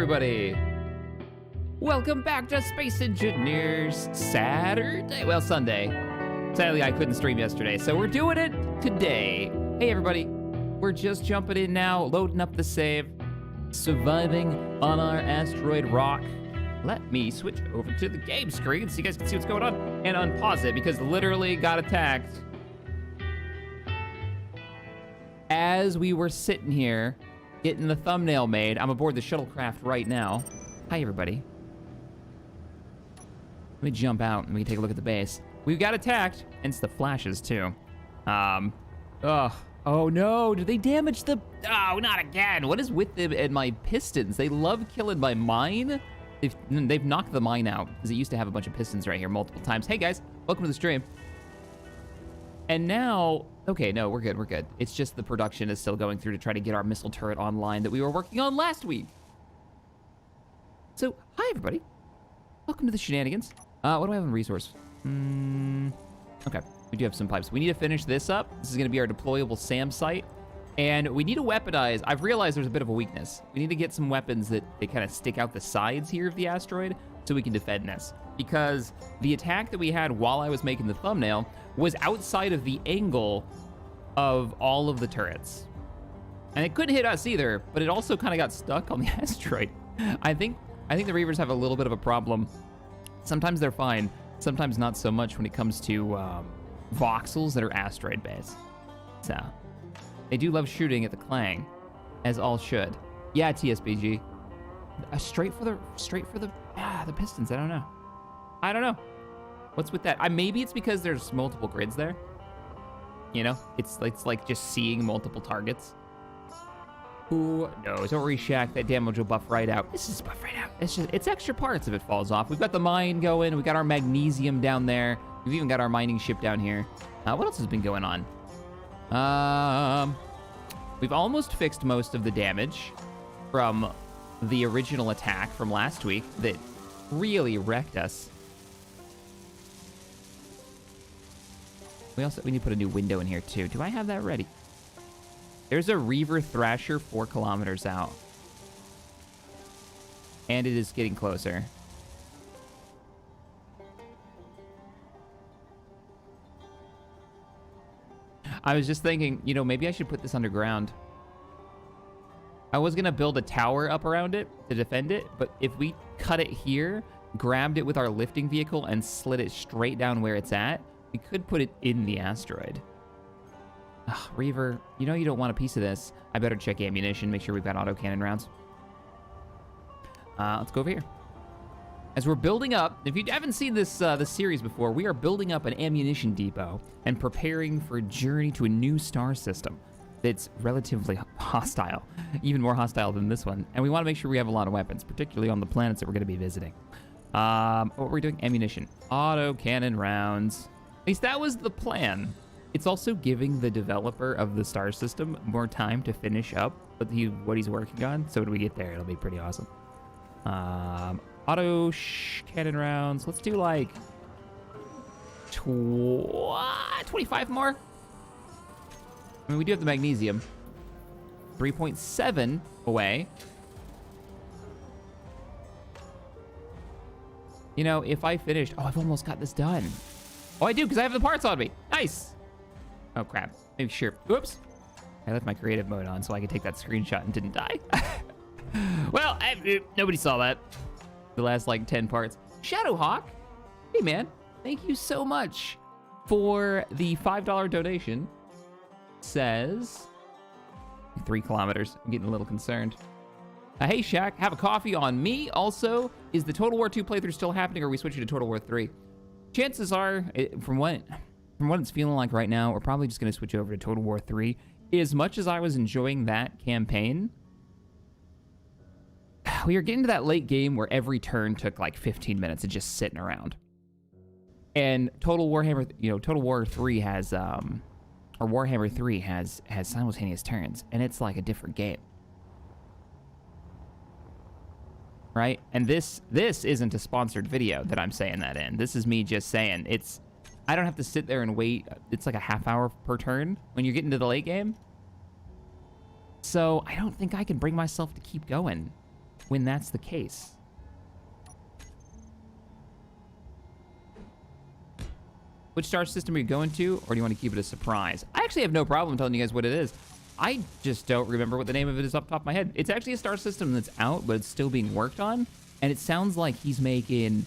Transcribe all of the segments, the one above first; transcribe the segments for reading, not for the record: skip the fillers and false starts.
everybody. Welcome back to Space Engineers Saturday. Well, Sunday. Sadly, I couldn't stream yesterday, so we're doing it today. Hey, everybody. We're just jumping in now, loading up the save, surviving on our asteroid rock. Let me switch over to the game screen so you guys can see what's going on and unpause it because literally got attacked as we were sitting here getting the thumbnail made. I'm aboard the shuttlecraft right now. Hi, everybody. Let me jump out and we can take a look at the base. We got attacked, and it's the flashes too. Oh no, did they damage the, oh, not again. What is with them and my pistons? They love killing my mine. They've knocked the mine out because it used to have a bunch of pistons right here multiple times. Hey guys, welcome to the stream. And now, okay, no, we're good. It's just the production is still going through to try to get our missile turret online that we were working on last week. So, hi everybody. Welcome to the shenanigans. What do I have in resource? Okay, we do have some pipes. We need to finish this up. This is gonna be our deployable SAM site. And we need to weaponize. I've realized there's a bit of a weakness. We need to get some weapons that they kind of stick out the sides here of the asteroid so we can defend this. Because the attack that we had while I was making the thumbnail was outside of the angle of all of the turrets. And it couldn't hit us either, but it also kind of got stuck on the asteroid. I think the Reavers have a little bit of a problem. Sometimes they're fine, sometimes not so much when it comes to voxels that are asteroid based. So they do love shooting at the clang, as all should. Yeah, TSBG. Straight for the pistons. I don't know. What's with that? Maybe it's because there's multiple grids there. You know, it's like just seeing multiple targets. Who knows? Don't worry, Shaq. That damage will buff right out. This is buff right out. It's extra parts if it falls off. We've got the mine going. We got our magnesium down there. We've even got our mining ship down here. What else has been going on? We've almost fixed most of the damage from the original attack from last week that really wrecked us. We need to put a new window in here too. Do I have that ready? There's a Reaver Thrasher 4 kilometers out. And it is getting closer. I was just thinking, you know, maybe I should put this underground. I was gonna build a tower up around it to defend it, but if we cut it here, grabbed it with our lifting vehicle and slid it straight down where it's at, we could put it in the asteroid. Ugh, Reaver, you know you don't want a piece of this. I better check ammunition, make sure we've got autocannon rounds. Let's go over here. As we're building up, if you haven't seen this series before, we are building up an ammunition depot and preparing for a journey to a new star system that's relatively hostile, even more hostile than this one. And we want to make sure we have a lot of weapons, particularly on the planets that we're going to be visiting. What were we doing? Ammunition. Autocannon rounds. At least that was the plan. It's also giving the developer of the star system more time to finish up what he's working on. So when we get there, it'll be pretty awesome. Cannon rounds. Let's do like 25 more. I mean, we do have the magnesium. 3.7 away. You know, if I finished... Oh, I've almost got this done. Oh, I do, because I have the parts on me. Nice. Oh, crap. Maybe sure. Whoops. I left my creative mode on so I could take that screenshot and didn't die. Well, nobody saw that. The last, like, 10 parts. Shadowhawk. Hey, man. Thank you so much for the $5 donation. Says 3 kilometers. I'm getting a little concerned. Hey, Shaq, have a coffee on me. Also, is the Total War 2 playthrough still happening, or are we switching to Total War 3? Chances are, from what it's feeling like right now, we're probably just going to switch over to Total War 3. As much as I was enjoying that campaign, we are getting to that late game where every turn took like 15 minutes of just sitting around. And Total War 3 has, or Warhammer 3 has simultaneous turns, and it's like a different game. Right? And this isn't a sponsored video that I'm saying that in. This is me just saying I don't have to sit there and wait. It's like a half hour per turn when you're getting to the late game. So I don't think I can bring myself to keep going. when that's the case. Which star system are you going to, or do you want to keep it a surprise? I actually have no problem telling you guys what it is. I just don't remember what the name of it is off the top of my head. It's actually a star system that's out, but it's still being worked on. And it sounds like he's making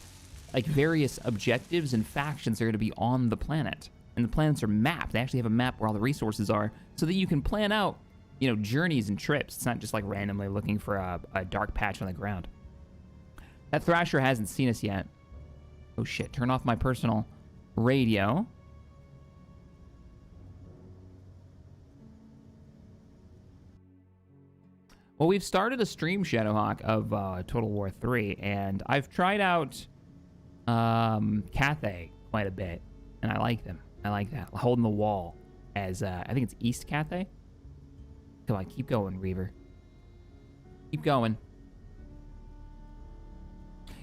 like various objectives and factions that are going to be on the planet. And the planets are mapped. They actually have a map where all the resources are so that you can plan out, you know, journeys and trips. It's not just like randomly looking for a dark patch on the ground. That Thrasher hasn't seen us yet. Oh shit, turn off my personal radio. Well, we've started a stream, Shadowhawk, of Total War 3, and I've tried out Cathay quite a bit, and I like them. I like that. Holding the wall as, I think it's East Cathay. Come on, keep going, Reaver. Keep going.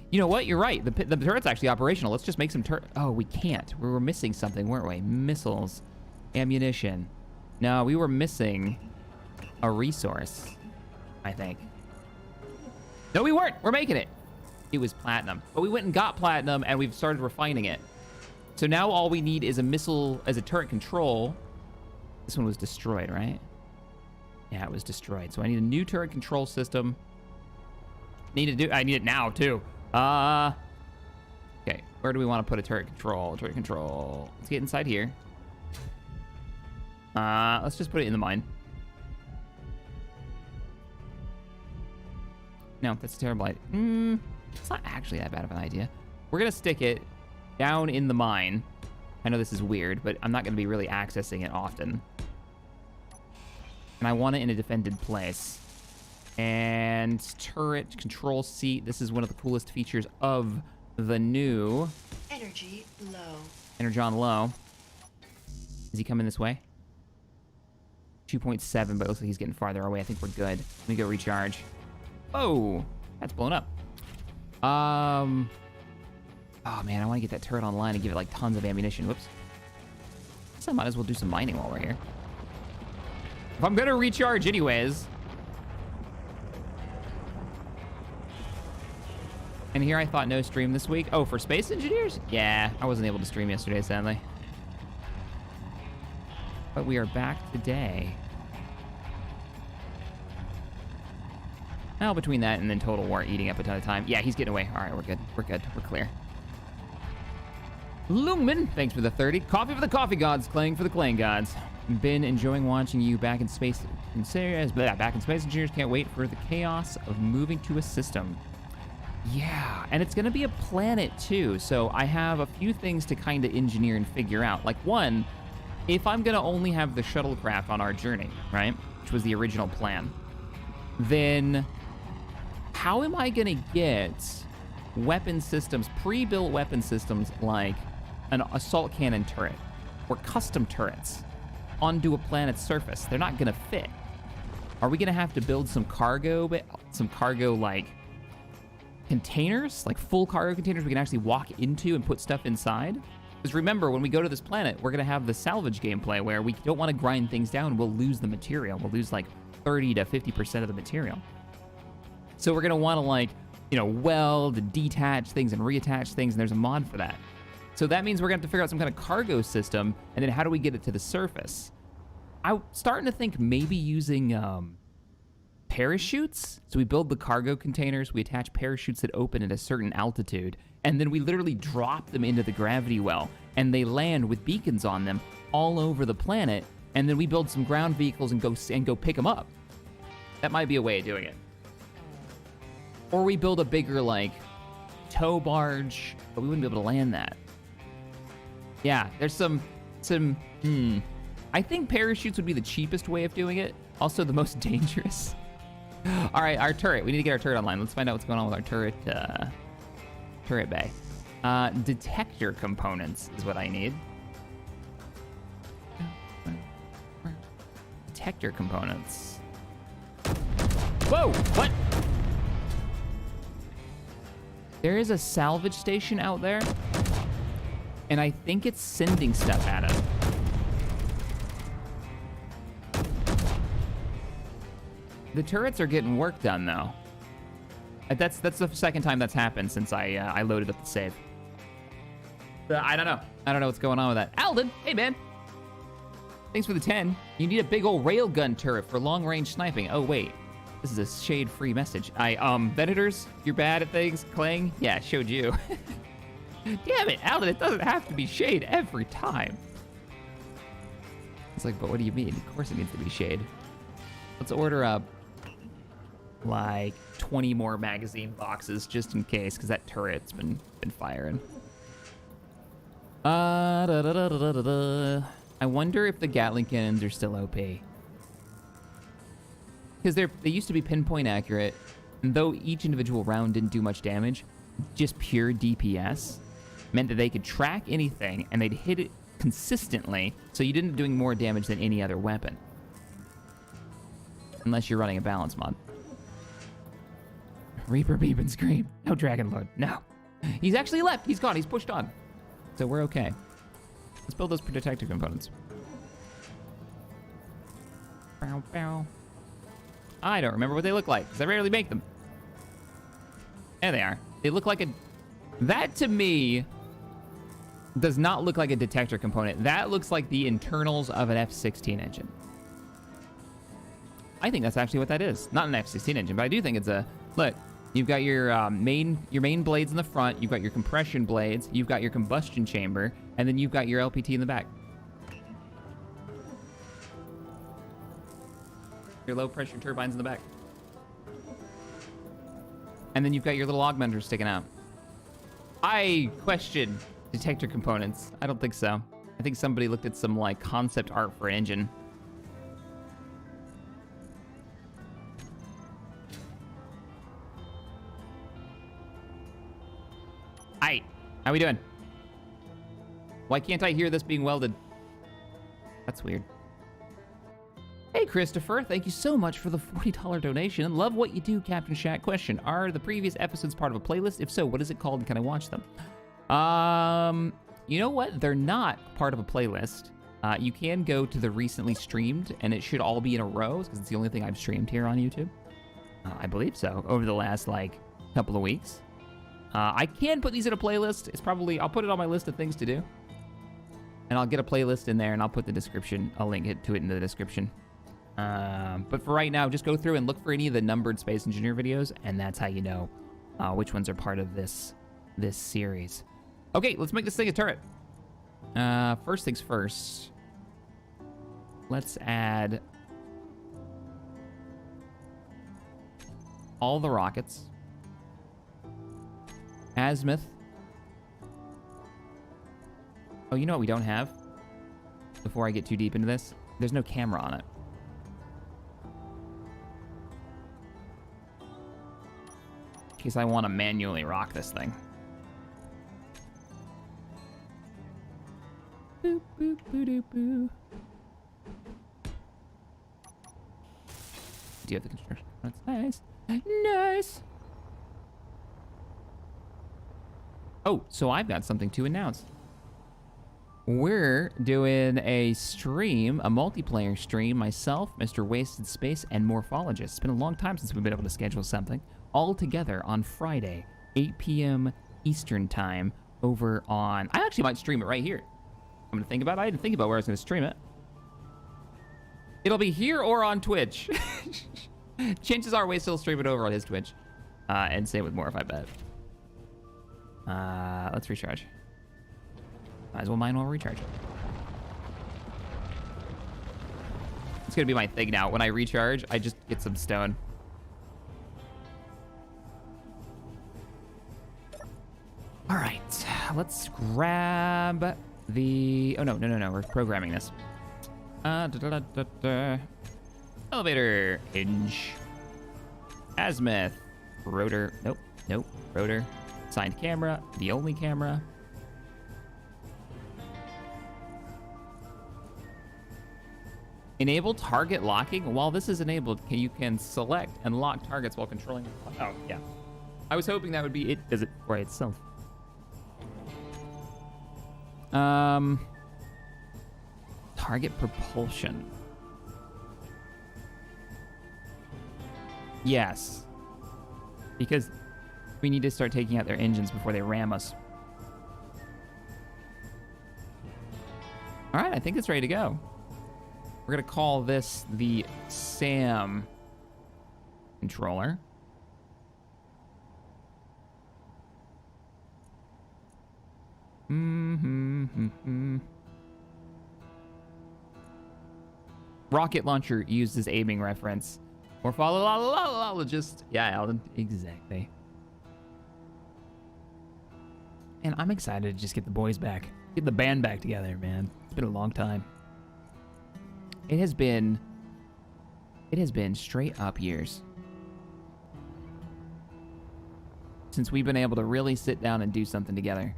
You know what? You're right. The turret's actually operational. Let's just make some Oh, we can't. We were missing something, weren't we? Missiles. Ammunition. No, we were missing a resource, I think. No, we weren't. We're making it. It was platinum. But we went and got platinum, and we've started refining it. So now all we need is a missile as a turret control. This one was destroyed, right? Yeah, it was destroyed. So I need a new turret control system. I need it now, too. Okay, where do we want to put a turret control? Turret control. Let's get inside here. Let's just put it in the mine. No, that's a terrible idea. It's not actually that bad of an idea. We're gonna stick it down in the mine. I know this is weird, but I'm not gonna be really accessing it often. And I want it in a defended place. And turret control seat. This is one of the coolest features of the new energy low. Energon low. Is he coming this way? 2.7, but it looks like he's getting farther away. I think we're good. Let me go recharge. Oh, that's blown up. Oh man, I want to get that turret online and give it like tons of ammunition. Whoops. Guess I might as well do some mining while we're here. If I'm gonna recharge anyways. And here I thought no stream this week. Oh, for Space Engineers? Yeah, I wasn't able to stream yesterday, sadly. But we are back today. Now between that and then Total War eating up a ton of time. Yeah, he's getting away. All right, we're good. We're good. We're clear. Lumen, thanks for the 30. Coffee for the coffee gods, clang for the clang gods. Been enjoying watching you back in Space Engineers. Can't wait for the chaos of moving to a system. Yeah, and it's gonna be a planet too, so I have a few things to kind of engineer and figure out. Like one, if I'm gonna only have the shuttlecraft on our journey, right, which was the original plan, then how am I gonna get weapon systems, pre-built weapon systems like an assault cannon turret or custom turrets onto a planet's surface? They're not gonna fit. Are we gonna have to build some cargo like containers, like full cargo containers we can actually walk into and put stuff inside? Because remember, when we go to this planet, we're gonna have the salvage gameplay where we don't want to grind things down. We'll lose the material. We'll lose like 30 to 50% of the material. So we're gonna want to, like, you know, weld and detach things and reattach things, and there's a mod for that. So that means we're gonna have to figure out some kind of cargo system, and then how do we get it to the surface? I'm starting to think maybe using parachutes. So we build the cargo containers, we attach parachutes that open at a certain altitude, and then we literally drop them into the gravity well, and they land with beacons on them all over the planet, and then we build some ground vehicles and go pick them up. That might be a way of doing it. Or we build a bigger, like, tow barge, but we wouldn't be able to land that. Yeah, there's some I think parachutes would be the cheapest way of doing it, also the most dangerous. All right, our turret. We need to get our turret online. Let's find out what's going on with our turret bay. Detector components is what I need. Detector components. Whoa, what? There is a salvage station out there, and I think it's sending stuff at us. The turrets are getting work done, though. That's the second time that's happened since I loaded up the save. I don't know. I don't know what's going on with that. Alden, hey man. Thanks for the 10. You need a big old railgun turret for long-range sniping. Oh wait, this is a shade-free message. Vendors, you're bad at things. Clang, yeah, showed you. Damn it, Alden, it doesn't have to be shade every time. It's like, but what do you mean? Of course it needs to be shade. Let's order up like 20 more magazine boxes just in case, because that turret's been firing. I wonder if the Gatling cannons are still OP. Because they used to be pinpoint accurate, and though each individual round didn't do much damage, just pure DPS meant that they could track anything and they'd hit it consistently, so you didn't doing more damage than any other weapon. Unless you're running a balance mod. Reaper beep and scream. No Dragon Lord, no. He's actually left, he's gone, he's pushed on. So we're okay. Let's build those detector components. Bow, bow. I don't remember what they look like, because I rarely make them. There they are. They look like a... That, to me, does not look like a detector component. That looks like the internals of an F-16 engine. I think that's actually what that is. Not an F-16 engine, but I do think it's a... Look, you've got your main blades in the front, you've got your compression blades, you've got your combustion chamber, and then you've got your LPT in the back. Your low pressure turbines in the back. And then you've got your little augmenters sticking out. I question detector components. I don't think so. I think somebody looked at some like concept art for an engine. Hi, how we doing? Why can't I hear this being welded? That's weird. Hey, Christopher, thank you so much for the $40 donation. Love what you do, Captain Shack. Question, are the previous episodes part of a playlist? If so, what is it called and can I watch them? You know what? They're not part of a playlist. You can go to the recently streamed, and it should all be in a row, because it's the only thing I've streamed here on YouTube. I believe so, over the last, like, couple of weeks. I can put these in a playlist. It's probably, I'll put it on my list of things to do. And I'll get a playlist in there, and I'll put the description, I'll link it to it in the description. But for right now, just go through and look for any of the numbered Space Engineer videos, and that's how you know which ones are part of this series. Okay, let's make this thing a turret. First things first. Let's add all the rockets. Azimuth. Oh, you know what we don't have? Before I get too deep into this, there's no camera on it. In case I want to manually rock this thing. Boop, boop, boo, doo, boo. Do you have the construction? That's nice. Nice. Oh, so I've got something to announce. We're doing a stream, a multiplayer stream, myself, Mr. Wasted Space, and Morphologist. It's been a long time since we've been able to schedule something. All together on Friday, 8 p.m. Eastern time, over on... I actually might stream it right here. I'm going to think about it. I didn't think about where I was going to stream it. It'll be here or on Twitch. Chances are Waste will stream it over on his Twitch. And same with Morph, I bet. Let's recharge. Might as well mine while we recharge. It's gonna be my thing now. When I recharge, I just get some stone. All right, let's grab the... Oh, no. We're programming this. Elevator. Hinge. Azimuth. Rotor. Nope. Rotor. Signed camera. The only camera. Enable target locking. While this is enabled, you can select and lock targets while controlling... Oh, yeah. I was hoping that would be it. Does it for itself? Target propulsion. Yes. Because We need to start taking out their engines before they ram us. All right, I think it's ready to go. We're gonna call this the SAM controller. Rocket launcher used as aiming reference. Or follow just yeah, Alden, exactly. And I'm excited to just get the boys back, get the band back together, man. It's been a long time. It has been straight up years since we've been able to really sit down and do something together.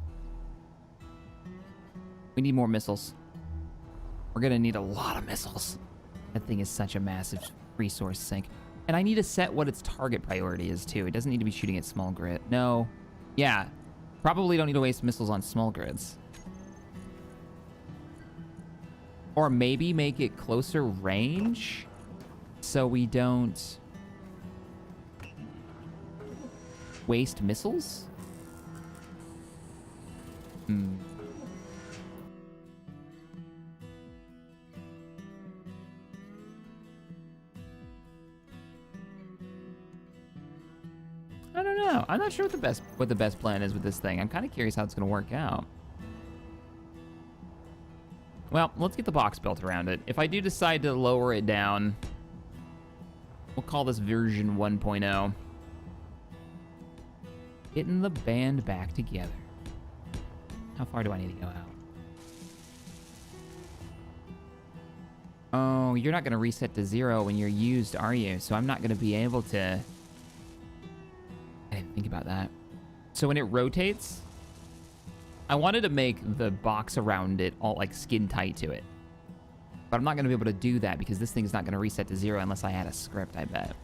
We need more missiles. We're gonna need a lot of missiles. That thing is such a massive resource sink. And I need to set what its target priority is too. It doesn't need to be shooting at small grid. No. Yeah. Probably don't need to waste missiles on small grids. Or maybe make it closer range so we don't waste missiles? I don't know. I'm not sure what the best plan is with this thing. I'm kind of curious how it's going to work out. Well, let's get the box built around it. If I do decide to lower it down, we'll call this version 1.0. Getting the band back together. How far do I need to go out? Oh, you're not going to reset to 0 when you're used, are you? So I'm not going to be able to... I didn't think about that. So when it rotates, I wanted to make the box around it all like skin tight to it. But I'm not going to be able to do that because this thing's not going to reset to 0 unless I add a script, I bet.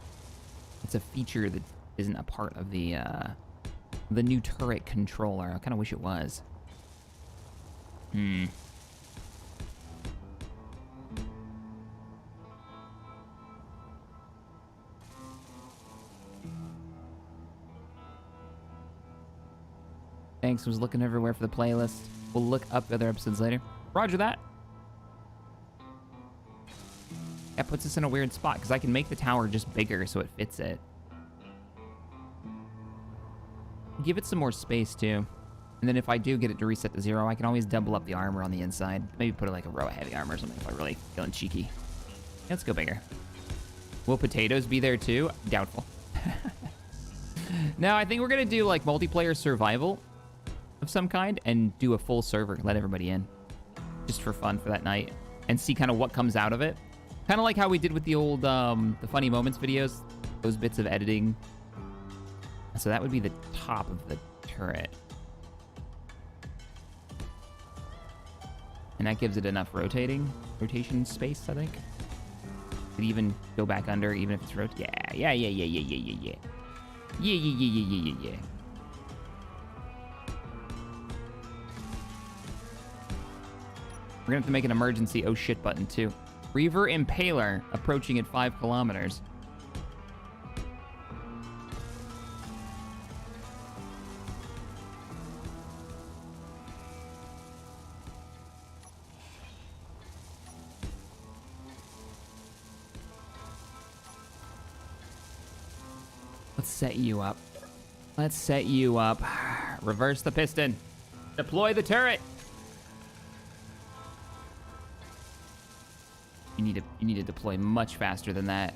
It's a feature that isn't a part of the new turret controller. I kind of wish it was. Thanks, was looking everywhere for the playlist. We'll look up other episodes later. Roger that. That puts us in a weird spot, because I can make the tower just bigger so it fits it. Give it some more space, too. And then if I do get it to reset to 0, I can always double up the armor on the inside. Maybe put like a row of heavy armor or something if I'm really feeling cheeky. Let's go bigger. Will potatoes be there, too? Doubtful. No, I think we're going to do like multiplayer survival of some kind and do a full server, let everybody in just for fun for that night and see kind of what comes out of it. Kind of like how we did with the old the funny moments videos, those bits of editing. So that would be the top of the turret, and that gives it enough rotation space, I think. Could even go back under even if it's yeah. We're gonna have to make an emergency oh shit button too. Reaver Impaler approaching at 5 kilometers. Let's set you up. Let's set you up. Reverse the piston. Deploy the turret. You need to deploy much faster than that.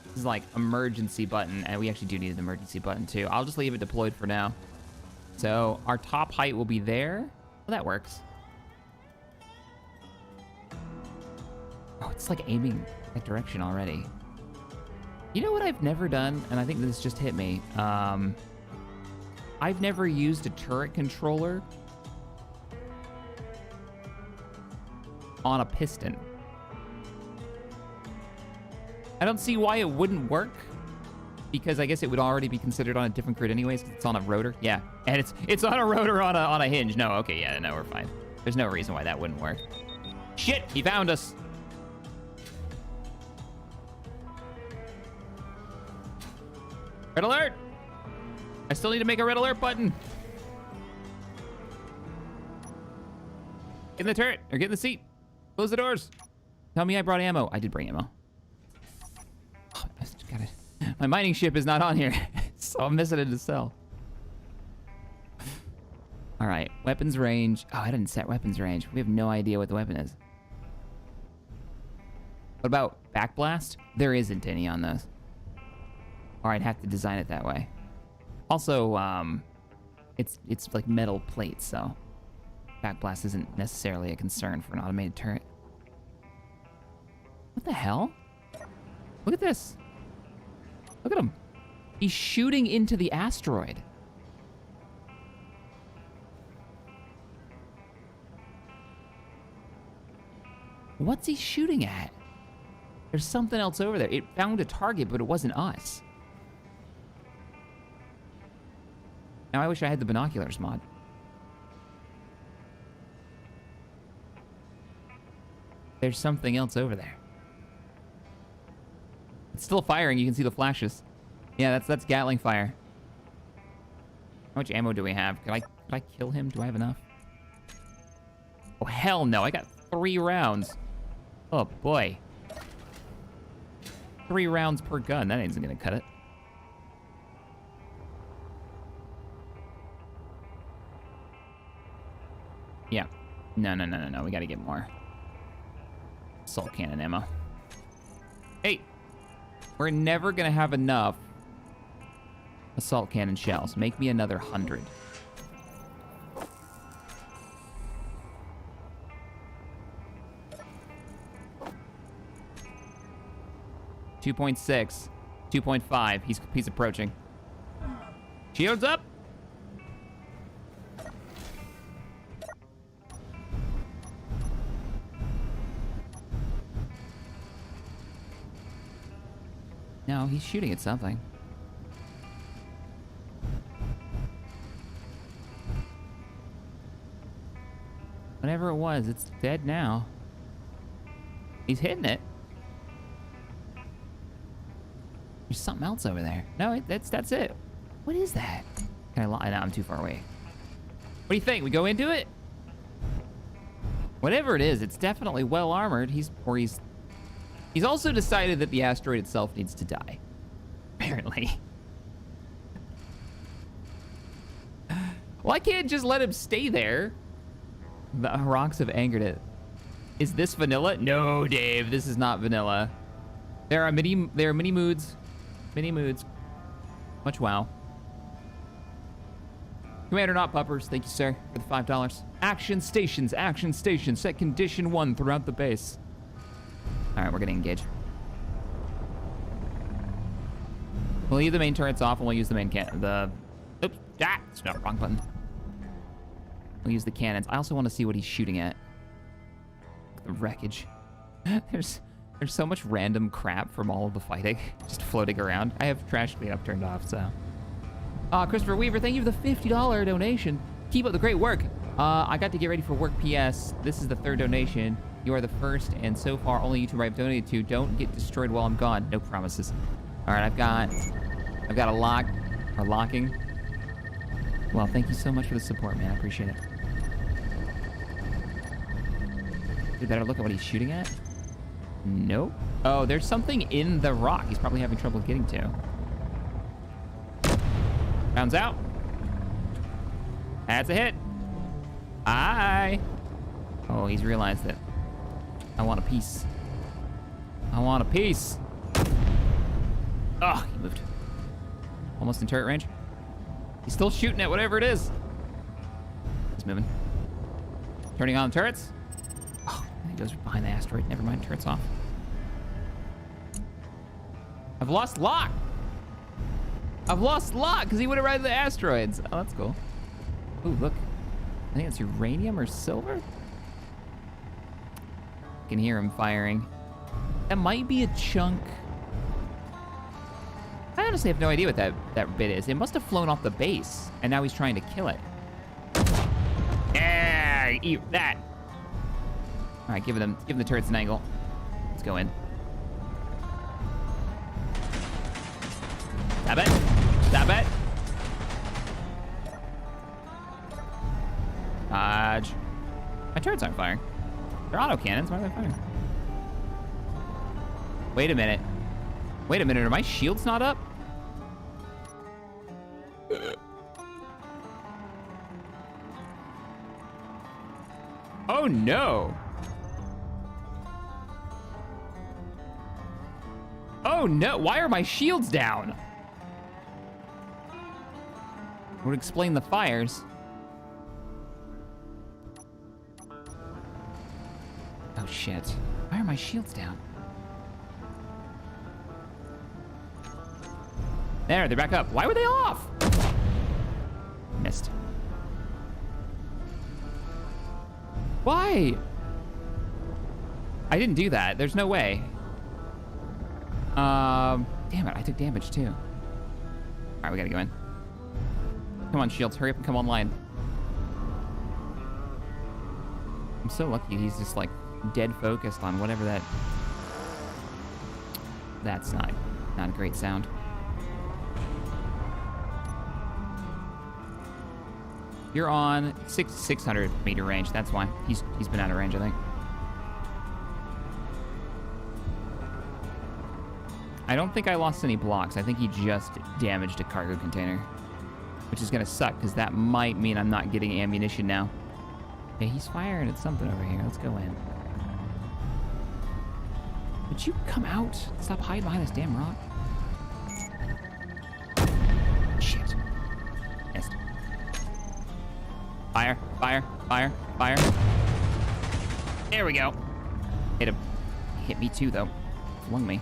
This is like emergency button, and we actually do need an emergency button too. I'll just leave it deployed for now. So our top height will be there. Well, that works. Oh, it's like aiming that direction already. You know what I've never done, and I think this just hit me. I've never used a turret controller on a piston. I don't see why it wouldn't work. because I guess it would already be considered on a different grid anyways, 'cause it's on a rotor. Yeah, and it's on a rotor on a hinge. No, okay, yeah, no, we're fine. There's no reason why that wouldn't work. Shit, he found us. Red alert! I still need to make a red alert button. Get in the turret, or get in the seat. Close the doors. Tell me I brought ammo. I did bring ammo. Oh, got it. My mining ship is not on here, so I'm missing it to sell. All right, weapons range. Oh, I didn't set weapons range. We have no idea what the weapon is. What about backblast? There isn't any on those. Or I'd have to design it that way. Also, it's like metal plates, so backblast isn't necessarily a concern for an automated turret. What the hell? Look at this. Look at him. He's shooting into the asteroid. What's he shooting at? There's something else over there. It found a target, but it wasn't us. Now I wish I had the binoculars mod. There's something else over there. It's still firing. You can see the flashes. Yeah, that's Gatling fire. How much ammo do we have? Could I kill him? Do I have enough? Oh, hell no. I got 3 rounds. Oh, boy. 3 rounds per gun. That ain't gonna cut it. Yeah. No. We gotta get more assault cannon ammo. Hey! We're never gonna have enough assault cannon shells. Make me another 100. .6, 2.5. He's approaching. Shields up. No, he's shooting at something. Whatever it was, it's dead now. He's hitting it. There's something else over there. No, that's it. What is that? Can I lie? No, I'm too far away. What do you think? We go into it? Whatever it is, it's definitely well armored. He's also decided that the asteroid itself needs to die. Apparently. Well, I can't just let him stay there. The rocks have angered it. Is this vanilla? No, Dave, this is not vanilla. There are mini moods. Mini moods. Much wow. Commander Not Puppers, thank you, sir, for the $5. Action stations. Set condition 1 throughout the base. All right, we're gonna engage. We'll leave the main turrets off and we'll use the main oops, it's not wrong button. We'll use the cannons. I also want to see what he's shooting at. The wreckage. There's so much random crap from all of the fighting just floating around. I have trash cleanup turned off, so. Christopher Weaver, thank you for the $50 donation. Keep up the great work. I got to get ready for work PS. This is the 3rd donation. You are the first, and so far only YouTuber I've donated to. Don't get destroyed while I'm gone. No promises. All right, I've got a lock, or locking. Well, thank you so much for the support, man. I appreciate it. You better look at what he's shooting at. Nope. Oh, there's something in the rock he's probably having trouble getting to. Rounds out. That's a hit. Aye. Oh, he's realized that. I want a piece. I want a piece. Oh, he moved. Almost in turret range. He's still shooting at whatever it is. He's moving. Turning on the turrets. Oh, he goes behind the asteroid. Never mind, turrets off. I've lost lock. I've lost lock because he would have ride the asteroids. Oh, that's cool. Ooh, look. I think it's uranium or silver. I can hear him firing. That might be a chunk. honestly have no idea what that bit is. It must have flown off the base, and now he's trying to kill it. Yeah, eat that. All right, give them the turrets an angle. Let's go in. Stab it. Stab it. Dodge. My turrets aren't firing. They're auto cannons. Why are they firing? Wait a minute. Wait a minute. Are my shields not up? Oh no. Oh no. Why are my shields down? Would explain the fires. Oh shit. Why are my shields down? There, they're back up. Why were they off? Missed. Why? I didn't do that. There's no way. Damn it, I took damage too. All right, we gotta go in. Come on, shields, hurry up and come online. I'm so lucky he's just like dead focused on whatever that... That's not a great sound. You're on 600 meter range. That's why. He's been out of range, I think. I don't think I lost any blocks. I think he just damaged a cargo container, which is gonna suck because that might mean I'm not getting ammunition now. Okay, he's firing at something over here. Let's go in. Would you come out? Stop hiding behind this damn rock. Shit. Missed. Fire, fire, fire, fire. There we go. Hit him. Hit me too, though. Flung me.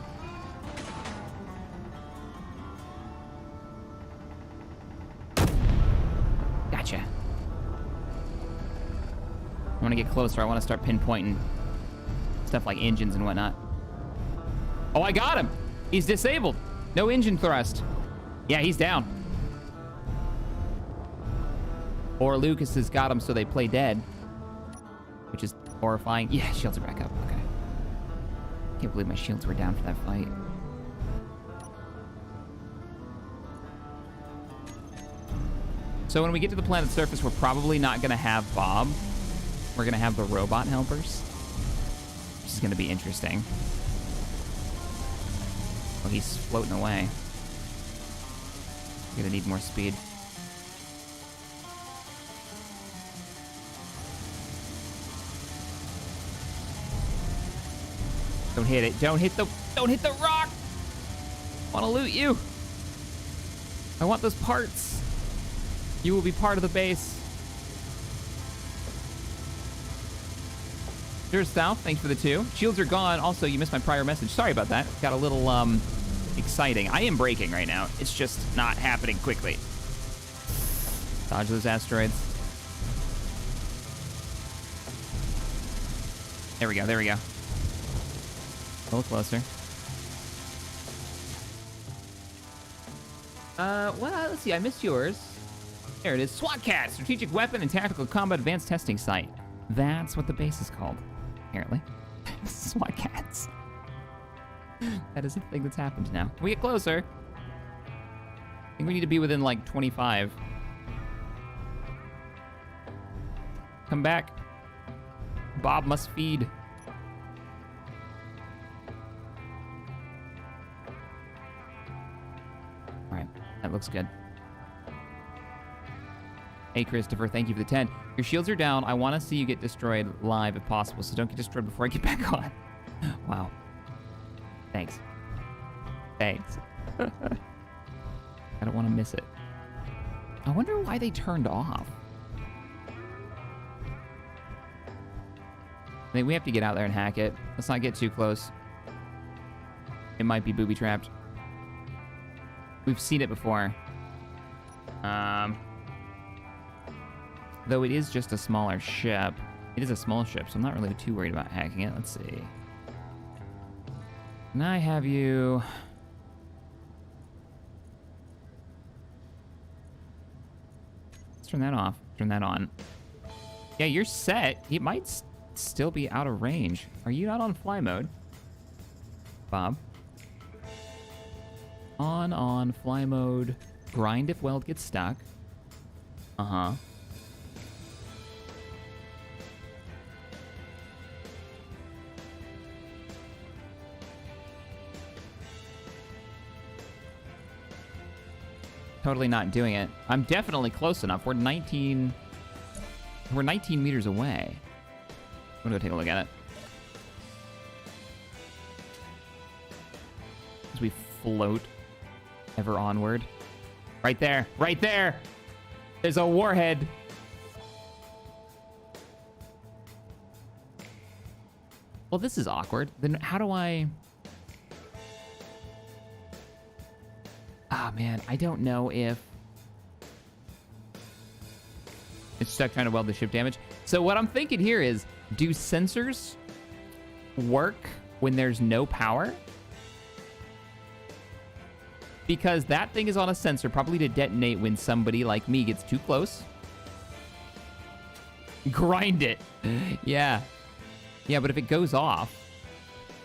Gotcha. I want to get closer. I want to start pinpointing stuff like engines and whatnot. Oh, I got him. He's disabled. No engine thrust. Yeah, he's down. Or Lucas has got him so they play dead, which is horrifying. Yeah, shields are back up. Okay. Can't believe my shields were down for that fight. So when we get to the planet's surface, we're probably not going to have Bob. We're going to have the robot helpers, which is going to be interesting. Oh, he's floating away. Gonna need more speed. Don't hit it. Don't hit the rock. I want to loot you. I want those parts. You will be part of the base. Here's South. Thanks for the 2. Shields are gone. Also, you missed my prior message. Sorry about that. Got a little exciting. I am braking right now. It's just not happening quickly. Dodge those asteroids. There we go. There we go. A little closer. Let's see. I missed yours. There it is. SWAT CAT, Strategic Weapon and Tactical Combat Advanced Testing Site. That's what the base is called, apparently. SWAT CATs. That is a thing that's happened now. Can we get closer? I think we need to be within like 25. Come back. Bob must feed. All right, that looks good. Hey, Christopher, thank you for the 10. Your shields are down. I want to see you get destroyed live if possible, so don't get destroyed before I get back on. Wow. Thanks. Thanks. I don't want to miss it. I wonder why they turned off. I think we have to get out there and hack it. Let's not get too close. It might be booby-trapped. We've seen it before. Though it is just a smaller ship. It is a small ship, so I'm not really too worried about hacking it. Let's see. Can I have you... Let's turn that off. Turn that on. Yeah, you're set. He might still be out of range. Are you not on fly mode? Bob. On fly mode. Grind if weld gets stuck. Uh-huh. Totally not doing it. I'm definitely close enough. We're 19 meters away. I'm gonna go take a look at it. As we float ever onward. Right there. Right there. There's a warhead. Well, this is awkward. Then how do I... Ah, man, I don't know if... It's stuck trying to weld the ship damage. So what I'm thinking here is, do sensors work when there's no power? Because that thing is on a sensor, probably to detonate when somebody like me gets too close. Grind it. Yeah. Yeah, but if it goes off,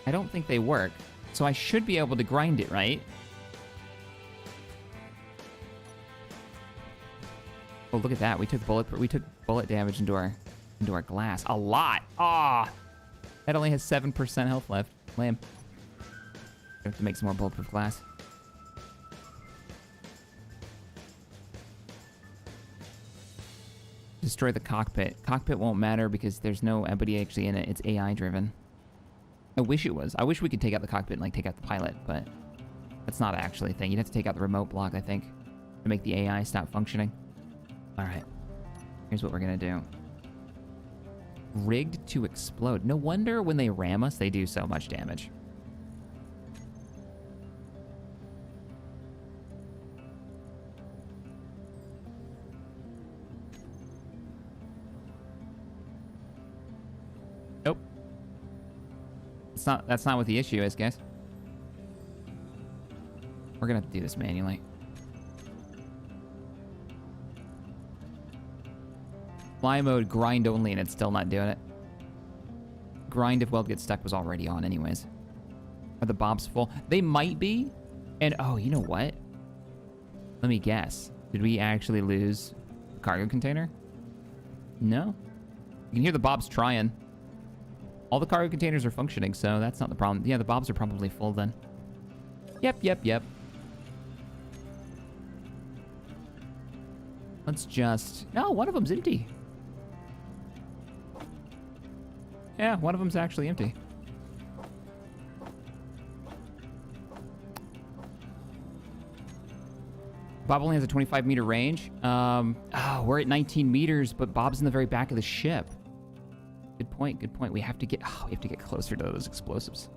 I don't think they work. So I should be able to grind it, right? Oh, look at that. We took bullet damage into our glass. A lot. Ah. That only has 7% health left. Lame. We have to make some more bulletproof glass. Destroy the cockpit. Cockpit won't matter because there's no anybody actually in it. It's AI driven. I wish it was. I wish we could take out the cockpit and like take out the pilot, but that's not actually a thing. You'd have to take out the remote block, I think, to make the AI stop functioning. All right. Here's what we're gonna do. Rigged to explode. No wonder when they ram us, they do so much damage. Nope. That's not what the issue is, guys. We're gonna have to do this manually. Fly mode, grind only, and it's still not doing it. Grind if weld gets stuck was already on anyways. Are the bobs full? They might be. And oh, you know what? Let me guess. Did we actually lose the cargo container? No. You can hear the bobs trying. All the cargo containers are functioning, so that's not the problem. Yeah, the bobs are probably full then. Yep. Let's just... No, one of them's empty. Yeah, one of them's actually empty. Bob only has a 25-meter range. We're at 19 meters, but Bob's in the very back of the ship. Good point. We have to get closer to those explosives.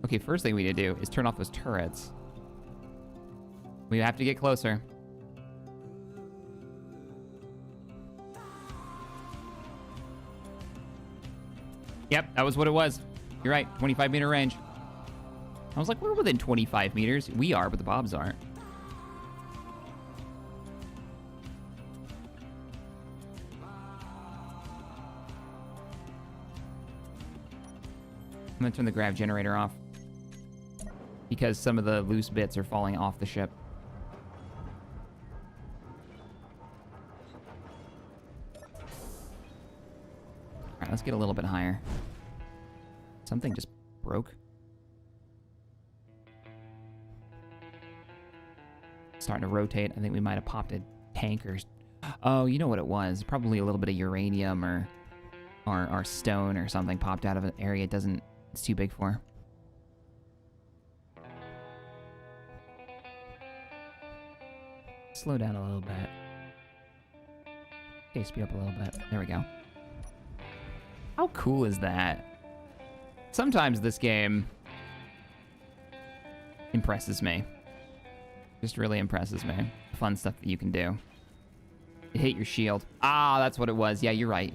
Okay, first thing we need to do is turn off those turrets. We have to get closer. Yep, that was what it was. You're right, 25-meter range. I was like, we're within 25 meters. We are, but the bobs aren't. I'm gonna turn the grav generator off because some of the loose bits are falling off the ship. All right, let's get a little bit higher. Something just broke. Starting to rotate. I think we might have popped a tank or... Oh, you know what it was. Probably a little bit of uranium or stone or something popped out of an area it's too big for. Slow down a little bit. Okay, speed up a little bit. There we go. How cool is that? Sometimes this game impresses me. Just really impresses me. Fun stuff that you can do. It hit your shield. Ah, that's what it was. Yeah, you're right.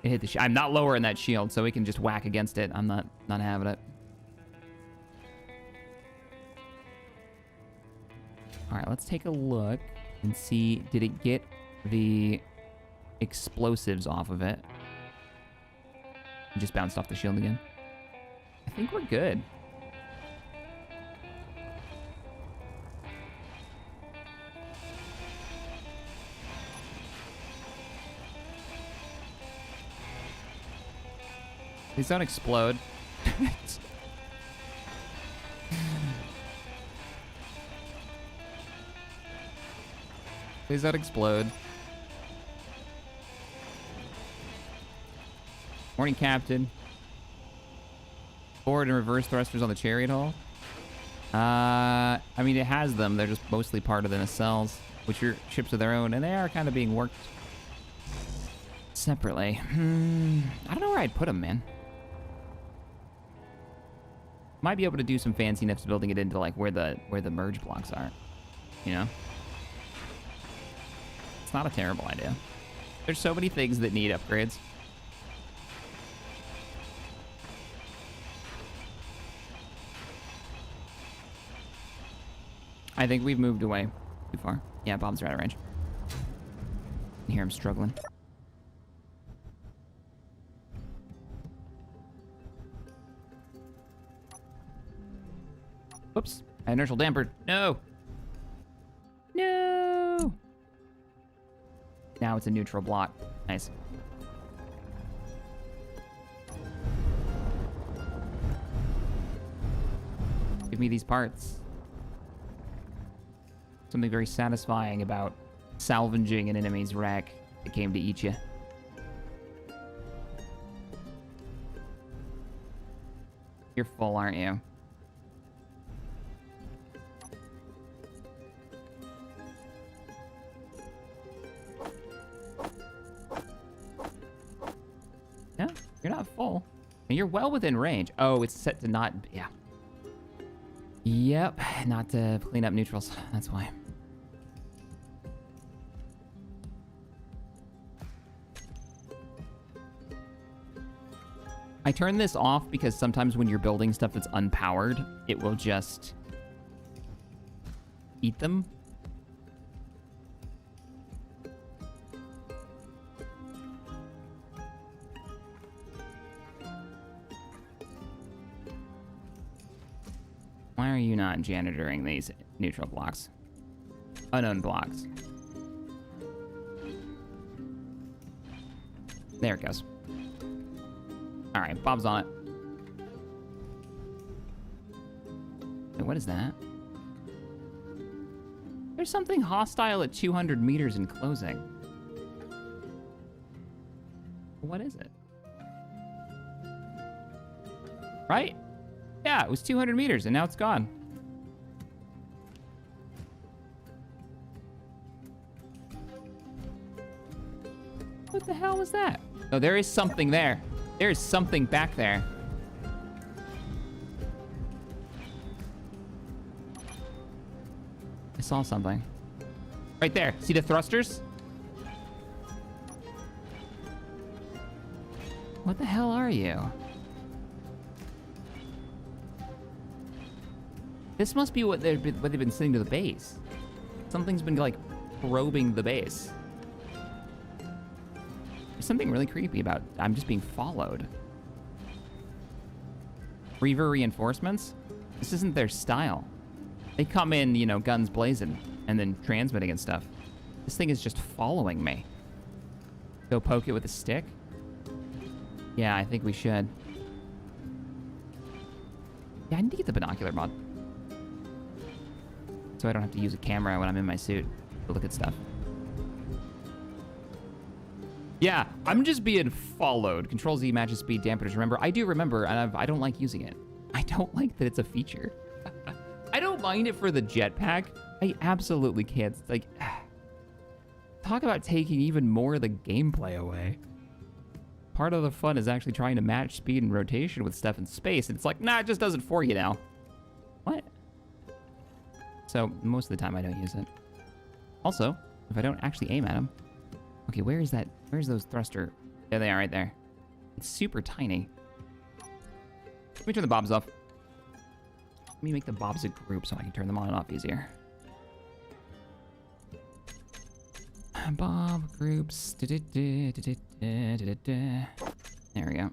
It hit the shield. I'm not lowering that shield, so we can just whack against it. I'm not having it. All right, let's take a look and see, did it get the explosives off of it? It just bounced off the shield again. I think we're good. Please don't explode. Please don't explode. Morning, Captain. Forward and reverse thrusters on the chariot hull. I mean, it has them. They're just mostly part of the nacelles, which are ships of their own, and they are kind of being worked separately. I don't know where I'd put them, man. Might be able to do some fancy nips building it into like where the merge blocks are, you know? It's not a terrible idea. There's so many things that need upgrades. I think we've moved away too far. Yeah, bombs are out of range. I hear him struggling. Whoops. Inertial damper. No. No. Now it's a neutral block. Nice. Give me these parts. Something very satisfying about salvaging an enemy's wreck that came to eat you. You're full, aren't you? Yeah, you're not full. And you're well within range. Oh, it's set to not... Yeah. Yep, not to clean up neutrals. That's why. I turn this off because sometimes when you're building stuff that's unpowered, it will just eat them. Why are you not janitoring these neutral blocks? Unknown blocks. There it goes. All right, Bob's on it. Wait, what is that? There's something hostile at 200 meters in closing. What is it? Right? Yeah, it was 200 meters, and now it's gone. What the hell was that? Oh, there is something there. There is something back there. I saw something. Right there. See the thrusters? What the hell are you? This must be what they've been sending to the base. Something's been like probing the base. There's something really creepy about I'm just being followed. Reaver reinforcements? This isn't their style. They come in, you know, guns blazing and then transmitting and stuff. This thing is just following me. Go poke it with a stick? Yeah, I think we should. Yeah, I need to get the binocular mod. So I don't have to use a camera when I'm in my suit to look at stuff. Yeah, I'm just being followed. Control Z matches speed dampeners. Remember, I do remember, and I don't like using it. I don't like that it's a feature. I don't mind it for the jetpack. I absolutely can't. Like, talk about taking even more of the gameplay away. Part of the fun is actually trying to match speed and rotation with stuff in space, and it's like, nah, it just does it for you now. What? So most of the time I don't use it. Also, if I don't actually aim at them. Okay, where is that? Where's those thruster? There they are, right there. It's super tiny. Let me turn the bobs off. Let me make the bobs a group so I can turn them on and off easier. Bob groups. There we go.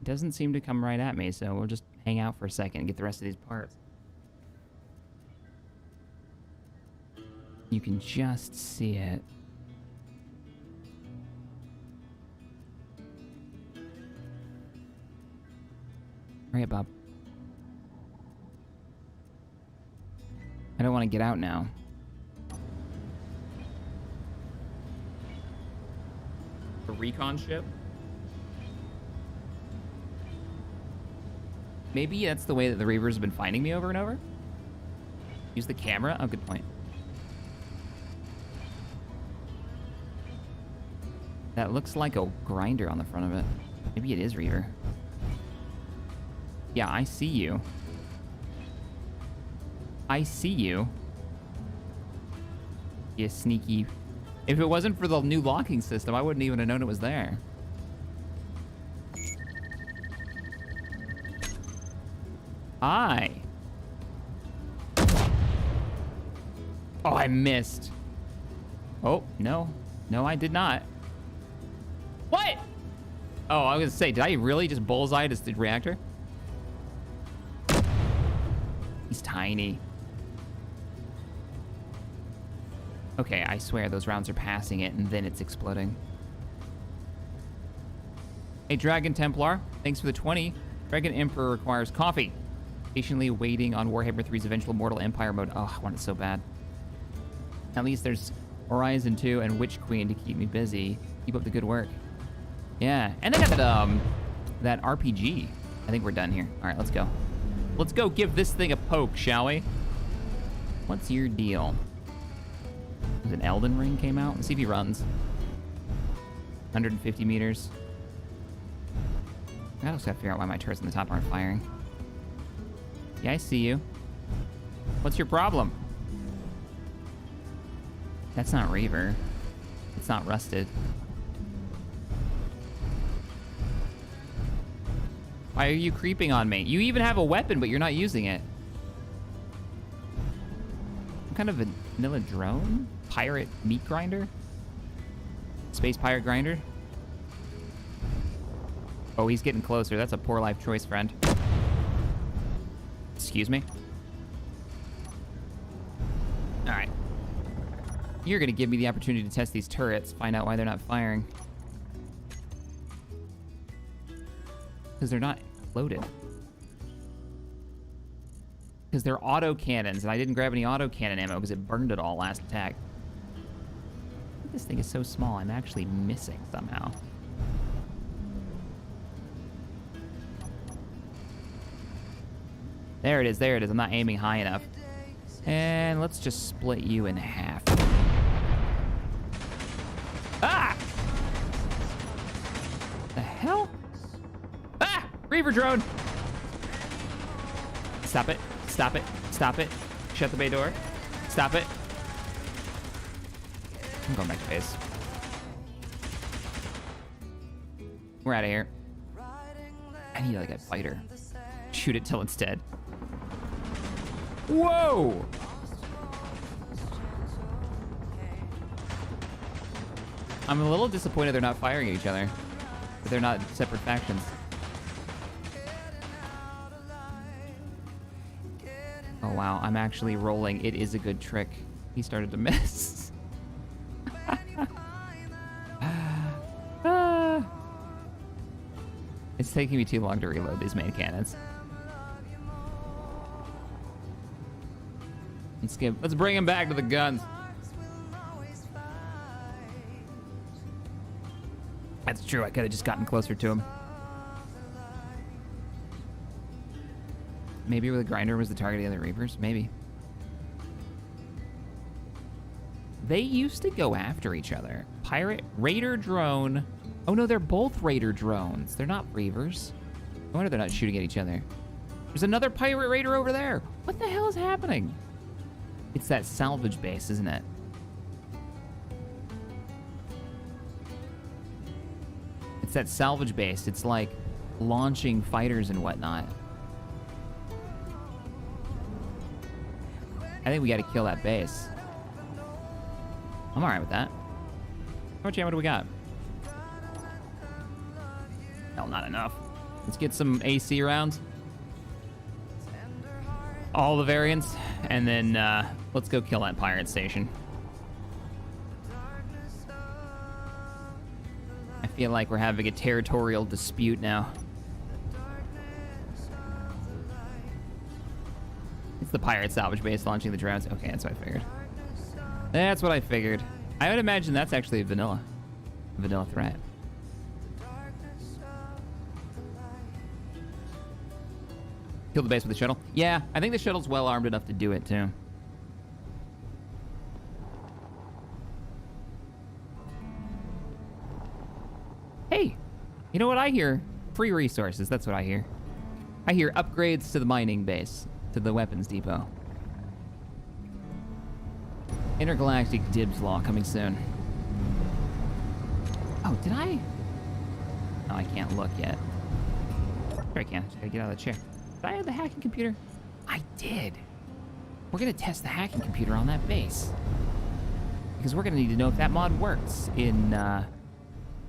Doesn't seem to come right at me, so we'll just hang out for a second and get the rest of these parts. You can just see it. Hurry up, Bob. I don't want to get out now. A recon ship? Maybe that's the way that the Reavers have been finding me over and over? Use the camera? Oh, good point. That looks like a grinder on the front of it. Maybe it is Reaver. Yeah, I see you. I see you. You sneaky. If it wasn't for the new locking system, I wouldn't even have known it was there. Hi. Oh, I missed. Oh, no. No, I did not. What? Oh, I was gonna say, did I really just bullseye this reactor? He's tiny. Okay, I swear those rounds are passing it and then it's exploding. Hey, Dragon Templar, thanks for the 20. Dragon Emperor requires coffee. Patiently waiting on Warhammer 3's eventual Mortal Empire mode. Oh, I want it so bad. At least there's Horizon 2 and Witch Queen to keep me busy. Keep up the good work. Yeah, and they got that RPG. I think we're done here. All right, let's go. Let's go give this thing a poke, shall we? What's your deal? There's an Elden Ring came out. Let's see if he runs. 150 meters. I just gotta figure out why my turrets on the top aren't firing. Yeah, I see you. What's your problem? That's not Reaver. It's not rusted. Why are you creeping on me? You even have a weapon, but you're not using it. Some kind of a vanilla drone? Pirate meat grinder? Space pirate grinder? Oh, he's getting closer. That's a poor life choice, friend. Excuse me? All right. You're gonna give me the opportunity to test these turrets, find out why they're not firing. Because they're not loaded. Because they're auto cannons, and I didn't grab any auto cannon ammo because it burned it all last attack. This thing is so small, I'm actually missing somehow. There it is, there it is. I'm not aiming high enough. And let's just split you in half. Ah! The hell? Ah! Reaver drone! Stop it. Stop it. Stop it. Shut the bay door. Stop it. I'm going back to base. We're out of here. I need like a fighter. Shoot it till it's dead. Whoa! I'm a little disappointed they're not firing at each other. But they're not separate factions. Oh wow, I'm actually rolling. It is a good trick. He started to miss. It's taking me too long to reload these main cannons. Let's bring him back to the guns. That's true, I could have just gotten closer to him. Maybe the grinder was the target of the other Reavers, maybe. They used to go after each other. Pirate, Raider drone. Oh no, they're both Raider drones. They're not Reavers. No wonder they're not shooting at each other. There's another pirate Raider over there. What the hell is happening? It's that salvage base, isn't it? It's that salvage base. It's like launching fighters and whatnot. I think we gotta kill that base. I'm alright with that. How much ammo do we got? Hell, not enough. Let's get some AC rounds. All the variants, and then let's go kill that pirate station. I feel like we're having a territorial dispute now. It's the pirate salvage base launching the drones. Okay, that's what I figured. That's what I figured. I would imagine that's actually a vanilla threat. Kill the base with the shuttle? Yeah, I think the shuttle's well armed enough to do it too. Hey, you know what I hear? Free resources, that's what I hear. I hear upgrades to the mining base, to the weapons depot. Intergalactic dibs law coming soon. Oh, did I? No, I can't look yet. Sure I can, just gotta get out of the chair. Did I have the hacking computer? I did. We're gonna test the hacking computer on that base. Because we're gonna need to know if that mod works in,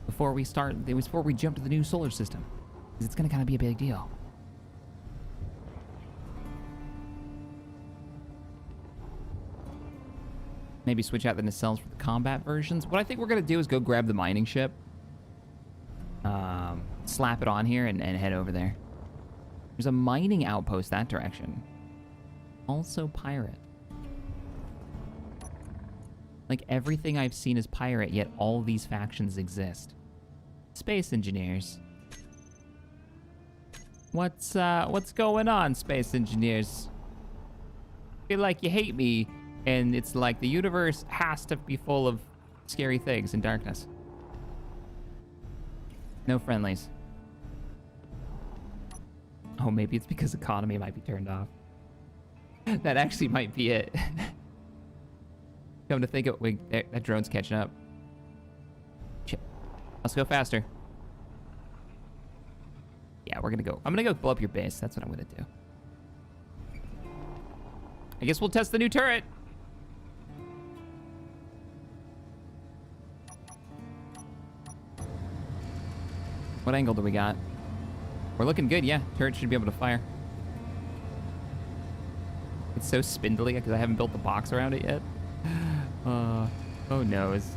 before we jump to the new solar system. Because it's gonna kinda be a big deal. Maybe switch out the nacelles for the combat versions. What I think we're gonna do is go grab the mining ship. Slap it on here and head over there. There's a mining outpost that direction. Also pirate. Like everything I've seen is pirate, yet all these factions exist. Space engineers. What's going on, space engineers? I feel like you hate me, and it's like the universe has to be full of scary things and darkness. No friendlies. Oh, maybe it's because economy might be turned off. That actually might be it. Come to think of it, that drone's catching up. Shit. Let's go faster. Yeah, I'm gonna go blow up your base. That's what I'm gonna do. I guess we'll test the new turret. What angle do we got? We're looking good, yeah. Turret should be able to fire. It's so spindly because I haven't built the box around it yet. Oh noes.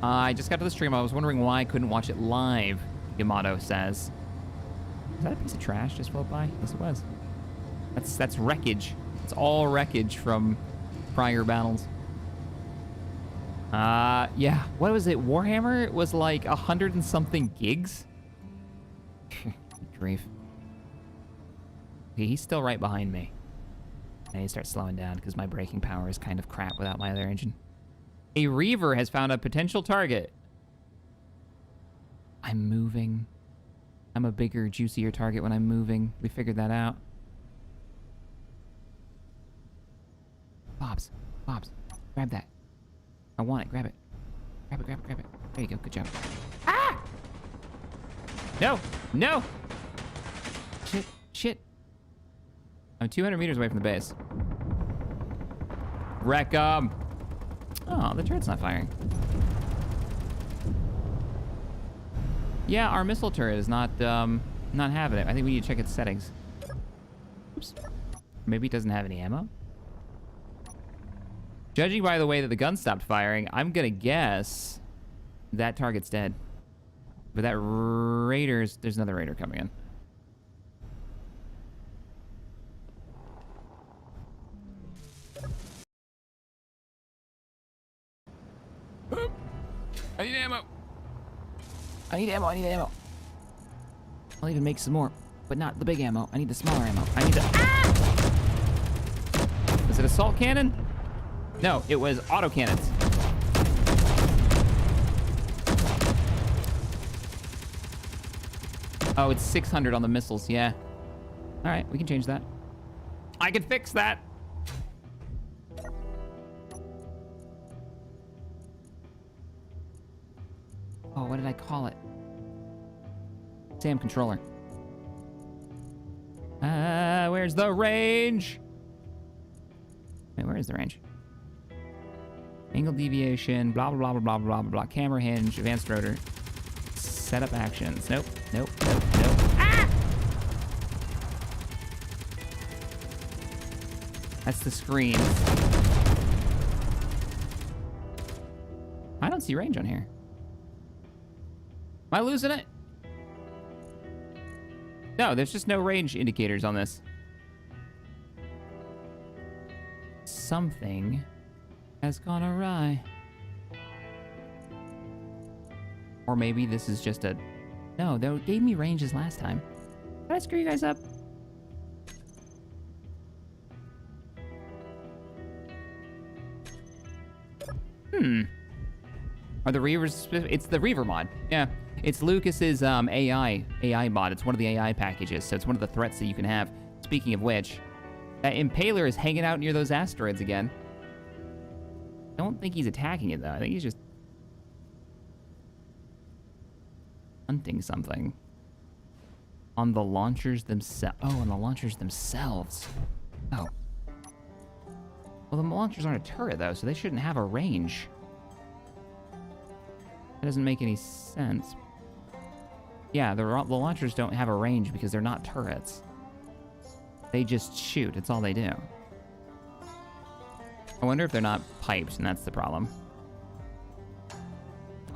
I just got to the stream. I was wondering why I couldn't watch it live, Yamato says. Is that a piece of trash just float by? Yes, it was. That's wreckage. It's all wreckage from prior battles. Yeah. What was it? Warhammer was like 100 and something gigs? Grief. Okay, he's still right behind me. I need to start slowing down because my braking power is kind of crap without my other engine. A Reaver has found a potential target. I'm moving. I'm a bigger, juicier target when I'm moving. We figured that out. Bobs. Grab that. I want it. Grab it. Grab it. There you go. Good job. Ah! No! Shit. I'm 200 meters away from the base. Wreck 'em. Oh, the turret's not firing. Yeah, our missile turret is not having it. I think we need to check its settings. Oops. Maybe it doesn't have any ammo? Judging by the way that the gun stopped firing, I'm gonna guess that target's dead. But that there's another raider coming in. I need ammo. I need ammo. I'll even make some more, but not the big ammo. I need the smaller ammo. I need the... Ah! Was it assault cannon? No, it was autocannons. Oh, it's 600 on the missiles, yeah. All right, we can change that. I can fix that. Oh, what did I call it? SAM controller. Where's the range? Wait, where is the range? Angle deviation, blah, blah, blah, blah, blah, blah, blah. Camera hinge, advanced rotor. Setup actions. Nope, nope, nope, nope. Ah! That's the screen. I don't see range on here. Am I losing it? No, there's just no range indicators on this. Something has gone awry. Or maybe this is just a... No, they gave me ranges last time. Did I screw you guys up? Are the Reavers... It's the Reaver mod. Yeah. It's Lucas's AI mod. It's one of the AI packages, so it's one of the threats that you can have. Speaking of which, that Impaler is hanging out near those asteroids again. I don't think he's attacking it, though. I think he's just... hunting something. On the launchers themselves. Oh, on the launchers themselves. Oh. Well, the launchers aren't a turret, though, so they shouldn't have a range. That doesn't make any sense. Yeah, the launchers don't have a range because they're not turrets. They just shoot. It's all they do. I wonder if they're not piped, and that's the problem.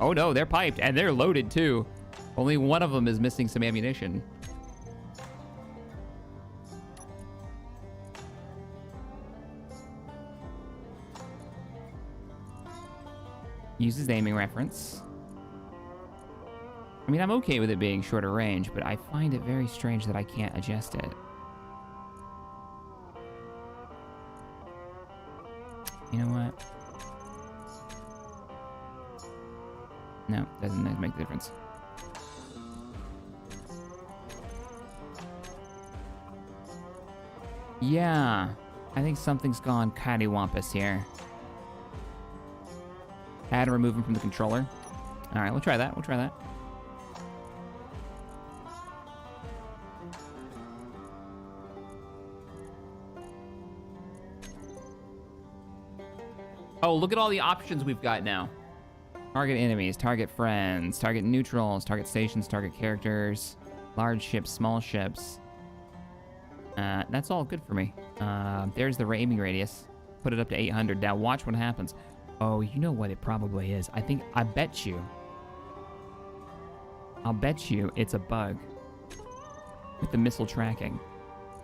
Oh, no, they're piped, and they're loaded, too. Only one of them is missing some ammunition. Uses aiming reference. I mean, I'm okay with it being shorter range, but I find it very strange that I can't adjust it. You know what? No, doesn't make a difference. Yeah, I think something's gone cattywampus here. Add and remove him from the controller. All right, we'll try that. We'll try that. Oh, look at all the options we've got now. Target enemies, target friends, target neutrals, target stations, target characters, large ships, small ships. That's all good for me. There's the aiming radius. Put it up to 800. Now watch what happens. Oh, you know what it probably is. I bet you. I'll bet you it's a bug with the missile tracking.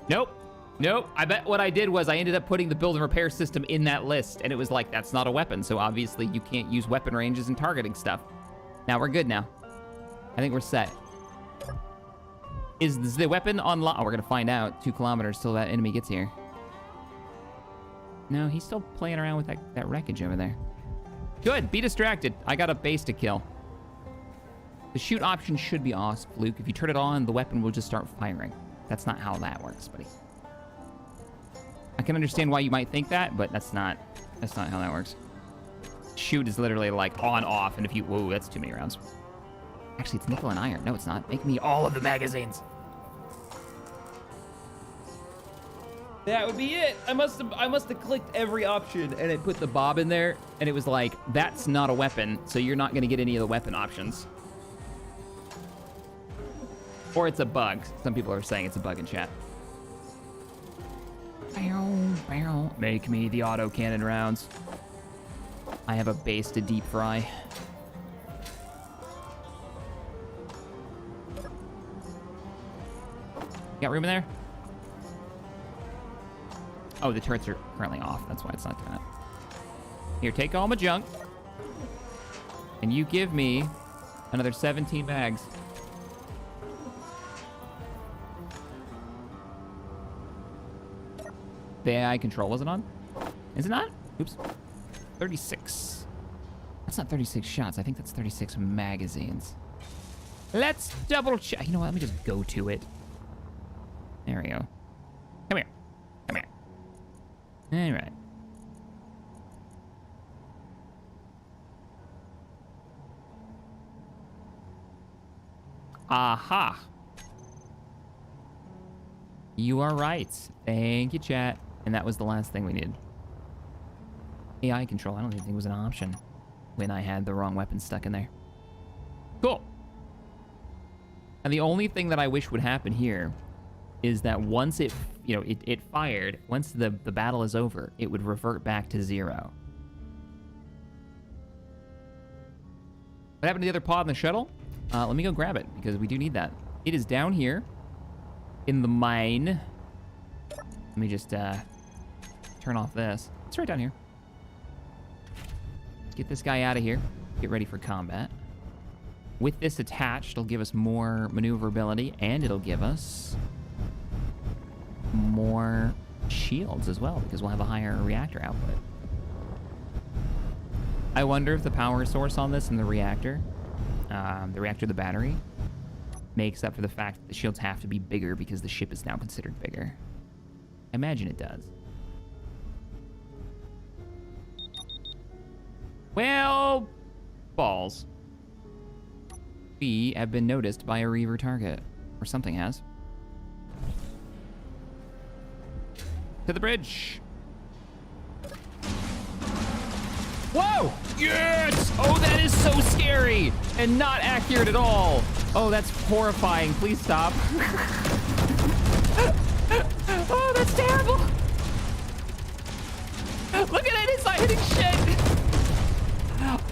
Nope. Nope. I bet what I did was I ended up putting the build and repair system in that list, and it was like, that's not a weapon, so obviously you can't use weapon ranges and targeting stuff. Now we're good now. I think we're set. Is the weapon unlocked? Oh, we're gonna find out. 2 kilometers till that enemy gets here. No, he's still playing around with that wreckage over there. Good, be distracted. I got a base to kill. The shoot option should be off, Luke. If you turn it on, the weapon will just start firing. That's not how that works, buddy. I can understand why you might think that, but that's not how that works. Shoot is literally like on, off, and if you, whoa, that's too many rounds. Actually, it's nickel and iron. No, it's not. Make me all of the magazines. That would be it. I must have clicked every option and it put the bob in there, and it was like, that's not a weapon, so you're not gonna get any of the weapon options. Or it's a bug. Some people are saying it's a bug in chat. Make me the auto cannon rounds. I have a base to deep fry. Got room in there? Oh, the turrets are currently off. That's why it's not doing it. Here, take all my junk. And you give me another 17 bags. The AI control wasn't on? Is it not? Oops. 36. That's not 36 shots. I think that's 36 magazines. Let's double check. You know what? Let me just go to it. There we go. Come here. Come here. All right. Aha. You are right. Thank you, chat. And that was the last thing we needed. AI control, I don't even think it was an option when I had the wrong weapon stuck in there. Cool. And the only thing that I wish would happen here is that once it, you know, it fired, once the battle is over, it would revert back to 0. What happened to the other pod in the shuttle? Let me go grab it, because we do need that. It is down here in the mine. Let me just turn off this. It's right down here. Get this guy out of here. Get ready for combat. With this attached, it'll give us more maneuverability, and it'll give us more shields as well, because we'll have a higher reactor output. I wonder if the power source on this and the reactor, the battery, makes up for the fact that the shields have to be bigger because the ship is now considered bigger. I imagine it does. Well, balls. We have been noticed by a Reaver target, or something has. To the bridge. Whoa! Yes! Oh, that is so scary and not accurate at all. Oh, that's horrifying. Please stop. Oh, that's terrible. Look at it, it's not hitting shit.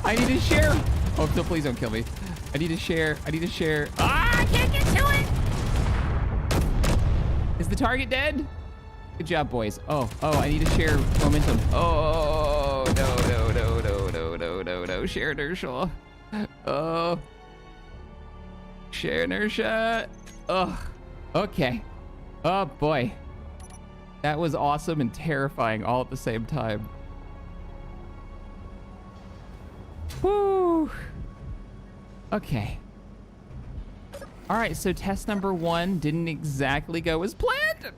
I need to share. Oh, no, please don't kill me. I need to share. I need to share. Ah, I can't get to it. Is the target dead? Good job, boys. Oh, I need to share momentum. Oh, no. Share inertia. Oh. Share inertia. Oh, okay. Oh, boy. That was awesome and terrifying all at the same time. Woo. Okay. All right, so test number 1 didn't exactly go as planned.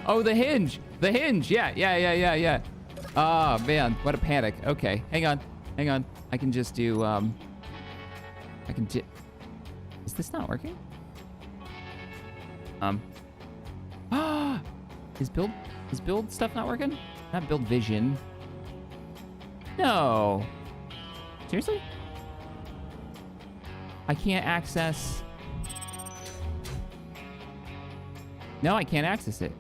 Oh, the hinge. The hinge. Yeah. Oh, man, what a panic. Okay, hang on. I can just do, is this not working? Is build stuff not working? Not build vision. No. Seriously? I can't access. No, I can't access it.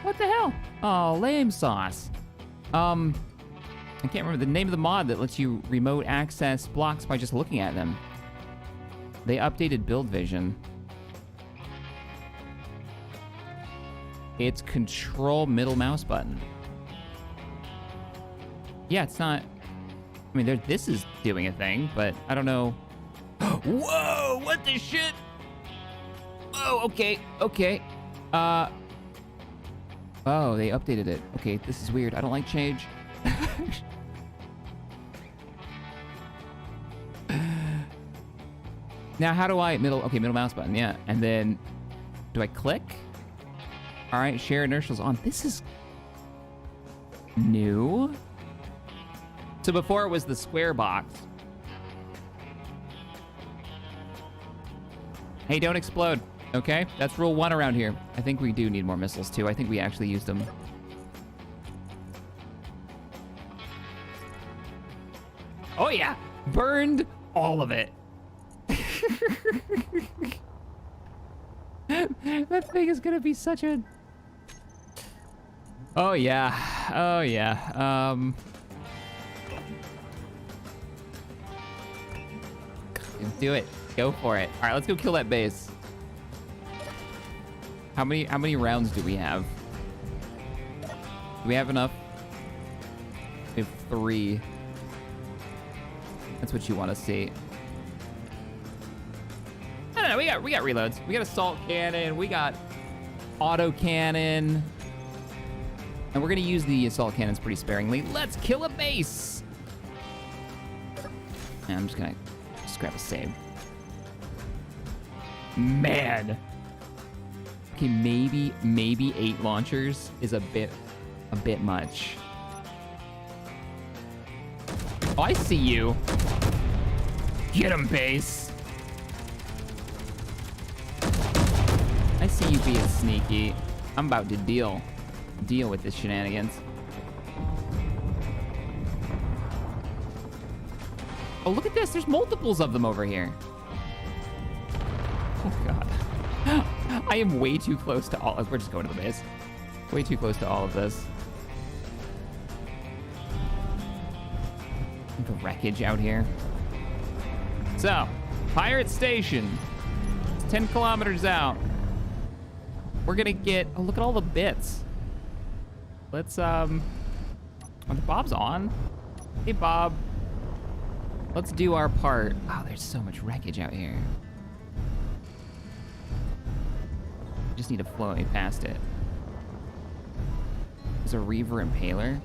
What the hell? Oh, lame sauce. I can't remember the name of the mod that lets you remote access blocks by just looking at them. They updated build vision. It's control middle mouse button. Yeah, it's not. I mean, this is doing a thing, but I don't know. Whoa! What the shit? Oh, okay. Oh, they updated it. Okay, this is weird. I don't like change. Now, how do I middle mouse button? Yeah, and then do I click? All right, share inertial's on. This is new. So before it was the square box. Hey, don't explode. Okay, that's rule 1 around here. I think we do need more missiles too. I think we actually used them. Oh yeah, burned all of it. That thing is gonna be such a... Oh yeah. Do it. Go for it. All right, let's go kill that base. How many rounds do we have? Do we have enough? We have 3. That's what you want to see. No, we got reloads. We got assault cannon. We got auto cannon. And we're gonna use the assault cannons pretty sparingly. Let's kill a base. And I'm just gonna grab a save. Man. Okay, maybe 8 launchers is a bit a bit much. Oh, I see you. Get him, base. I see you being sneaky. I'm about to deal with this shenanigans. Oh, look at this. There's multiples of them over here. Oh, God. I am way too close to all... We're just going to the base. Way too close to all of this. The wreckage out here. So, Pirate Station. It's 10 kilometers out. We're gonna get... Oh, look at all the bits. Let's, Are the Bob's on? Hey, Bob. Let's do our part. Oh, there's so much wreckage out here. Just need to float me past it. There's a Reaver Impaler.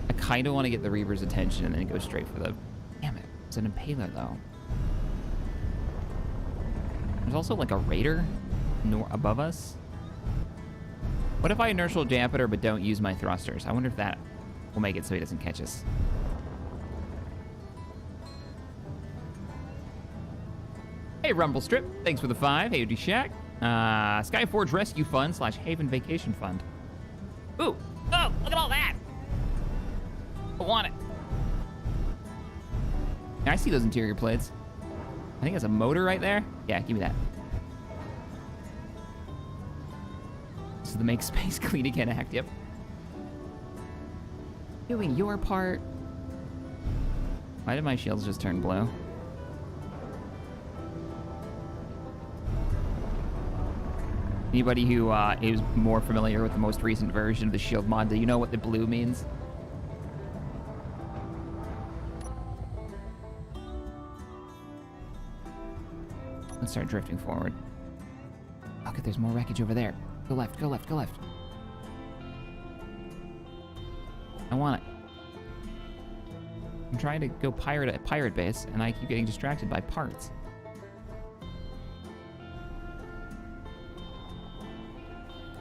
I kind of want to get the Reaver's attention and then go straight for the... Damn it. It's an Impaler, though. There's also, like, a Raider above us. What if I inertial dampener but don't use my thrusters? I wonder if that will make it so he doesn't catch us. Hey, Rumblestrip. Thanks for the 5. Hey, OD Shack. Skyforge Rescue Fund / Haven Vacation Fund. Ooh. Oh, look at all that. I want it. Yeah, I see those interior plates. I think that's a motor right there. Yeah, give me that. This is the make space clean again act. Yep. Doing your part. Why did my shields just turn blue? Anybody who is more familiar with the most recent version of the shield mod, do you know what the blue means? Let's start drifting forward. Okay, there's more wreckage over there. Go left, go left, go left. I want it. I'm trying to go pirate at pirate base, and I keep getting distracted by parts.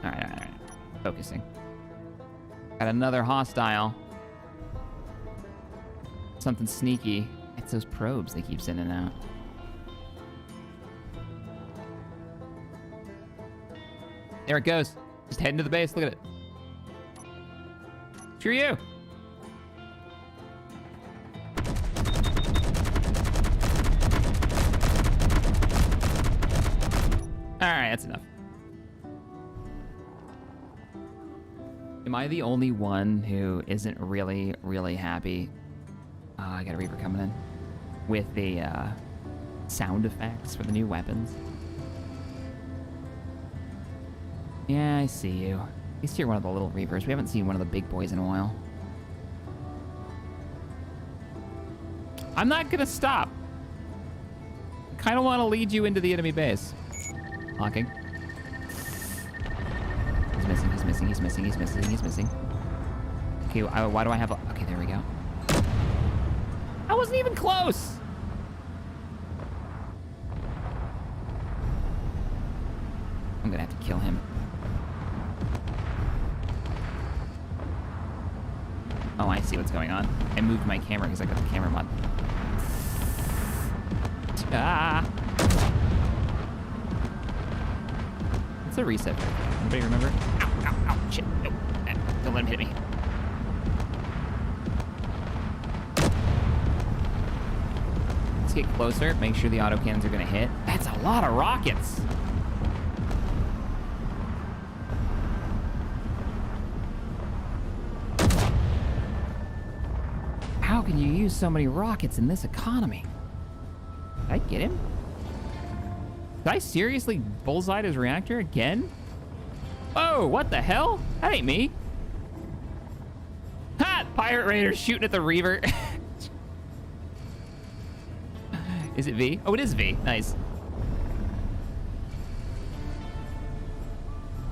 All right. Focusing. Got another hostile. Something sneaky. It's those probes they keep sending out. There it goes. Just heading to the base. Look at it. Screw you. All right, that's enough. Am I the only one who isn't really, really happy? I got a Reaver coming in with the sound effects for the new weapons. Yeah, I see you. At least you're one of the little Reavers. We haven't seen one of the big boys in a while. I'm not gonna stop. I kind of want to lead you into the enemy base. Locking. He's missing. Okay, why do I have a... Okay, there we go. I wasn't even close! I'm gonna have to kill him. Oh, I see what's going on. I moved my camera because I got the camera mod. Ah! What's a reset? Anybody remember? Ow, shit. No, don't let him hit me. Let's get closer, make sure the autocannons are gonna hit. That's a lot of rockets. How can you use so many rockets in this economy? Did I get him? Did I seriously bullseye his reactor again? Oh, what the hell? That ain't me. Ha! Pirate Raiders shooting at the Reaver. Is it V? Oh, it is V. Nice.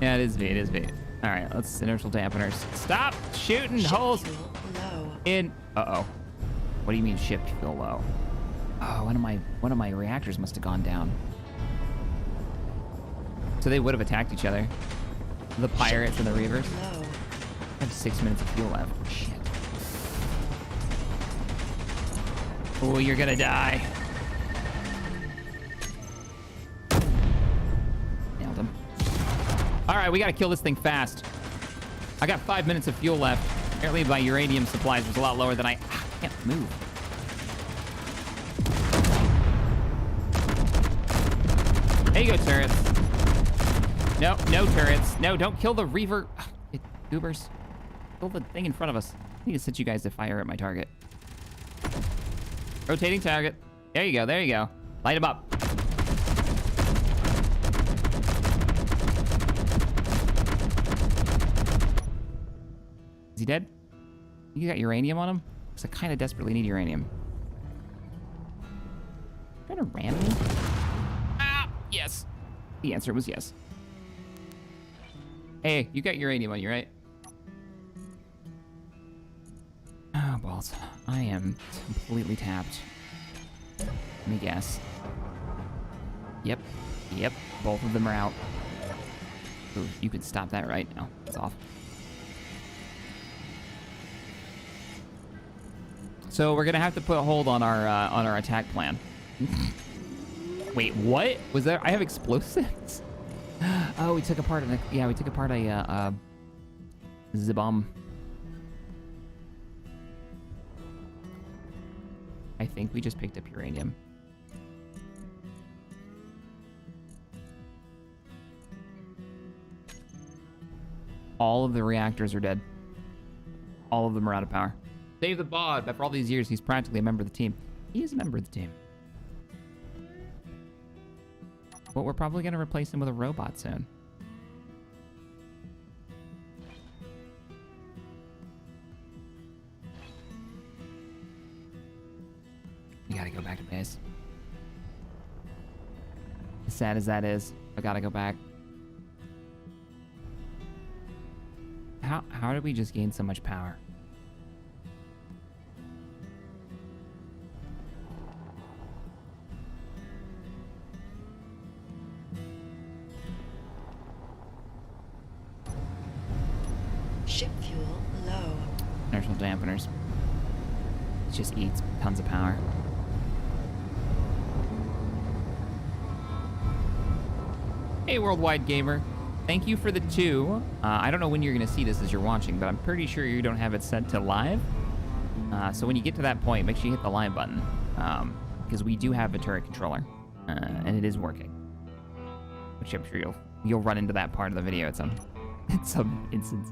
Yeah, it is V. It is V. All right, let's inertial dampeners. Stop shooting holes in. Uh-oh. What do you mean ship fuel low? Oh, one of my reactors must have gone down. So they would have attacked each other. The pirates and the Reavers. I have 6 minutes of fuel left. Shit. Oh, you're gonna die. Nailed him. All right, we gotta kill this thing fast. I got 5 minutes of fuel left. Apparently my uranium supplies was a lot lower than I can't move. There you go, turrets. No, no turrets. No, don't kill the Reaver. Goobers. Kill the thing in front of us. I need to set you guys to fire at my target. Rotating target. There you go, there you go. Light him up. Is he dead? You got uranium on him? Because I kind of desperately need uranium. Trying to ram me? Ah, yes. The answer was yes. Hey, you got uranium on you, right? Oh, balls. I am completely tapped. Let me guess. Yep. Yep. Both of them are out. Ooh, you could stop that right now. It's off. So we're gonna have to put a hold on our attack plan. Wait, what? Was there? I have explosives. Oh, we took apart a. Yeah, we took apart a Z-bomb. I think we just picked up uranium. All of the reactors are dead. All of them are out of power. Save the bod. But for all these years, he's practically a member of the team. He is a member of the team. But we're probably going to replace him with a robot soon. We gotta go back to base. As sad as that is, I gotta go back. How did we just gain so much power? Ship fuel low. Inertial dampeners. It just eats tons of power. Hey, Worldwide Gamer. Thank you for the 2. I don't know when you're going to see this as you're watching, but I'm pretty sure you don't have it set to live. So when you get to that point, make sure you hit the live button. Because we do have a turret controller, and it is working. Which I'm sure you'll run into that part of the video at some instance.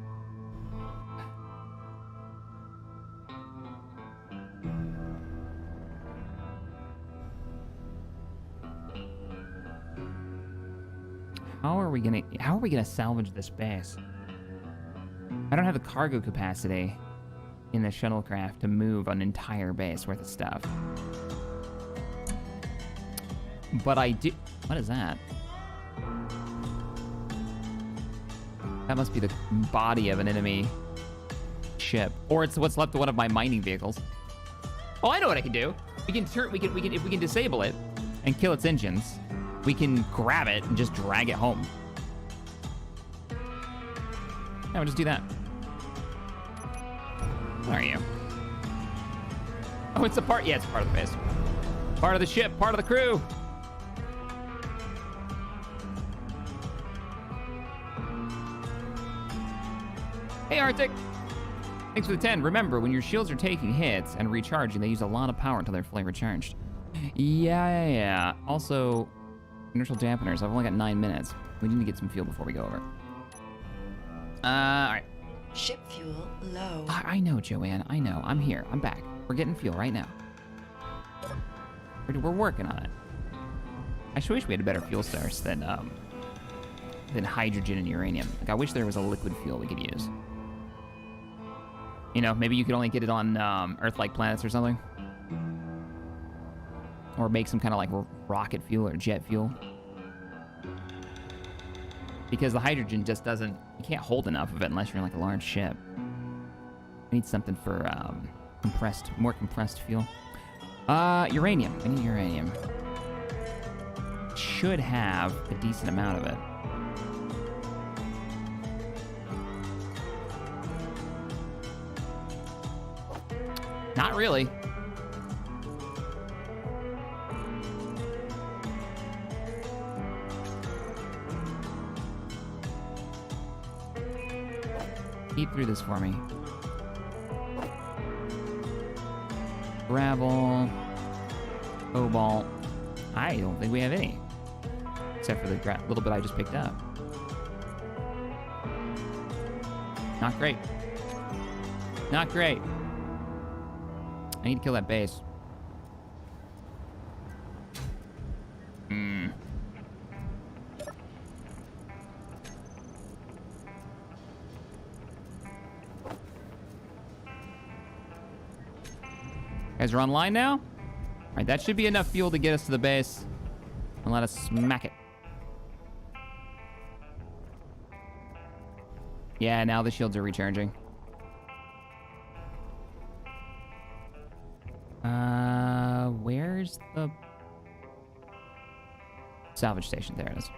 How are we gonna salvage this base? I don't have the cargo capacity in the shuttlecraft to move an entire base worth of stuff. But I do. What is that? That must be the body of an enemy ship, or it's what's left of one of my mining vehicles. Oh, I know what I can do. We can if we can disable it and kill its engines. We can grab it and just drag it home. Yeah, we'll just do that. Where are you? Oh, it's a part. Yeah, it's part of the base. Part of the ship, part of the crew. Hey, Arctic. Thanks for the 10. Remember, when your shields are taking hits and recharging, they use a lot of power until they're fully recharged. Yeah. Also, inertial dampeners. I've only got 9 minutes. We need to get some fuel before we go over. All right. Ship fuel low. I know, Joanne. I know. I'm here. I'm back. We're getting fuel right now. We're working on it. I wish we had a better fuel source than hydrogen and uranium. Like, I wish there was a liquid fuel we could use. You know, maybe you could only get it on Earth-like planets or something. Or make some kind of like rocket fuel or jet fuel. Because the hydrogen just doesn't, you can't hold enough of it unless you're in like a large ship. I need something for more compressed fuel. Uranium, I need uranium. Should have a decent amount of it. Not really. Eat through this for me. Gravel. Cobalt. I don't think we have any. Except for the little bit I just picked up. Not great. Not great. I need to kill that base. Guys are online now? All right, that should be enough fuel to get us to the base. And let us smack it. Yeah, now the shields are recharging. Where's the salvage station? There it is.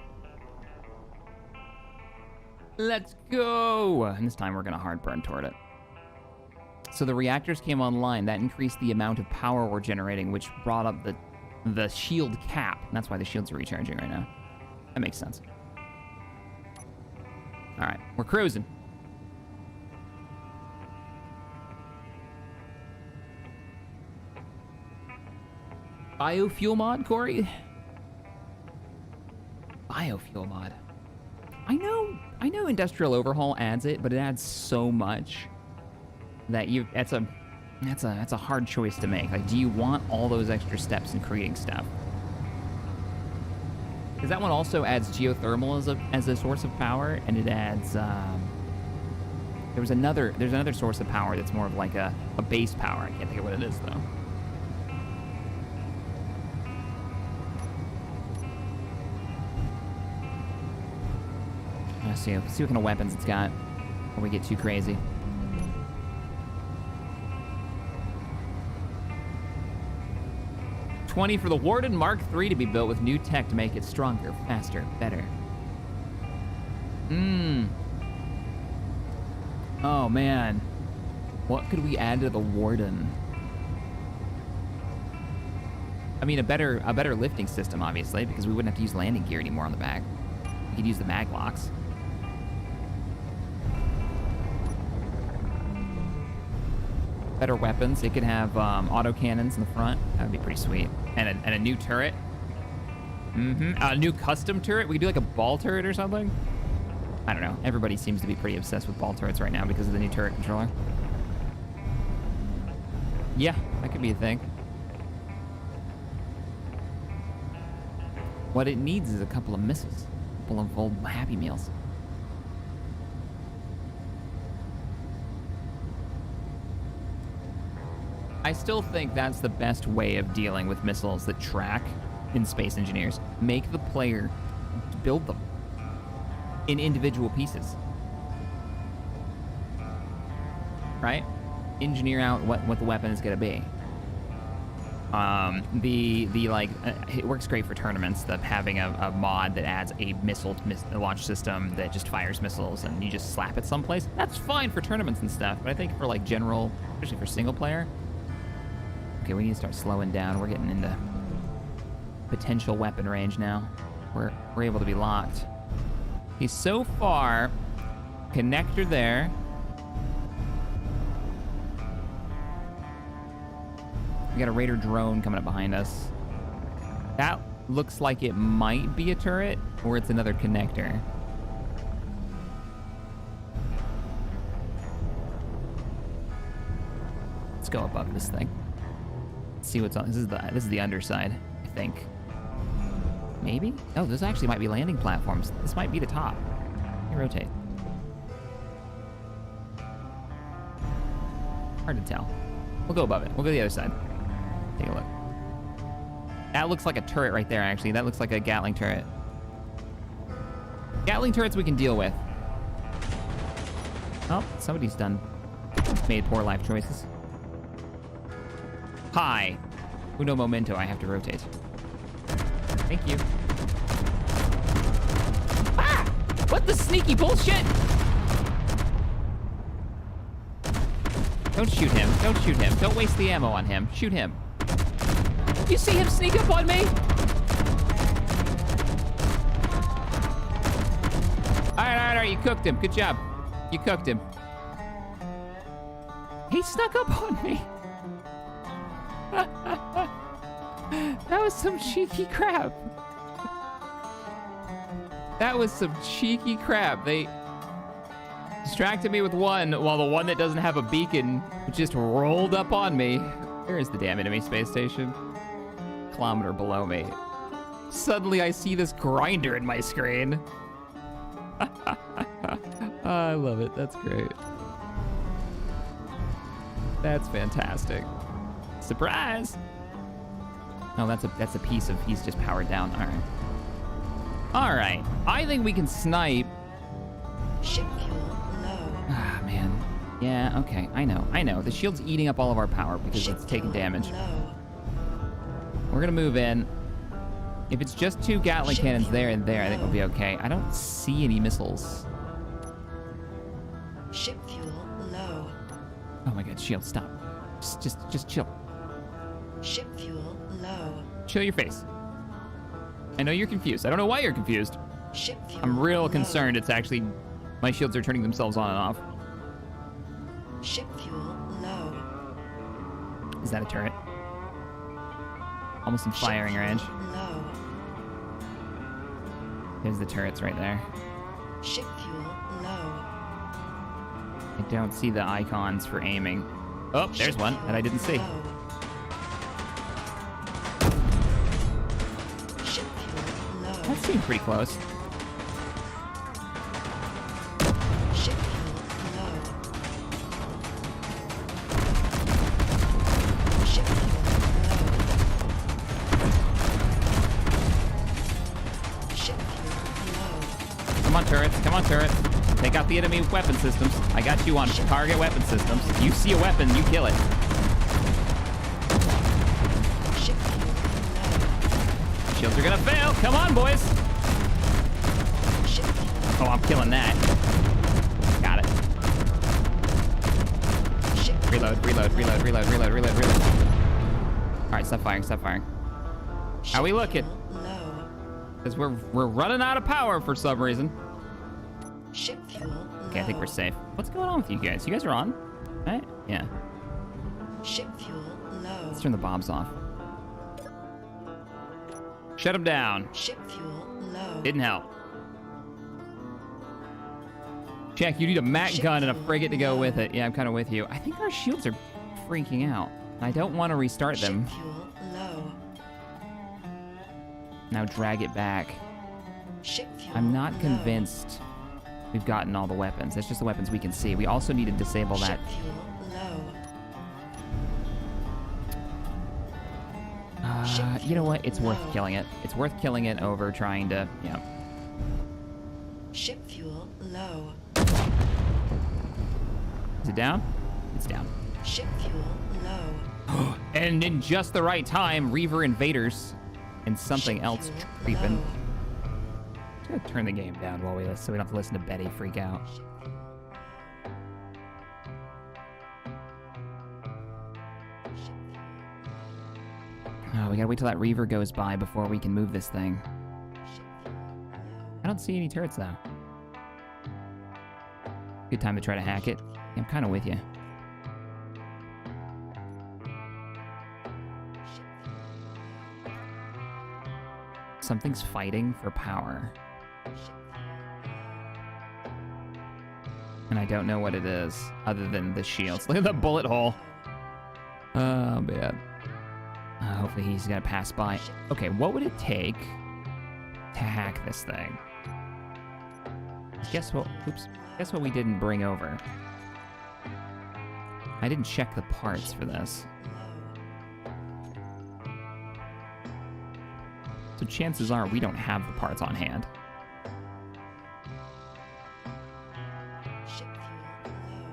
Let's go! And this time we're gonna hard burn toward it. So the reactors came online. That increased the amount of power we're generating, which brought up the shield cap. And that's why the shields are recharging right now. That makes sense. All right, we're cruising. Biofuel mod, Corey? Biofuel mod. I know Industrial Overhaul adds it, but it adds so much that that's a hard choice to make. Like, do you want all those extra steps in creating stuff? Because that one also adds geothermal as a source of power, and it adds there's another source of power that's more of like a base power. I can't think of what it is though. Let's see what kind of weapons it's got before we get too crazy. $20 for the Warden Mark III to be built with new tech to make it stronger, faster, better. Oh man, what could we add to the Warden? I mean, a better lifting system, obviously, because we wouldn't have to use landing gear anymore on the back. We could use the mag locks. Better weapons. It could have auto cannons in the front. That would be pretty sweet. And a new turret. A new custom turret. We could do like a ball turret or something. I don't know. Everybody seems to be pretty obsessed with ball turrets right now because of the new turret controller. Yeah, that could be a thing. What it needs is a couple of missiles. A couple of old Happy Meals. I still think that's the best way of dealing with missiles that track in Space Engineers. Make the player build them in individual pieces. Right? Engineer out what the weapon is going to be. It works great for tournaments, having a mod that adds a missile launch system that just fires missiles and you just slap it someplace. That's fine for tournaments and stuff, but I think for like general, especially for single player, okay, we need to start slowing down. We're getting into potential weapon range now. We're able to be locked. Okay, so far, connector there. We got a Raider drone coming up behind us. That looks like it might be a turret, or it's another connector. Let's go above this thing. See what's on. This is the underside, I think. Maybe? Oh, those actually might be landing platforms. This might be the top. Let me rotate. Hard to tell. We'll go above it. We'll go to the other side. Take a look. That looks like a turret right there, actually. That looks like a Gatling turret. Gatling turrets we can deal with. Oh, somebody's made poor life choices. Hi. Uno momento, I have to rotate. Thank you. Ah! What the sneaky bullshit? Don't shoot him. Don't shoot him. Don't waste the ammo on him. Shoot him. You see him sneak up on me? All right. You cooked him. Good job. You cooked him. He snuck up on me. That was some cheeky crap. That was some cheeky crap. They distracted me with one, while the one that doesn't have a beacon just rolled up on me. Where is the damn enemy space station? Kilometer below me. Suddenly I see this grinder in my screen. I love it. That's great. That's fantastic. Surprise! Oh, that's a piece of he's just powered down. All right. I think we can snipe. Ship fuel low. Ah, man. Yeah, okay. I know. The shield's eating up all of our power because Ship it's taking fuel damage. low. We're gonna move in. If it's just 2 Gatling Ship cannons fuel there and there, I think we'll be low. okay. I don't see any missiles. Ship fuel low. Oh my god, shield, stop. Just chill. Ship fuel low. Chill your face. I know you're confused. I don't know why you're confused. Ship fuel I'm real low. concerned it's actually my shields are turning themselves on and off. Ship fuel low. Is that a turret? Almost in Ship firing fuel range. Low. There's the turrets right there. Ship fuel low. I don't see the icons for aiming. Oh, there's Ship one fuel that I didn't see. low. Ship fuel low. That seemed pretty close. Ship fuel low. Ship fuel low. Ship fuel low. Come on, turrets. Come on, turrets. Take out the enemy weapon systems. I got you on target weapon systems. If you see a weapon, you kill it. Ship fuel low. Shields are gonna fail. Come on, boys. Ship fuel. Oh, I'm killing that. Got it. Ship fuel Reload. All right, stop firing. How we looking? low. Because we're running out of power for some reason. Ship fuel low. Okay, I think we're safe. What's going on with you guys? You guys are on? Right? Yeah. Ship fuel low. Let's turn the bombs off. Shut them down. Ship fuel low. Didn't help. Jack, you need a Mac gun and a frigate to go with it. Yeah, I'm kind of with you. I think our shields are freaking out. I don't want to restart them. Ship fuel low. Now drag it back. Ship fuel I'm not low. convinced we've gotten all the weapons. That's just the weapons we can see. We also need to disable that. Ship fuel low. You know what? It's worth low. killing it. It's worth killing it over trying to, yeah. Ship fuel low. Is it down? It's down. Ship fuel low. And in just the right time, Reaver invaders and something Ship else fuel creeping. low. Just gonna turn the game down while we listen, so we don't have to listen to Betty freak out. Oh, we gotta wait till that Reaver goes by before we can move this thing. I don't see any turrets though. Good time to try to hack it. I'm kind of with you. Something's fighting for power. And I don't know what it is, other than the shields. Look at the bullet hole. Oh, man. Hopefully he's gonna pass by. Okay, what would it take to hack this thing? Guess what? Oops. Guess what we didn't bring over? I didn't check the parts for this. So chances are we don't have the parts on hand. Ship fuel low.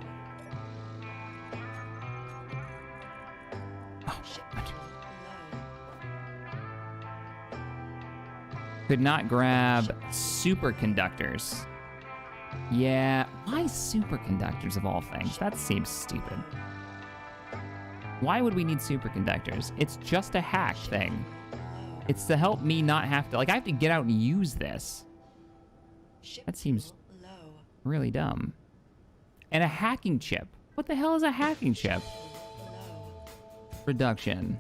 Oh, Ship what? fuel low. Could not grab superconductors. Yeah, why superconductors of all things? That seems stupid. Why would we need superconductors? It's just a hack thing. Low. It's to help me not have to, like, I have to get out and use this. Ship That seems fuel low. really dumb. And a hacking chip. What the hell is a hacking chip? Low. Reduction.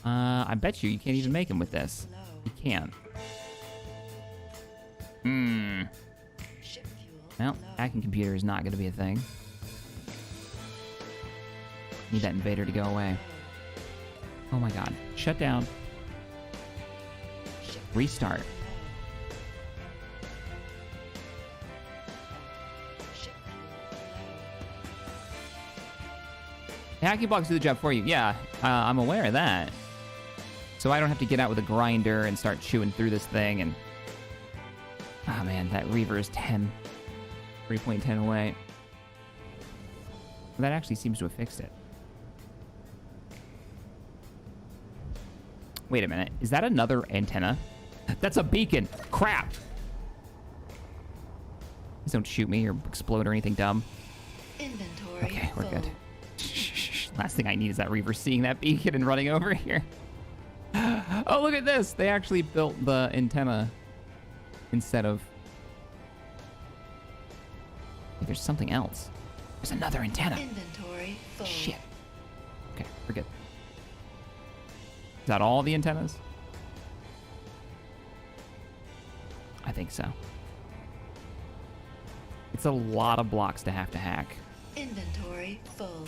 I bet you can't even make them with this. Low. You can't. Hmm. Ship fuel Well, low. hacking computer is not going to be a thing. Need that invader to go away. Oh my god. Shut down. Ship Restart. low. Ship fuel low. Hacking blocks do the job for you. Yeah, I'm aware of that. So I don't have to get out with a grinder and start chewing through this thing and... Oh man, that Reaver is 10. 3.10 away. That actually seems to have fixed it. Wait a minute. Is that another antenna? That's a beacon. Crap. Please don't shoot me or explode or anything dumb. Inventory Okay, we're full. good. Last thing I need is that Reaver seeing that beacon and running over here. Oh, look at this. They actually built the antenna instead of... Wait, there's something else. There's another antenna. Inventory full. Shit. Okay, we're good. Is that all the antennas? I think so. It's a lot of blocks to have to hack. Inventory full.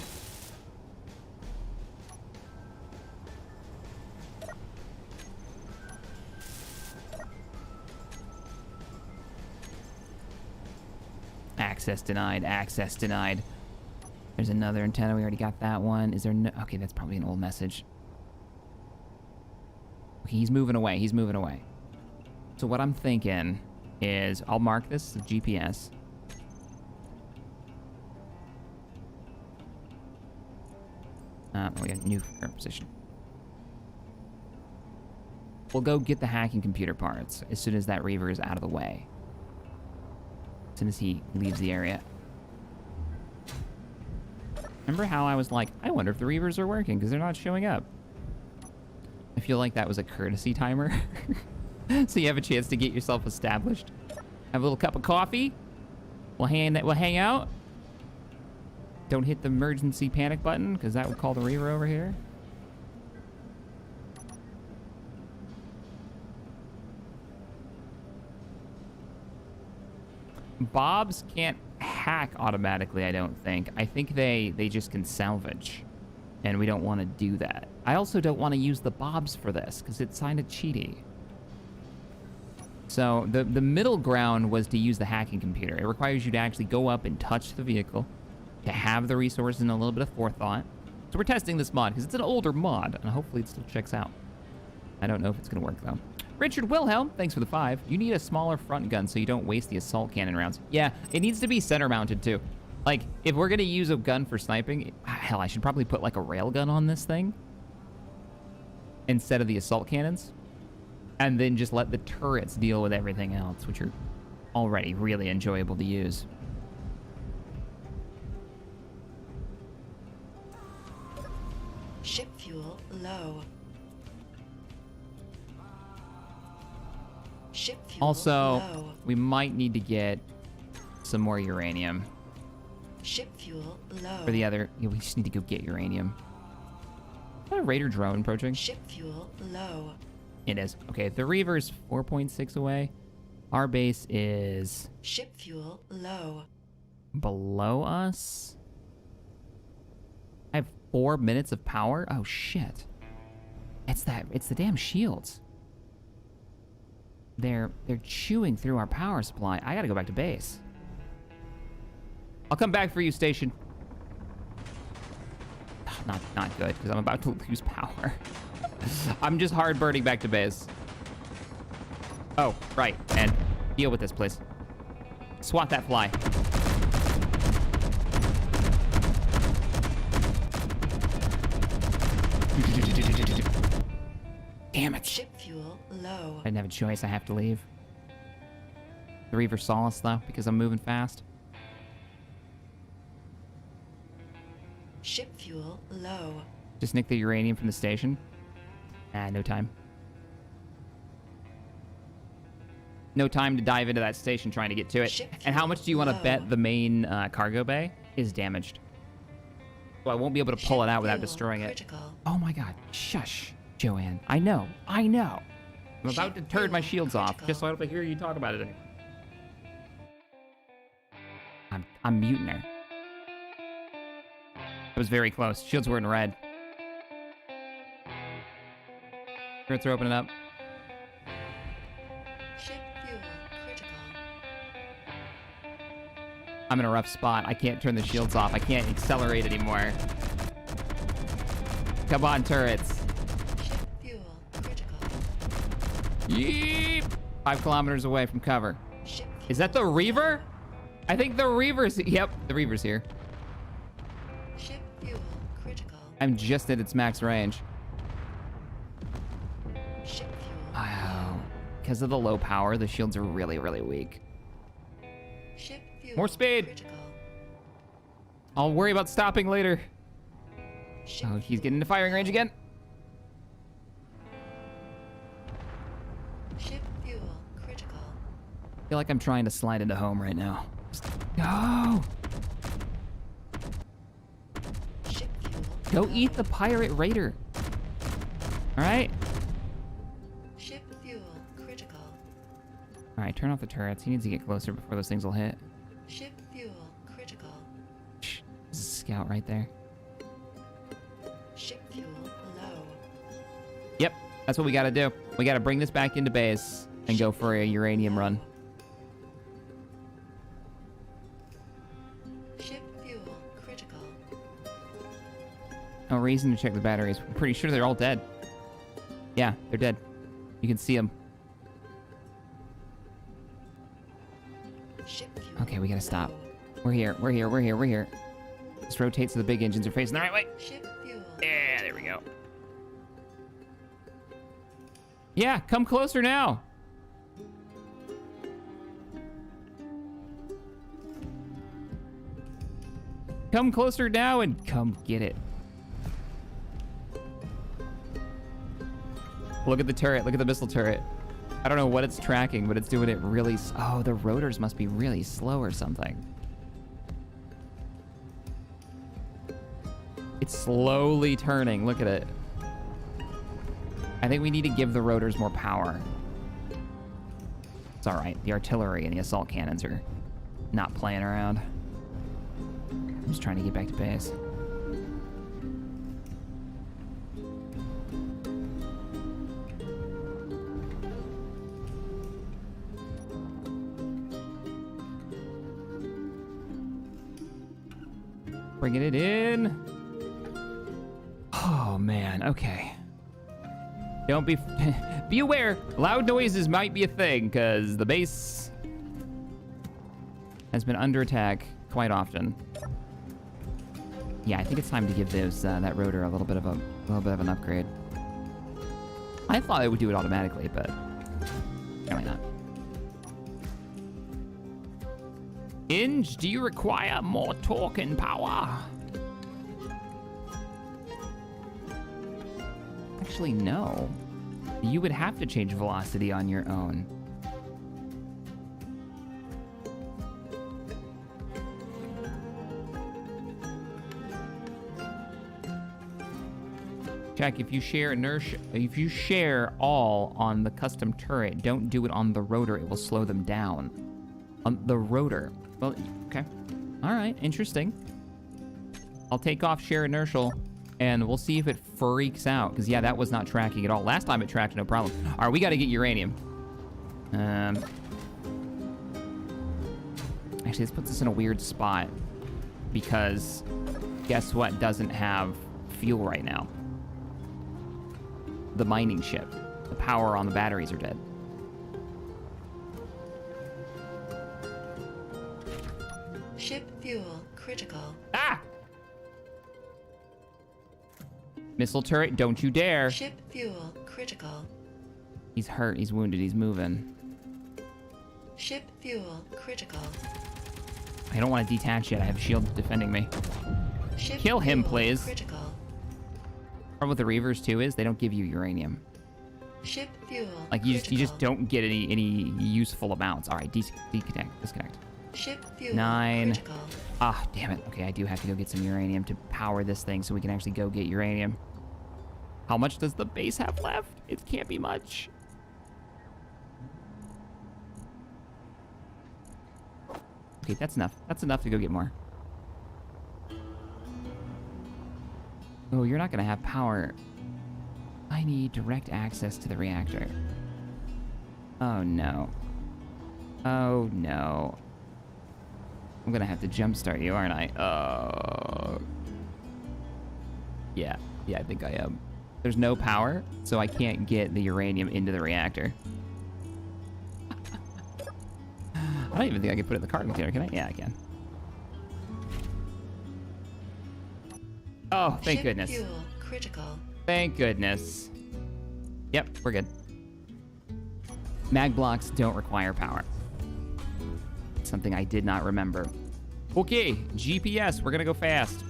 Access denied, access denied. There's another antenna, we already got that one. Is there no... Okay, that's probably an old message. Okay, he's moving away, he's moving away. So what I'm thinking is, I'll mark this as GPS. We got a new current position. We'll go get the hacking computer parts as soon as that Reaver is out of the way. As soon as he leaves the area. Remember how I was like, I wonder if the Reavers are working because they're not showing up. I feel like that was a courtesy timer. So you have a chance to get yourself established. Have a little cup of coffee. We'll hang out. Don't hit the emergency panic button because that would call the Reaver over here. Bobs can't hack automatically, I don't think. I think they just can salvage. And we don't want to do that. I also don't want to use the Bobs for this because it's kind of cheaty. So the middle ground was to use the hacking computer. It requires you to actually go up and touch the vehicle, to have the resources and a little bit of forethought. So we're testing this mod because it's an older mod and hopefully it still checks out. I don't know if it's going to work though. Richard Wilhelm, thanks for the 5. You need a smaller front gun so you don't waste the assault cannon rounds. Yeah, it needs to be center mounted too. Like, if we're going to use a gun for sniping, hell, I should probably put like a railgun on this thing instead of the assault cannons. And then just let the turrets deal with everything else, which are already really enjoyable to use. Ship fuel low. Ship fuel Also, low. we might need to get some more uranium Ship fuel low. for the other... Yeah, we just need to go get uranium. Is that a Raider drone approaching? Ship fuel low. It is. Okay, the Reaver's 4.6 away. Our base is Ship fuel low. below us. I have 4 minutes of power? Oh, shit. It's the damn shields. They're chewing through our power supply. I gotta go back to base. I'll come back for you, station. Not good, because I'm about to lose power. I'm just hard birding back to base. Oh, right. And deal with this, please. Swat that fly. Damn it. Ship fuel low. I didn't have a choice. I have to leave. The Reaver saw us, though, because I'm moving fast. Ship fuel low. Just nick the uranium from the station. Ah, no time. No time to dive into that station trying to get to it. Ship And how much do you want to low. bet the main cargo bay is damaged? So I won't be able to pull Ship it out without fuel destroying it. critical. Oh my god. Shush, Joanne. I know. I know. I'm about to Ship turn my fuel shields off critical. just so I don't hear you talk about it anymore. I'm muting her. It was very close. Shields were in red. Turrets are opening up. Ship fuel critical. I'm in a rough spot. I can't turn the shields off. I can't accelerate anymore. Come on, turrets. Ship fuel critical. Yeep! 5 kilometers away from cover. Ship Is that the Reaver? I think the Reaver's... Yep, the Reaver's here. Ship fuel critical. I'm just at its max range. Ship fuel. Wow. Because of the low power, the shields are really, really weak. Ship fuel More speed. critical. I'll worry about stopping later. Ship Oh, he's getting into firing range again. Ship fuel critical. I feel like I'm trying to slide into home right now. Just go! Ship fuel. Go low. eat the pirate raider. All right? Ship fuel critical. All right, turn off the turrets. He needs to get closer before those things will hit. Ship fuel critical. Shh, there's a scout right there. Ship fuel low. Yep, that's what we gotta do. We gotta bring this back into base and go for a uranium run. Ship fuel critical. No reason to check the batteries. I'm pretty sure they're all dead. Yeah, they're dead. You can see them. Ship fuel Okay, we gotta stop. low. We're here, we're here, we're here, we're here. Just rotate so the big engines are facing the right way. Ship fuel. Yeah, there we go. Yeah, come closer now. Come closer now and come get it. Look at the turret. Look at the missile turret. I don't know what it's tracking, but it's doing it really... Oh, the rotors must be really slow or something. It's slowly turning. Look at it. I think we need to give the rotors more power. It's all right. The artillery and the assault cannons are not playing around. I'm just trying to get back to base. Bringing it in. Oh, man. Okay. Don't be... be aware. Loud noises might be a thing, because the base has been under attack quite often. Yeah, I think it's time to give those that rotor a little bit of an upgrade. I thought it would do it automatically, but apparently not. Inge, do you require more torque and power? Actually, no. You would have to change velocity on your own. Check if you share inertia. If you share all on the custom turret, don't do it on the rotor. It will slow them down. On the rotor. Well, okay. All right, interesting. I'll take off share inertial, and we'll see if it freaks out. Because, yeah, that was not tracking at all. Last time it tracked, no problem. All right, we got to get uranium. Actually, this puts us in a weird spot. Because guess what doesn't have fuel right now? The mining ship. The power on the batteries are dead. Ship fuel critical. Ah! Missile turret, don't you dare. Ship fuel critical. He's hurt, he's wounded, he's moving. Ship fuel critical. I don't want to detach yet. I have shield defending me. Ship Kill him, fuel please. critical. Problem with the Reavers too is they don't give you uranium. Ship fuel Like you critical. just don't get any useful amounts. All right, disconnect. Ship fuel 9. critical. Ah, damn it. Okay, I do have to go get some uranium to power this thing so we can actually go get uranium. How much does the base have left? It can't be much. Okay, that's enough. That's enough to go get more. Oh, you're not gonna have power. I need direct access to the reactor. Oh no. Oh no. I'm gonna have to jumpstart you, aren't I? Oh. Yeah, I think I am. There's no power, so I can't get the uranium into the reactor. I don't even think I can put it in the cargo container, can I? Yeah, I can. Oh, thank Ship goodness. fuel critical. Thank goodness. Yep, we're good. Mag blocks don't require power. Something I did not remember. Okay, GPS, we're gonna go fast.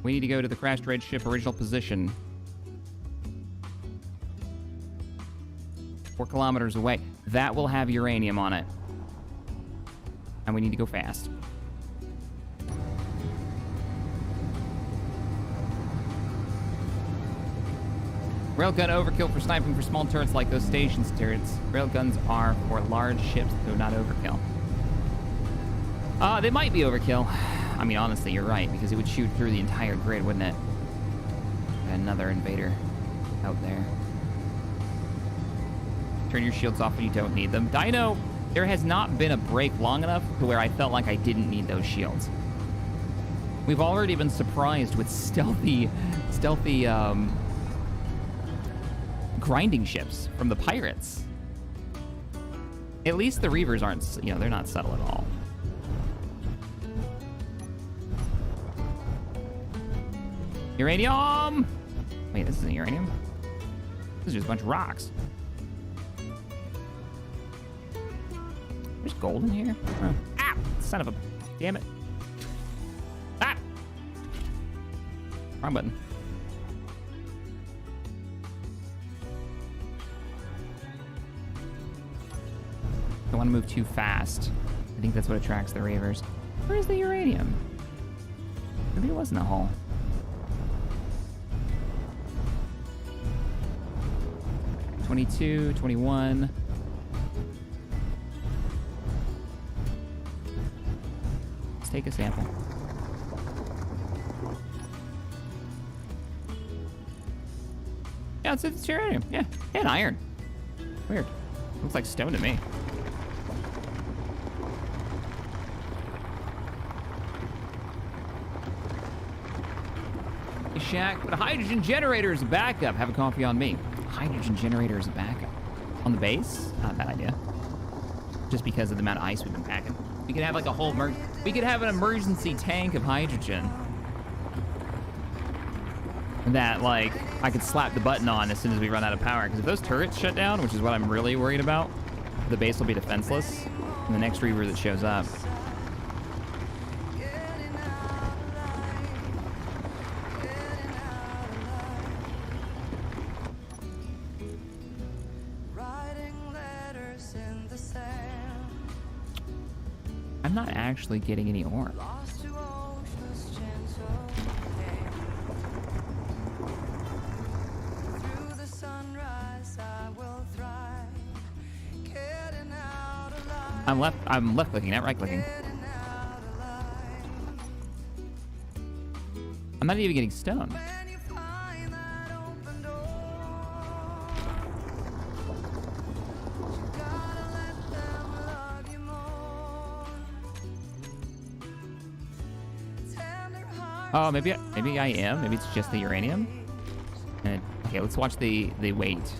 We need to go to the crashed red ship original position. 4 kilometers away. That will have uranium on it. And we need to go fast. Railgun overkill for sniping for small turrets like those stations turrets. Railguns are for large ships, though not overkill. They might be overkill. I mean, honestly, you're right, because it would shoot through the entire grid, wouldn't it? Another invader out there. Turn your shields off when you don't need them. Dino, there has not been a break long enough to where I felt like I didn't need those shields. We've already been surprised with stealthy grinding ships from the pirates. At least the Reavers aren't, they're not subtle at all. Uranium! Wait, this isn't uranium? This is just a bunch of rocks. There's gold in here? Huh. Ah! Son of a... Damn it. Ah! Wrong button. Don't want to move too fast. I think that's what attracts the Reavers. Where's the uranium? Maybe it wasn't a hole. $22, $21. Let's take a sample. Yeah, it's uranium. Yeah, and iron. Weird. Looks like stone to me. Shack, but a hydrogen generator is a backup. Have a coffee on me. Hydrogen generator is a backup. On the base? Not a bad idea. Just because of the amount of ice we've been packing. We could have like a whole we could have an emergency tank of hydrogen. That like I could slap the button on as soon as we run out of power. Because if those turrets shut down, which is what I'm really worried about, the base will be defenseless. And the next Reaver that shows up. I'm not actually getting any ore. I'm left clicking, not right clicking. I'm not even getting stone. Oh, maybe I am. Maybe it's just the uranium. And, okay, let's watch the weight. Did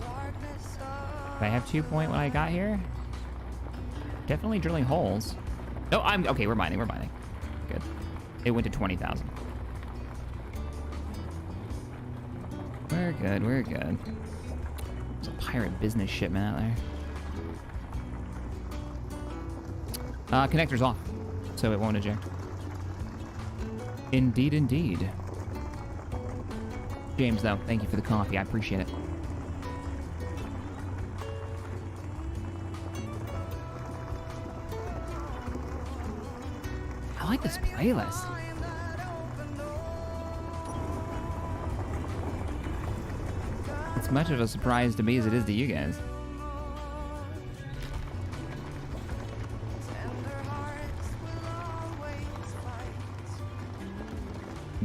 I have 2 point when I got here? Definitely drilling holes. No, okay. We're mining. Good. It went to 20,000. We're good. There's a pirate business shipment out there. Connector's off, so it won't eject. Indeed, indeed. James, though, thank you for the coffee. I appreciate it. I like this playlist. It's much of a surprise to me as it is to you guys.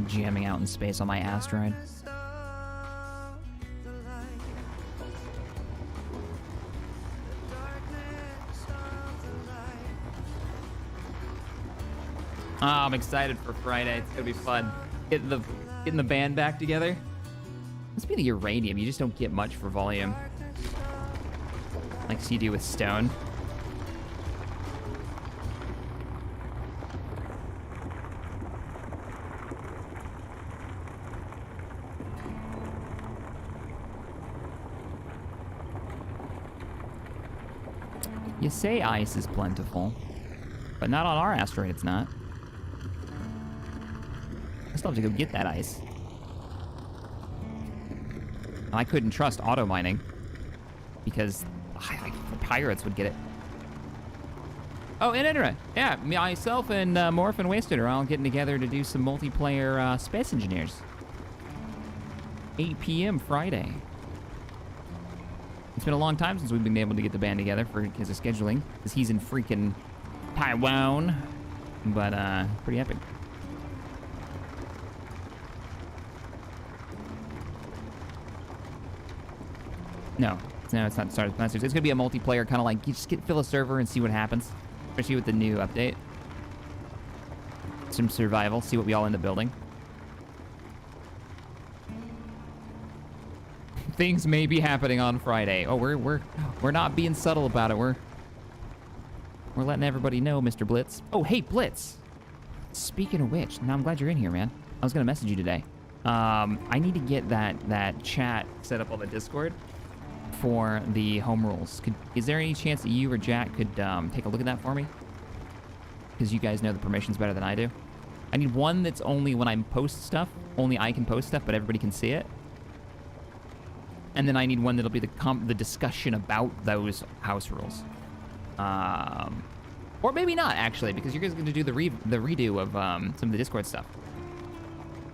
Jamming out in space on my asteroid. Oh, I'm excited for Friday. It's gonna be fun. Getting the band back together. Must be the uranium. You just don't get much for volume, like you do with stone. You say ice is plentiful, but not on our asteroid, it's not. I still have to go get that ice. I couldn't trust auto mining because the pirates would get it. Oh, and internet. Yeah, myself and Morph and Wasted are all getting together to do some multiplayer Space Engineers. 8 p.m. Friday. It's been a long time since we've been able to get the band together because of scheduling, because he's in freaking Taiwan. But pretty epic. No, it's not Stars Masters. It's gonna be a multiplayer, kind of like you just fill a server and see what happens, especially with the new update. Some survival, see what we all end up building. Things may be happening on Friday. Oh, we're not being subtle about it. We're letting everybody know, Mr. Blitz. Oh, hey, Blitz. Speaking of which, now I'm glad you're in here, man. I was gonna message you today. I need to get that chat set up on the Discord for the home rules. Is there any chance that you or Jack could take a look at that for me? Because you guys know the permissions better than I do. I need one that's only when I post stuff, only I can post stuff, but everybody can see it. And then I need one that'll be the discussion about those house rules. Or maybe not, actually, because you're guys going to do the redo of some of the Discord stuff.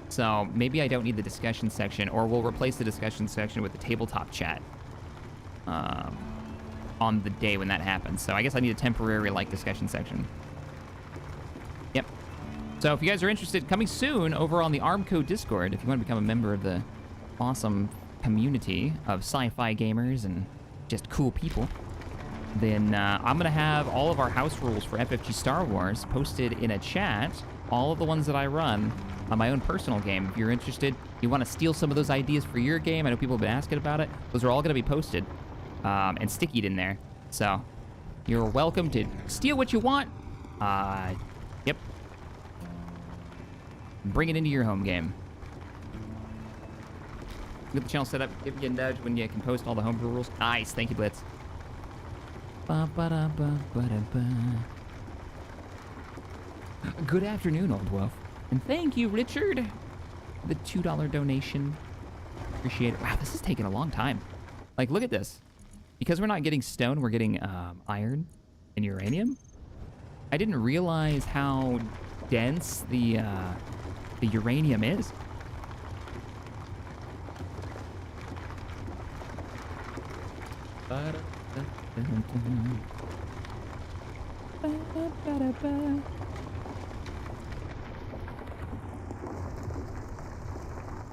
So maybe I don't need the discussion section, or we'll replace the discussion section with the tabletop chat on the day when that happens. So I guess I need a temporary discussion section. Yep. So if you guys are interested, coming soon over on the Armco Discord, if you want to become a member of the awesome community of sci-fi gamers and just cool people, then I'm going to have all of our house rules for FFG Star Wars posted in a chat, all of the ones that I run on my own personal game. If you're interested, you want to steal some of those ideas for your game, I know people have been asking about it, those are all going to be posted and stickied in there. So you're welcome to steal what you want. Yep. Bring it into your home game. Get the channel set up, give you a nudge when you can post all the homebrew rules. Nice, thank you, Blitz. Good afternoon, Old Wolf. And thank you, Richard, for the $2 donation. Appreciate it. Wow, this is taking a long time. Look at this. Because we're not getting stone, we're getting iron and uranium. I didn't realize how dense the uranium is.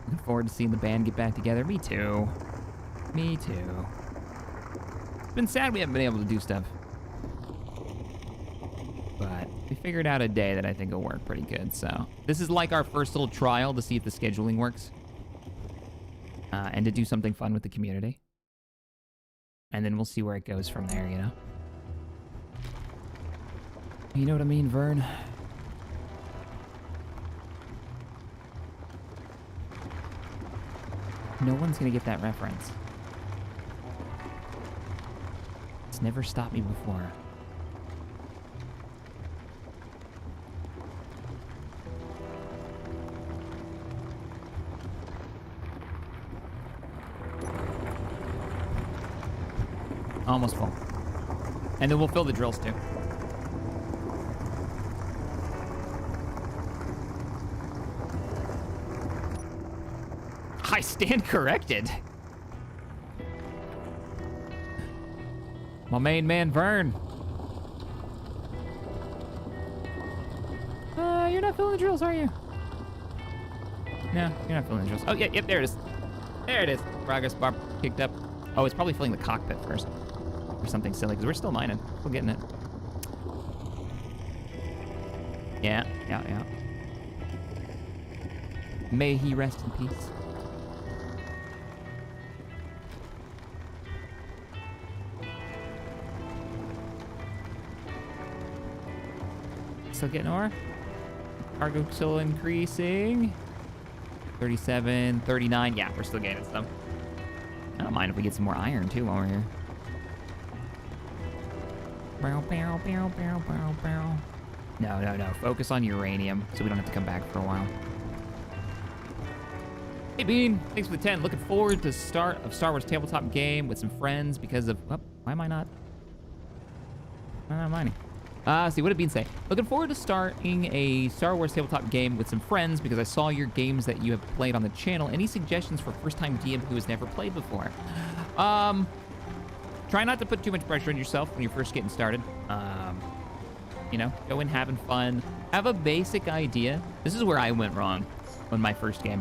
Looking forward to seeing the band get back together. Me too. Me too. It's been sad we haven't been able to do stuff. But we figured out a day that I think will work pretty good, so. This is like our first little trial to see if the scheduling works. And to do something fun with the community. And then we'll see where it goes from there, you know? You know what I mean, Vern? No one's gonna get that reference. It's never stopped me before. Almost full. And then we'll fill the drills too. I stand corrected. My main man, Vern. You're not filling the drills, are you? No, you're not filling the drills. Oh, yeah, yep, there it is. There it is. Progress bar kicked up. Oh, it's probably filling the cockpit first. Or something silly, because we're still mining. We're getting it. Yeah. May he rest in peace. Still getting ore. Cargo still increasing. 37, 39. Yeah, we're still getting stuff. I don't mind if we get some more iron too while we're here. No. Focus on uranium so we don't have to come back for a while. Hey Bean, thanks for the 10. Looking forward to the start of Star Wars tabletop game with some friends because of... Oh, why am I not mining? See, what did Bean say? Looking forward to starting a Star Wars tabletop game with some friends because I saw your games that you have played on the channel. Any suggestions for first-time DM who has never played before? Try not to put too much pressure on yourself when you're first getting started. You know, go in having fun. Have a basic idea. This is where I went wrong on my first game,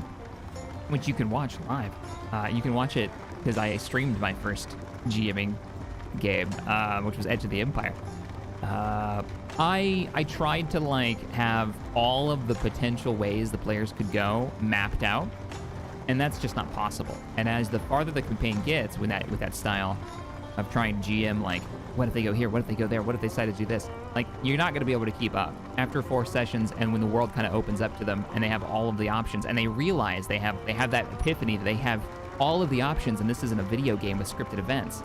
which you can watch live. You can watch it because I streamed my first GMing game, which was Edge of the Empire. I tried to like have all of the potential ways the players could go mapped out, and that's just not possible. And as the farther the campaign gets with that style of trying to GM, like, what if they go here? What if they go there? What if they decide to do this? Like, you're not going to be able to keep up after 4 sessions, and when the world kind of opens up to them and they have all of the options, and they realize they have that epiphany that they have all of the options, and this isn't a video game with scripted events.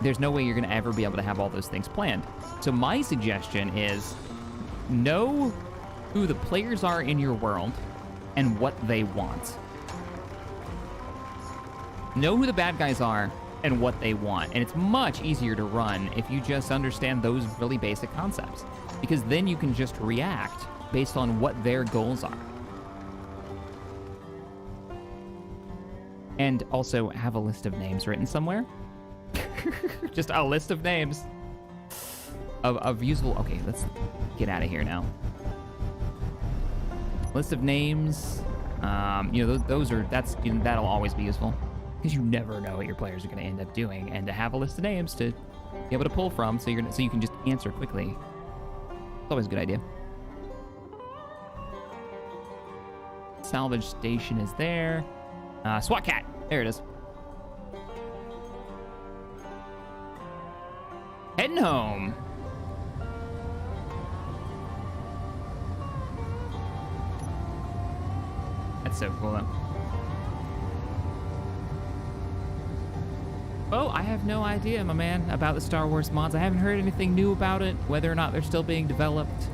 There's no way you're going to ever be able to have all those things planned. So my suggestion is know who the players are in your world and what they want. Know who the bad guys are and what they want. And it's much easier to run if you just understand those really basic concepts, because then you can just react based on what their goals are. And also have a list of names written somewhere. Just a list of names of usable... Okay, let's get out of here now. List of names. You know, that'll always be useful, because you never know what your players are going to end up doing, and to have a list of names to be able to pull from, so you can just answer quickly. It's always a good idea. Salvage station is there. SWAT cat. There it is. Heading home. That's so cool, though. Oh, I have no idea, my man, about the Star Wars mods. I haven't heard anything new about it, whether or not they're still being developed.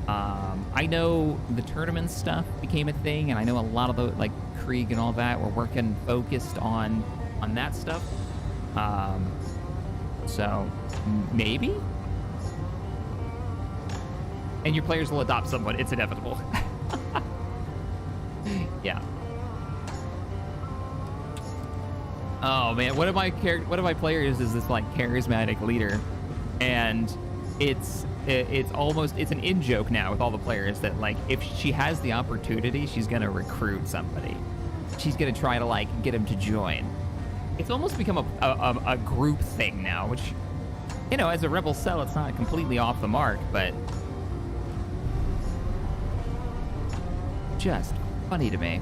I know the tournament stuff became a thing, and I know a lot of the, like, Krieg and all that were working focused on that stuff. So, maybe? And your players will adopt someone. It's inevitable. Yeah. Oh man, one of my players is this like charismatic leader, and it's an in joke now with all the players that like if she has the opportunity, she's gonna recruit somebody. She's gonna try to like get him to join. It's almost become a group thing now, which, you know, as a rebel cell, it's not completely off the mark, but just funny to me.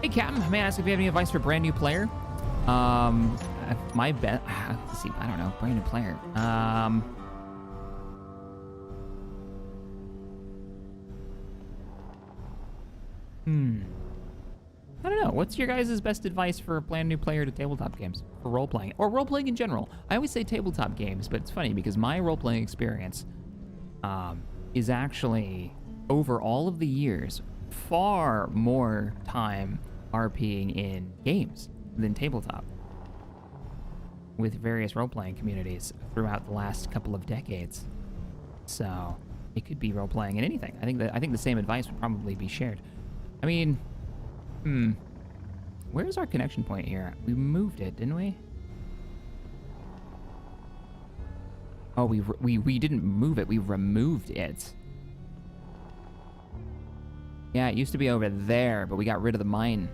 Hey, Captain, may I ask if you have any advice for a brand new player? My bet. Let's see. I don't know. Brand new player. I don't know. What's your guys' best advice for a brand new player to tabletop games? For role-playing. Or role-playing in general. I always say tabletop games, but it's funny because my role-playing experience is actually, over all of the years, far more time RPing in games than tabletop with various role-playing communities throughout the last couple of decades. So it could be role-playing in anything. I think the same advice would probably be shared. I mean, where's our connection point here? We moved it, didn't we? Oh, we didn't move it. We removed it. Yeah, it used to be over there, but we got rid of the mine.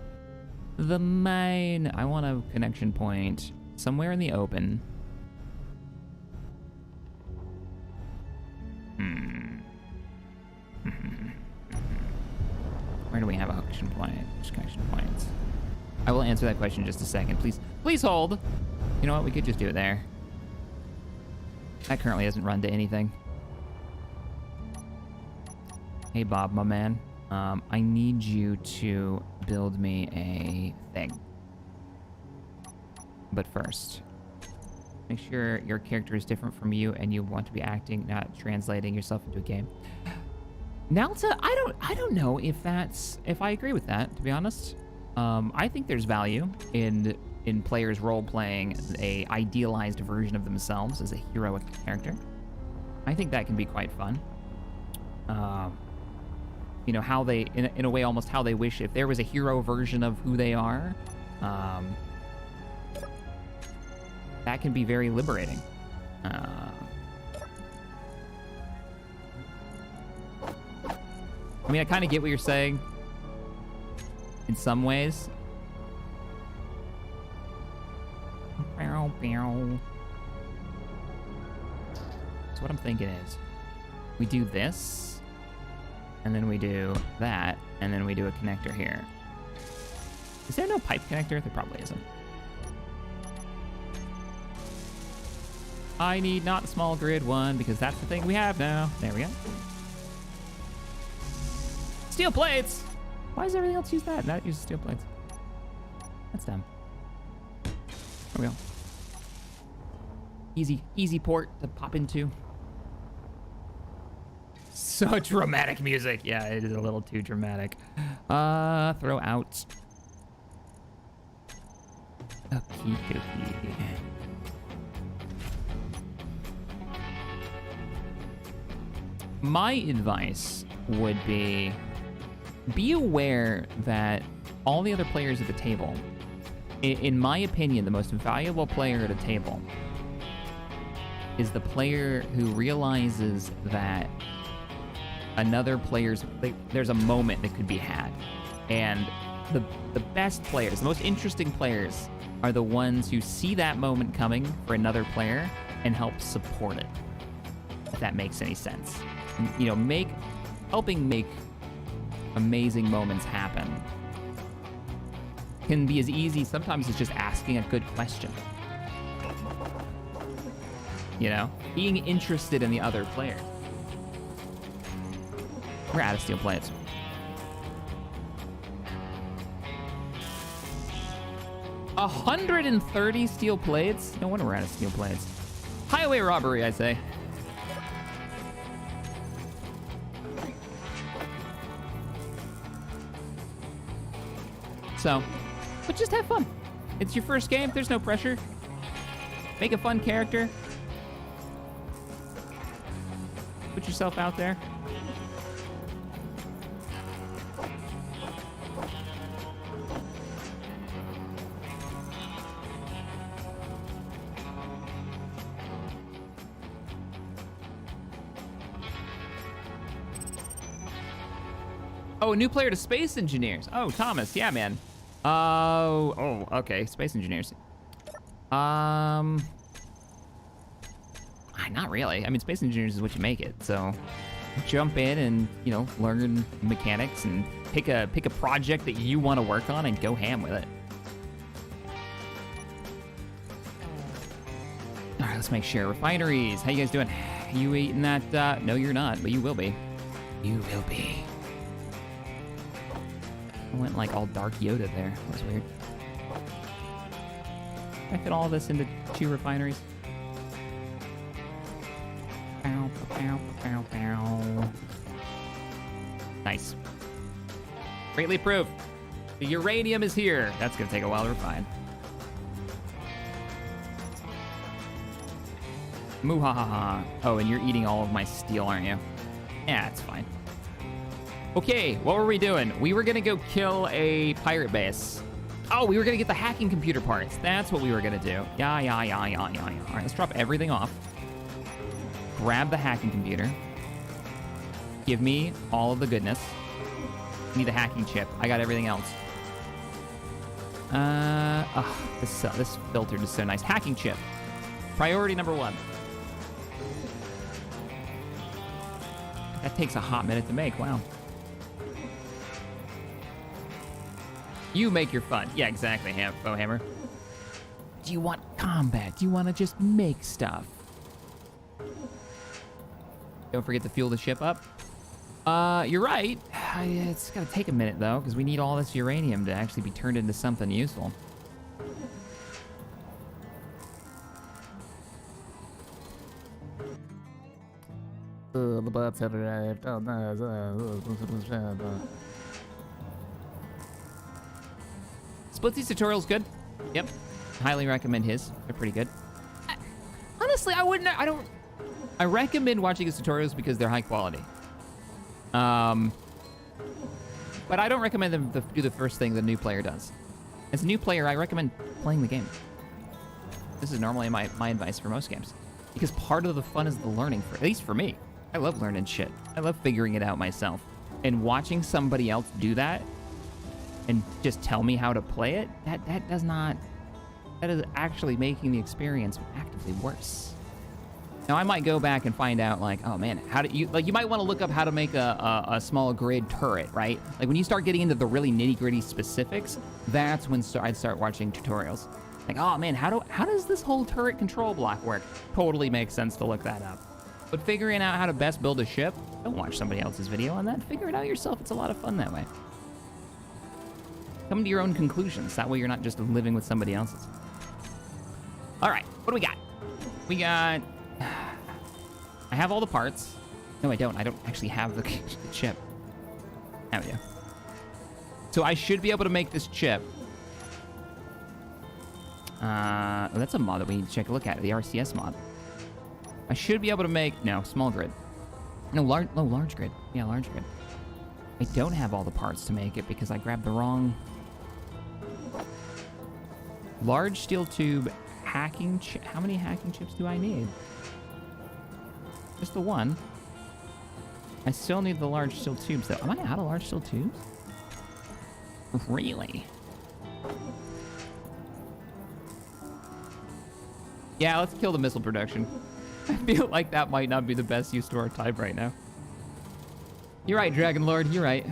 The mine. I want a connection point somewhere in the open. Where do we have a connection point? Connection points. I will answer that question in just a second. Please hold. You know what? We could just do it there. That currently doesn't run to anything. Hey, Bob, my man. I need you to build me a thing. But first, make sure your character is different from you and you want to be acting, not translating yourself into a game. Nalta, I don't know if I agree with that, to be honest. I think there's value in players role-playing a idealized version of themselves as a heroic character. I think that can be quite fun. You know, how they, in a way, almost how they wish if there was a hero version of who they are. That can be very liberating. I mean, I kind of get what you're saying in some ways. So what I'm thinking is we do this, and then we do that, and then we do a connector here. Is there no pipe connector? There probably isn't. I need not the small grid one because that's the thing we have now. There we go. Steel plates! Why does everything else use that? That uses steel plates. That's dumb. There we go. Easy port to pop into. So dramatic music. Yeah, it is a little too dramatic. Throw out. Okie dokie. My advice would be aware that all the other players at the table, in my opinion, the most valuable player at a table is the player who realizes that another player's, there's a moment that could be had. And the best players, the most interesting players are the ones who see that moment coming for another player and help support it, if that makes any sense. You know, helping make amazing moments happen can be as easy sometimes as just asking a good question. You know, being interested in the other player. We're out of steel plates. A 130 steel plates? No wonder we're out of steel plates. Highway robbery, I say. So, but just have fun. It's your first game. There's no pressure. Make a fun character. Put yourself out there. Oh, a new player to Space Engineers. Oh, Thomas. Yeah, man. Oh, okay. Space Engineers. Not really. I mean, Space Engineers is what you make it. So jump in and, you know, learn mechanics and pick a project that you want to work on and go ham with it. All right, let's make sure. Refineries. How you guys doing? You eating that? No, you're not, but you will be. You will be. I went like all dark Yoda there. That was weird. I fit all this into 2 refineries. Pow, pow, pow, pow, pow. Nice. Greatly approved. The uranium is here. That's gonna take a while to refine. Muhahaha. Oh, and you're eating all of my steel, aren't you? Yeah, it's fine. Okay, what were we doing? We were gonna go kill a pirate base. Oh, we were gonna get the hacking computer parts. That's what we were gonna do. Yeah. All right, let's drop everything off. Grab the hacking computer. Give me all of the goodness. Give me the hacking chip. I got everything else. This filter is so nice. Hacking chip. Priority number 1. That takes a hot minute to make. Wow. You make your fun. Yeah, exactly, Bowhammer. Do you want combat? Do you want to just make stuff? Don't forget to fuel the ship up. You're right. It's gonna take a minute, though, because we need all this uranium to actually be turned into something useful. The bots have arrived. Oh, no. Splitsies tutorial's good. Yep. Highly recommend his. They're pretty good. Honestly, I recommend watching his tutorials because they're high quality. But I don't recommend them to do the first thing the new player does. As a new player, I recommend playing the game. This is normally my advice for most games. Because part of the fun is the learning, at least for me. I love learning shit. I love figuring it out myself. And watching somebody else do that and just tell me how to play it, that is actually making the experience actively worse. Now, I might go back and find out, like, oh man, you might want to look up how to make a small grid turret, right? Like, when you start getting into the really nitty-gritty specifics, that's when I'd start watching tutorials. Like, oh man, how does this whole turret control block work? Totally makes sense to look that up. But figuring out how to best build a ship, don't watch somebody else's video on that. Figure it out yourself. It's a lot of fun that way. Come to your own conclusions. That way you're not just living with somebody else's. All right, what do we got? We got... I have all the parts. No, I don't. I don't actually have the chip. There we go. So I should be able to make this chip. That's a mod that we need to take a look at. The RCS mod. I should be able to make... No, small grid. No, large grid. Yeah, large grid. I don't have all the parts to make it because I grabbed the wrong... Large steel tube hacking chip. How many hacking chips do I need? Just the one. I still need the large steel tubes, though. Am I out of large steel tubes? Really? Yeah, let's kill the missile production. I feel like that might not be the best use to our time right now. You're right, Dragon Lord. You're right.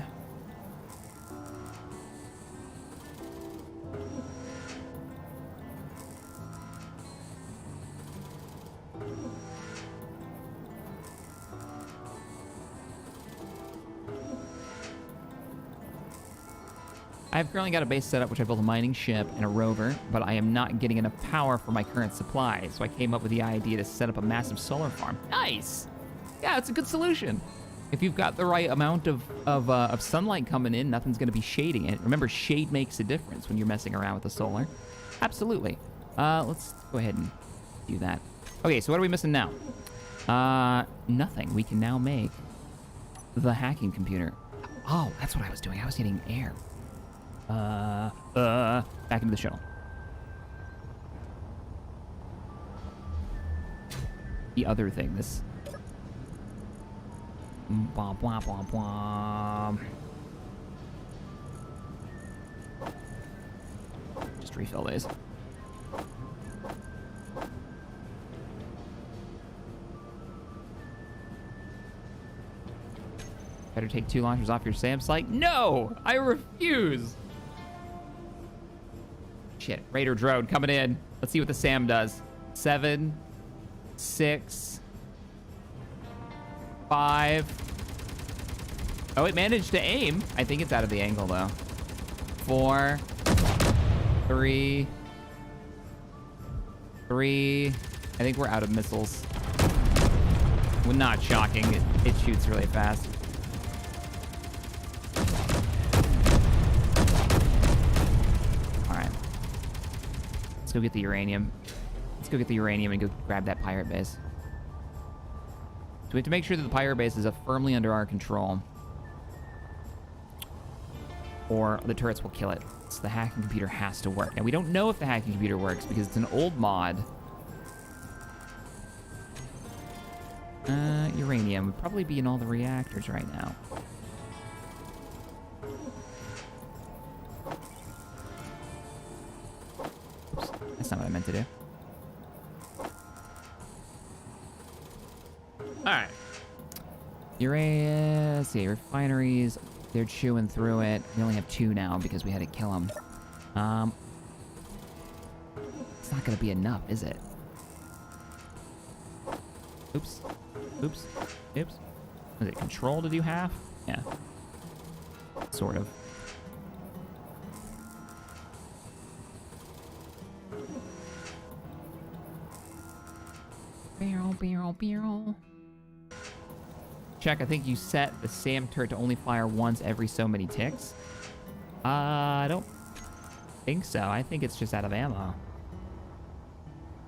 I've currently got a base set up, which I built a mining ship and a rover, but I am not getting enough power for my current supply, so I came up with the idea to set up a massive solar farm. Nice! Yeah, it's a good solution. If you've got the right amount of sunlight coming in, nothing's going to be shading it. Remember, shade makes a difference when you're messing around with the solar. Absolutely. Let's go ahead and do that. Okay, so what are we missing now? Nothing. We can now make the hacking computer. Oh, that's what I was doing. I was getting air. Back into the shuttle. The other thing, this... Blah, blah, blah, blah. Just refill these. Better take 2 launchers off your SAM site. No! I refuse! Shit, Raider drone coming in. Let's see what the SAM does. 7, 6, 5. Oh, it managed to aim. I think it's out of the angle, though. 4, 3. I think we're out of missiles. Well, not shocking. It shoots really fast. Let's go get the uranium. Let's go get the uranium and go grab that pirate base. So we have to make sure that the pirate base is firmly under our control, or the turrets will kill it. So the hacking computer has to work. Now, we don't know if the hacking computer works because it's an old mod. Uranium would probably be in all the reactors right now. Oops, that's not what I meant to do. Alright. Let's see, refineries, they're chewing through it. We only have 2 now because we had to kill them. It's not gonna be enough, is it? Oops. Oops. Oops. Was it control to do half? Yeah. Sort of. Barrel, barrel, barrel. Check, I think you set the SAM turret to only fire once every so many ticks. I don't think so. I think it's just out of ammo. I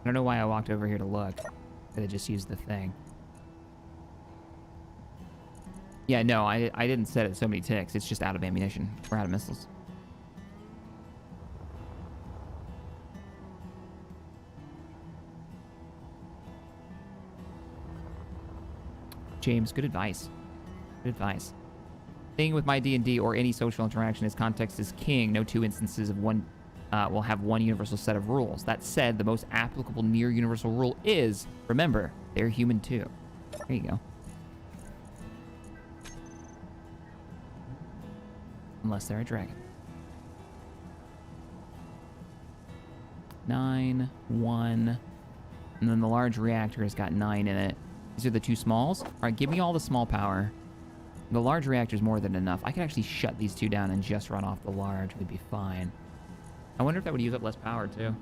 don't know why I walked over here to look. Could have just used the thing. Yeah, no, I didn't set it so many ticks. It's just out of ammunition. We're out of missiles. James, good advice. Good advice. Thing with my D&D or any social interaction is context is king. No 2 instances of one will have one universal set of rules. That said, the most applicable near universal rule is, remember, they're human too. There you go. Unless they're a dragon. 9, 1, and then the large reactor has got 9 in it. These are the 2 smalls. All right, give me all the small power. The large reactor is more than enough. I could actually shut these 2 down and just run off the large. We'd be fine. I wonder if that would use up less power too,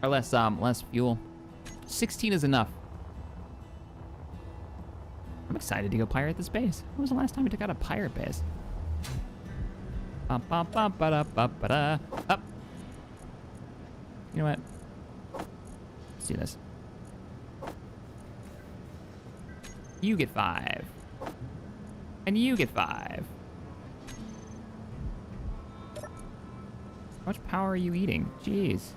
or less fuel. 16 is enough. I'm excited to go pirate this base. When was the last time we took out a pirate base? Up. You know what? Let's do this. You get 5. And you get 5. How much power are you eating? Jeez.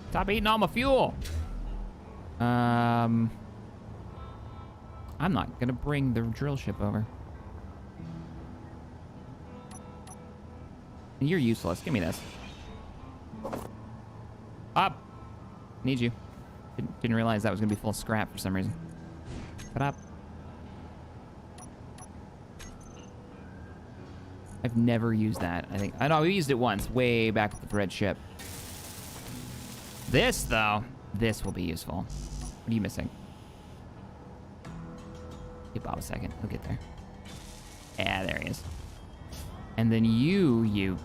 Stop eating all my fuel. I'm not gonna bring the drill ship over. You're useless. Give me this. Up. Need you. Didn't realize that was gonna be full of scrap for some reason. But up. I've never used that. I know we used it once, way back with the red ship. This though, this will be useful. What are you missing? Give Bob a second. We'll get there. Yeah, there he is. And then you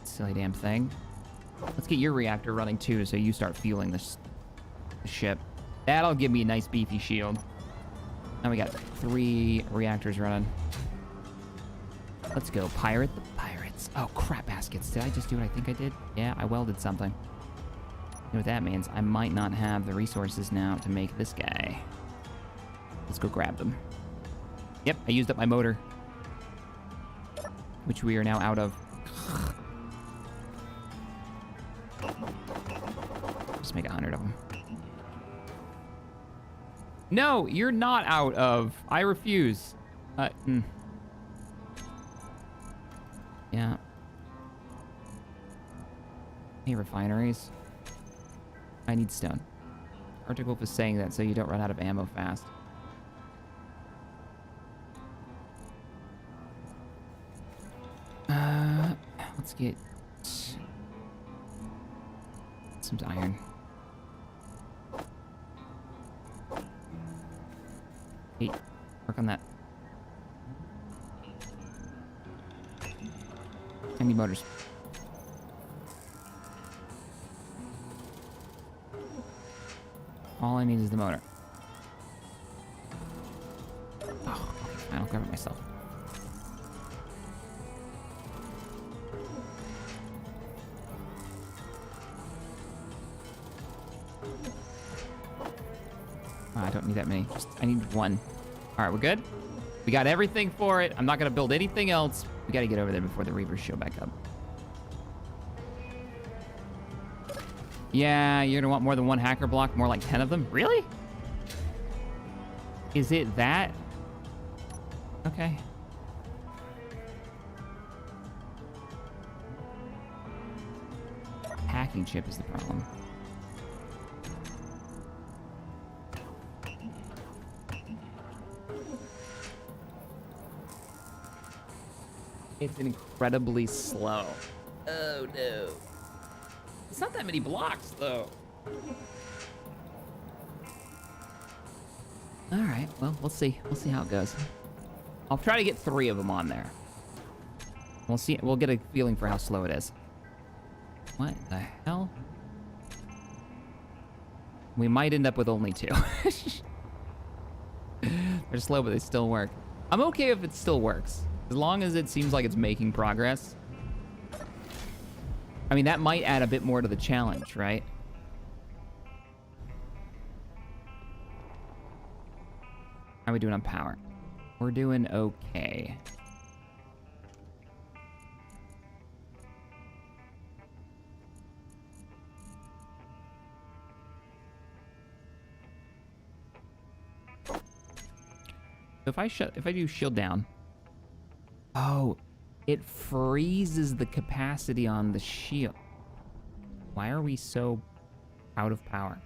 silly damn thing. Let's get your reactor running too, so you start fueling this ship. That'll give me a nice beefy shield. Now we got 3 reactors running. Let's go pirate the pirates. Oh, crap baskets. Did I just do what I think I did? Yeah, I welded something. You know what that means? I might not have the resources now to make this guy. Let's go grab them. Yep, I used up my motor, which we are now out of. Just make 100 of them. No, you're not out of. I refuse. Yeah. Hey, refineries. I need stone. Article was saying that so you don't run out of ammo fast. Let's get some iron. Hey, work on that. I need motors. All I need is the motor. Oh, I'll grab it myself. need that many. I need one. All right, we're good? We got everything for it. I'm not going to build anything else. We got to get over there before the Reavers show back up. Yeah, you're going to want more than one hacker block, more like 10 of them? Really? Is it that? Okay. Hacking chip is the problem. It's incredibly slow. Oh no. It's not that many blocks though. All right, well, we'll see. We'll see how it goes. I'll try to get 3 of them on there. We'll see. We'll get a feeling for how slow it is. What the hell? We might end up with only 2. They're slow, but they still work. I'm okay if it still works. As long as it seems like it's making progress. I mean, that might add a bit more to the challenge, right? How are we doing on power? We're doing okay. So if I do shield down. Oh, it freezes the capacity on the shield. Why are we so out of power?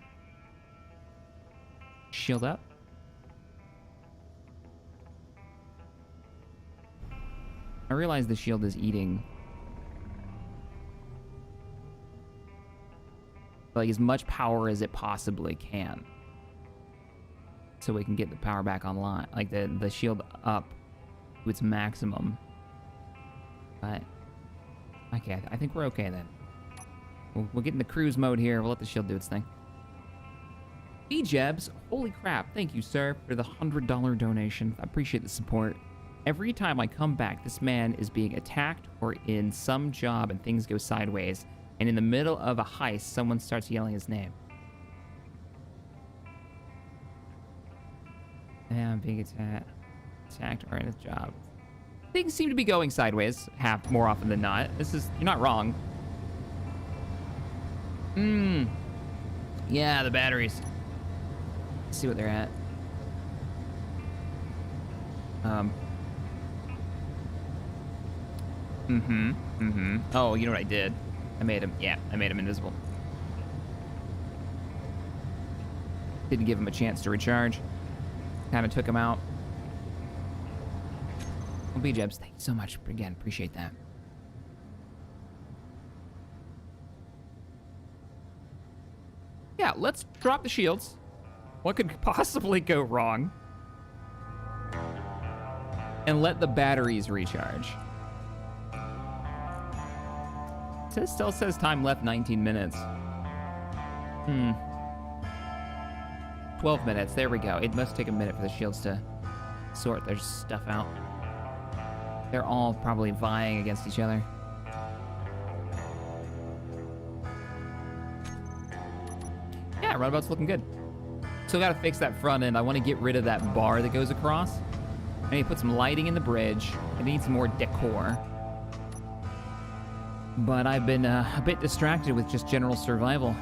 Shield up. I realize the shield is eating like as much power as it possibly can, so we can get the power back online, like the shield up to its maximum. But okay, I think we're okay then. We'll get in the cruise mode here. We'll let the shield do its thing. Jebs, holy crap! Thank you, sir, for the $100 donation. I appreciate the support. Every time I come back, this man is being attacked or in some job and things go sideways. And in the middle of a heist, someone starts yelling his name. Yeah, I'm being attacked or in a job. Things seem to be going sideways more often than not. You're not wrong. Yeah, the batteries. Let's see what they're at. Oh, you know what I did? I made him invisible. Didn't give him a chance to recharge. Kind of took him out. Well, B-Jebs, thank you so much. Again, appreciate that. Yeah, let's drop the shields. What could possibly go wrong? And let the batteries recharge. It still says time left 19 minutes. 12 minutes, there we go. It must take a minute for the shields to sort their stuff out. They're all probably vying against each other. Yeah, Runabout's looking good. Still gotta fix that front end. I want to get rid of that bar that goes across. I need to put some lighting in the bridge. I need some more decor. But I've been a bit distracted with just general survival.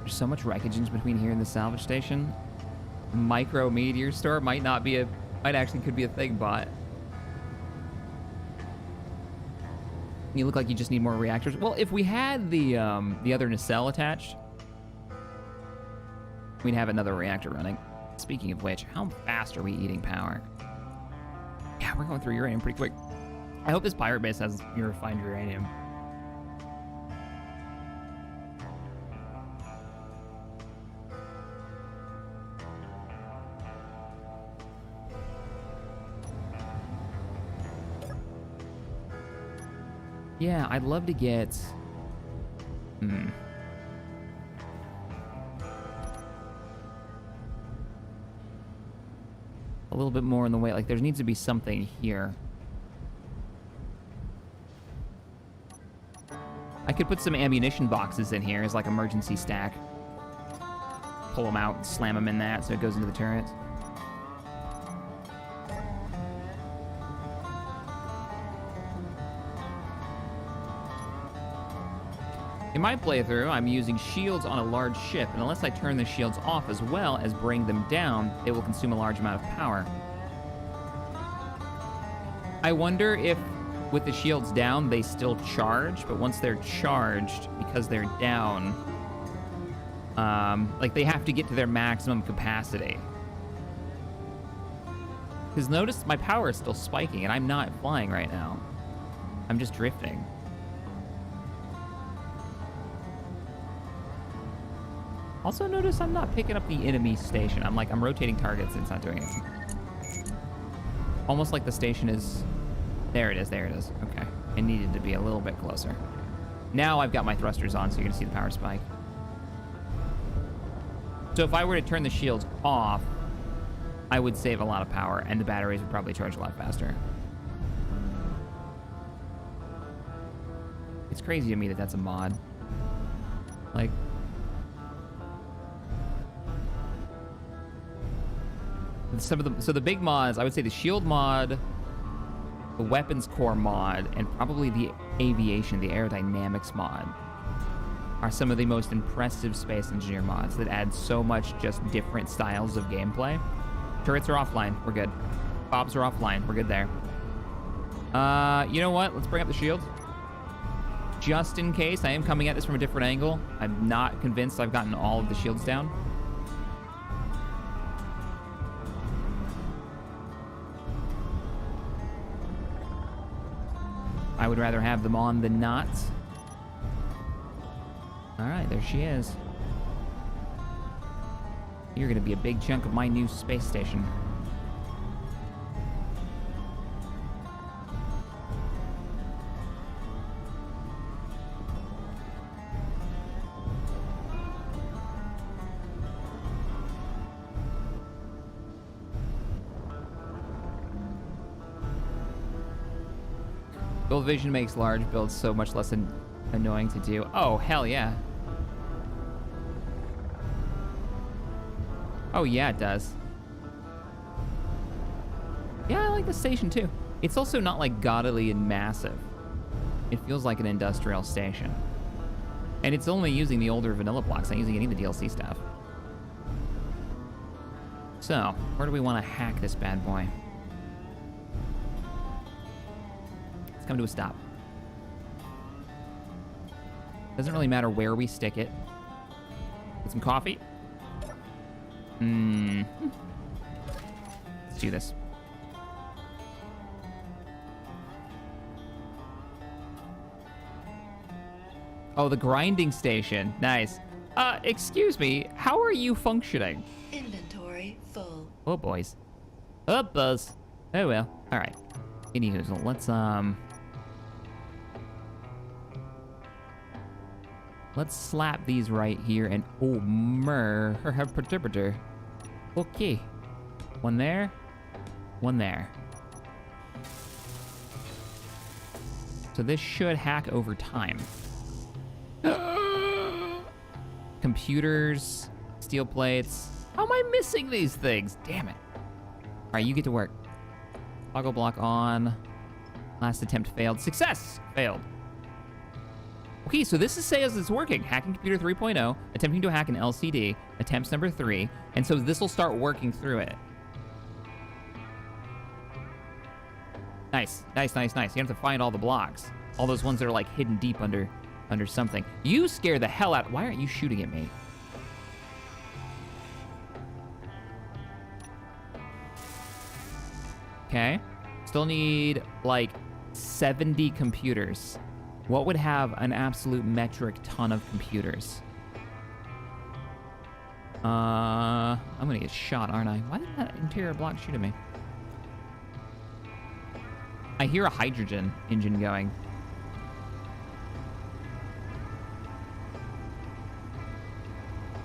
There's so much wreckage in between here and the salvage station. Micro meteor store might actually could be a thing, bot. You look like you just need more reactors. Well, if we had the other nacelle attached, we'd have another reactor running. Speaking of which, how fast are we eating power? Yeah, we're going through uranium pretty quick. I hope this pirate base has refined uranium. Yeah, I'd love to get... a little bit more in the way, like there needs to be something here. I could put some ammunition boxes in here as like emergency stack. Pull them out and slam them in that so it goes into the turrets. In my playthrough, I'm using shields on a large ship, and unless I turn the shields off as well as bring them down, they will consume a large amount of power. I wonder if with the shields down, they still charge, but once they're charged, because they're down, like they have to get to their maximum capacity. Because notice my power is still spiking, and I'm not flying right now. I'm just drifting. Also notice I'm not picking up the enemy station. I'm rotating targets and it's not doing anything. Almost like the station is... There it is, there it is. Okay. It needed to be a little bit closer. Now I've got my thrusters on, so you're gonna see the power spike. So if I were to turn the shields off, I would save a lot of power, and the batteries would probably charge a lot faster. It's crazy to me that that's a mod. Like... So the big mods, I would say the shield mod, the weapons core mod, and probably the aviation, the aerodynamics mod, are some of the most impressive Space Engineer mods that add so much just different styles of gameplay. Turrets are offline, we're good. Bobs are offline, we're good there. You know what? Let's bring up the shields. Just in case, I am coming at this from a different angle. I'm not convinced I've gotten all of the shields down. I would rather have them on than not. All right, there she is. You're gonna be a big chunk of my new space station. Build vision makes large builds so much less annoying to do. Oh, hell yeah. Oh, yeah, it does. Yeah, I like the station, too. It's also not, like, gaudily and massive. It feels like an industrial station. And it's only using the older vanilla blocks, not using any of the DLC stuff. So, where do we want to hack this bad boy? Come to a stop. Doesn't really matter where we stick it. Get some coffee. Let's do this. Oh, the grinding station. Nice. Excuse me. How are you functioning? Inventory full. Oh, boys. Oh, buzz. Oh, well. All right. Anywho, let's slap these right here and okay. One there, one there. So this should hack over time. Computers, steel plates. How am I missing these things? Damn it. All right, you get to work. Toggle block on. Last attempt failed. Success! Failed. Okay, so this is says it's working. Hacking computer 3.0, attempting to hack an LCD, attempts number 3, and so this will start working through it. Nice, nice, nice, nice. You have to find all the blocks. All those ones that are like hidden deep under something. You scare the hell out. Why aren't you shooting at me? Okay. Still need like 70 computers. What would have an absolute metric ton of computers? I'm gonna get shot, aren't I? Why did that interior block shoot at me? I hear a hydrogen engine going.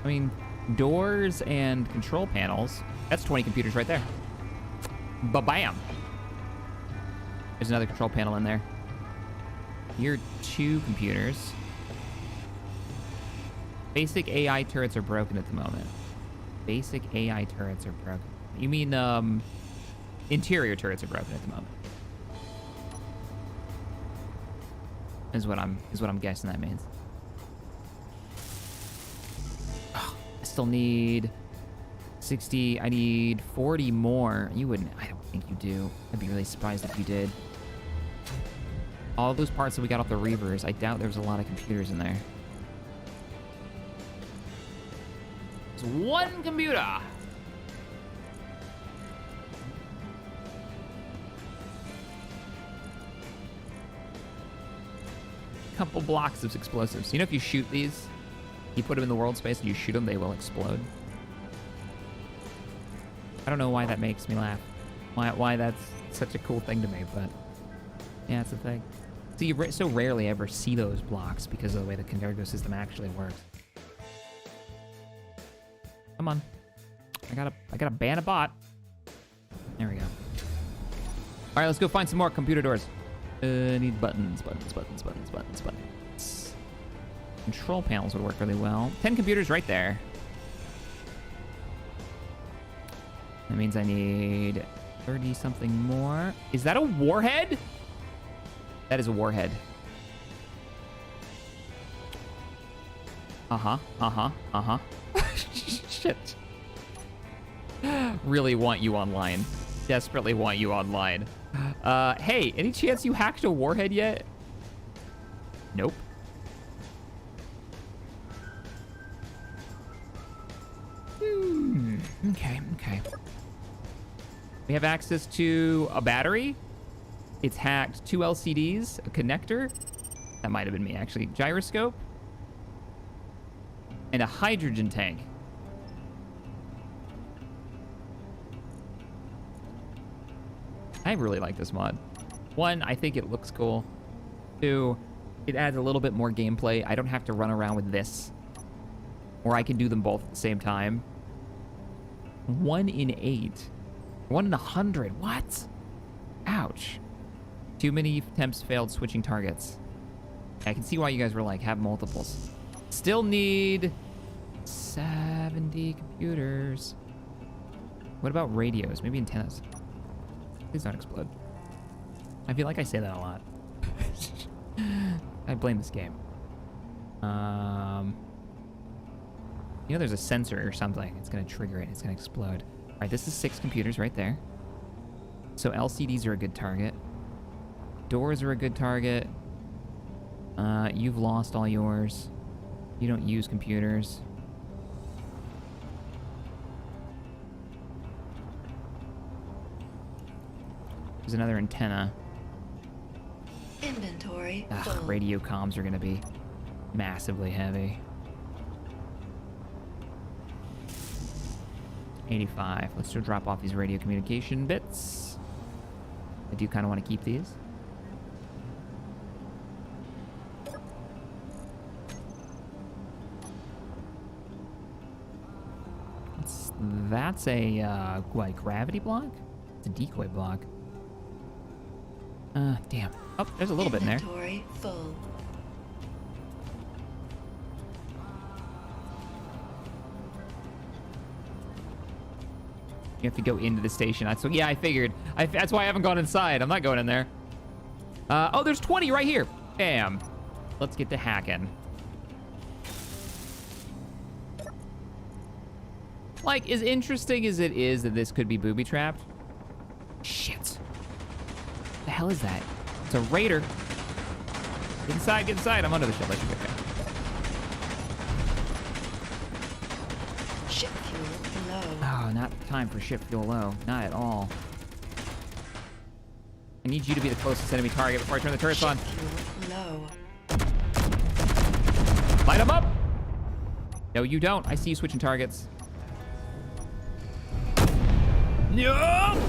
I mean, doors and control panels. That's 20 computers right there. Ba-bam. There's another control panel in there. You're 2 computers. Basic AI turrets are broken at the moment. Basic AI turrets are broken. You mean, interior turrets are broken at the moment. Is what I'm guessing that means. Oh, I still need 60. I need 40 more. You wouldn't. I don't think you do. I'd be really surprised if you did. All those parts that we got off the Reavers, I doubt there was a lot of computers in there. There's one computer. Couple blocks of explosives. You know, if you shoot these, you put them in the world space and you shoot them, they will explode. I don't know why that makes me laugh. Why that's such a cool thing to me, but yeah, it's a thing. So you so rarely ever see those blocks because of the way the cargo system actually works. Come on. I gotta ban a bot. There we go. All right, let's go find some more computer doors. Need buttons. Control panels would work really well. 10 computers right there. That means I need 30 something more. Is that a warhead? That is a warhead. Shit. Really want you online. Desperately want you online. Hey, any chance you hacked a warhead yet? Nope. Okay. We have access to a battery. It's hacked 2 LCDs, a connector. That might have been me, actually. Gyroscope. And a hydrogen tank. I really like this mod. 1, I think it looks cool. 2, it adds a little bit more gameplay. I don't have to run around with this. Or I can do them both at the same time. 1 in 8. 1 in 100. What? Ouch. Too many attempts failed switching targets. I can see why you guys were like, have multiples. Still need 70 computers. What about radios? Maybe antennas. Please don't explode. I feel like I say that a lot. I blame this game. You know, there's a sensor or something. It's gonna trigger it. It's gonna explode. All right, this is 6 computers right there. So LCDs are a good target. Doors are a good target. You've lost all yours. You don't use computers. There's another antenna. Inventory full. Radio comms are gonna be massively heavy. 85. Let's go drop off these radio communication bits. I do kind of want to keep these. That's a what, gravity block? It's a decoy block. Damn. Oh, there's a little bit in there. Inventory full. You have to go into the station. So yeah, I figured. That's why I haven't gone inside. I'm not going in there. Oh, there's 20 right here. Bam. Let's get to hacking. Like, as interesting as it is that this could be booby-trapped. Shit. What the hell is that? It's a raider. Get inside, get inside. I'm under the ship. I should get there. Ship fuel low. Oh, not time for ship fuel low. Not at all. I need you to be the closest enemy target before I turn the turrets on. Fuel low. Light them up! No, you don't. I see you switching targets. No!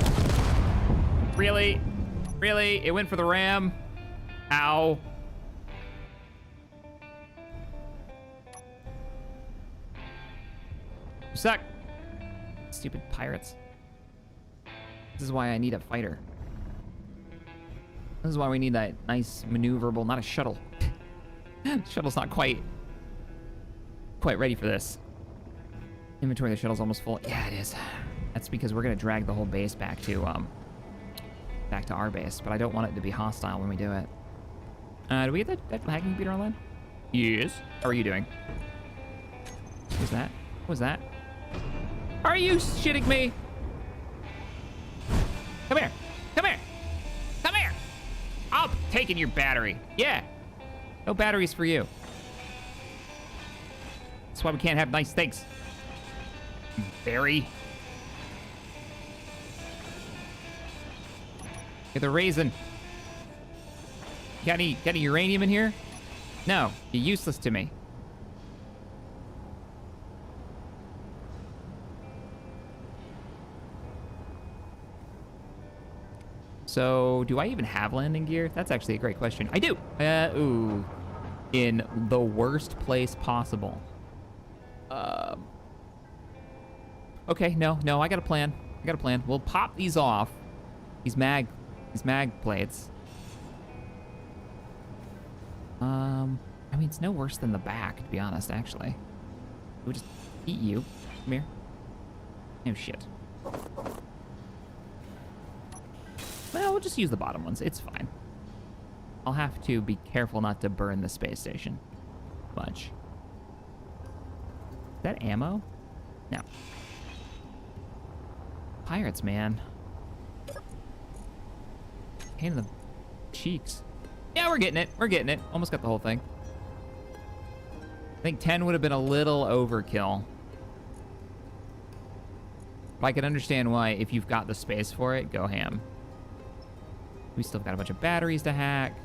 Really? Really? It went for the ram? Ow. You suck. Stupid pirates. This is why I need a fighter. This is why we need that nice maneuverable, not a shuttle. Shuttle's not quite quite ready for this. Inventory of the shuttle's almost full. Yeah, it is. That's because we're gonna drag the whole base back to our base, but I don't want it to be hostile when we do it. Do we get that hacking computer online? Yes. How are you doing? What was that? What was that? Are you shitting me? Come here. Come here. Come here. I'm taking your battery. Yeah. No batteries for you. That's why we can't have nice things. Barry. Get the raisin. Got any uranium in here? No, you're useless to me. So, do I even have landing gear? That's actually a great question. I do. Ooh. In the worst place possible. Okay, no, I got a plan. We'll pop these off. These mag plates. I mean, it's no worse than the back, to be honest, actually. We'll just eat you. Come here. Oh, shit. Well, we'll just use the bottom ones. It's fine. I'll have to be careful not to burn the space station much. Is that ammo? No. Pirates, man. Pain in the cheeks. Yeah, we're getting it. Almost got the whole thing. I think 10 would have been a little overkill. But I can understand why, if you've got the space for it, go ham. We still got a bunch of batteries to hack.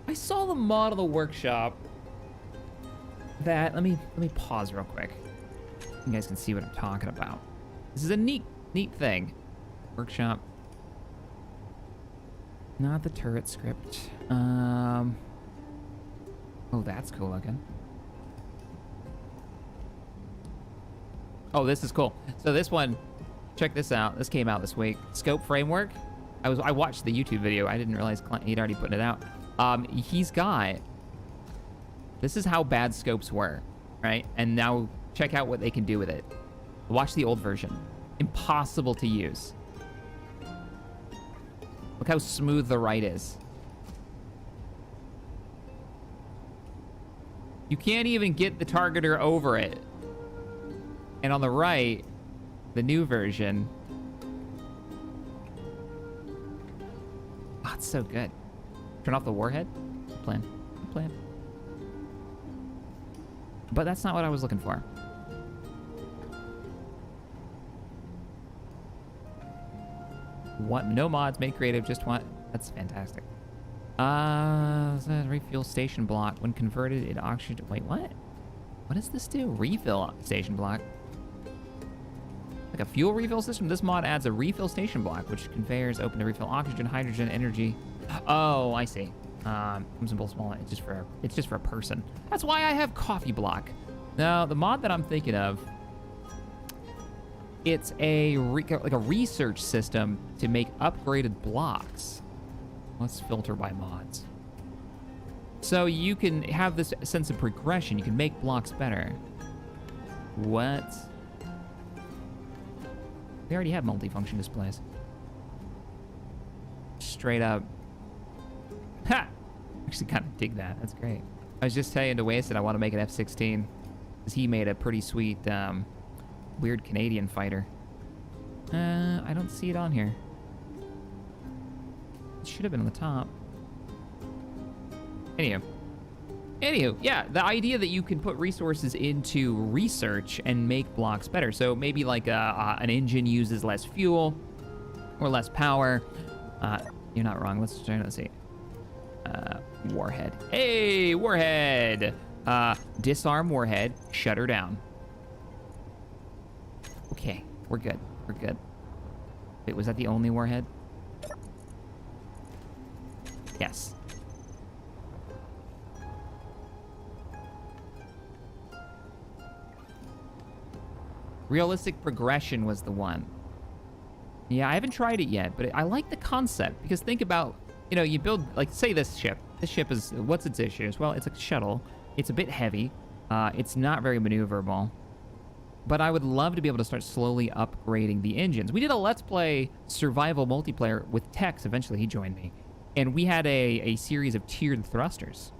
I saw the mod of the workshop that, let me pause real quick. You guys can see what I'm talking about. This is a neat thing. Workshop. Not the turret script. Oh, that's cool looking. Oh, this is cool. So this one, check this out. This came out this week. Scope framework. I watched the YouTube video. I didn't realize Clint, he'd already put it out. He's got, this is how bad scopes were, right? And now check out what they can do with it. Watch the old version. Impossible to use. Look how smooth the right is. You can't even get the targeter over it. And on the right, the new version. Oh, it's so good. Turn off the warhead. Good plan. Good plan. But that's not what I was looking for. What? No mods, made creative, just want. That's fantastic. Refuel station block. When converted, it oxygen. Wait, what? What does this do? Refill station block. Like a fuel refill system? This mod adds a refill station block, which conveyors open to refill oxygen, hydrogen, energy. Oh, I see. Comes in both small. It's just for a person. That's why I have coffee block. Now, the mod that I'm thinking of, it's like a research system to make upgraded blocks. Let's filter by mods. So you can have this sense of progression. You can make blocks better. What? We already have multifunction displays. Straight up. Ha! Actually kind of dig that. That's great. I was just saying to Wasted I want to make an F-16. Because he made a pretty sweet, weird Canadian fighter. I don't see it on here. It should have been on the top. Anywho, yeah, the idea that you can put resources into research and make blocks better. So maybe like an engine uses less fuel or less power. You're not wrong. Let's see. Warhead. Hey, warhead. Disarm warhead. Shut her down. Okay, we're good. We're good. Wait, was that the only warhead? Yes. Realistic progression was the one. Yeah, I haven't tried it yet, but I like the concept because think about, you know, you build, like, say this ship. This ship is, what's its issues? Well, it's a shuttle. It's a bit heavy. It's not very maneuverable. But I would love to be able to start slowly upgrading the engines. We did a Let's Play survival multiplayer with Tex. Eventually, he joined me. And we had a series of tiered thrusters.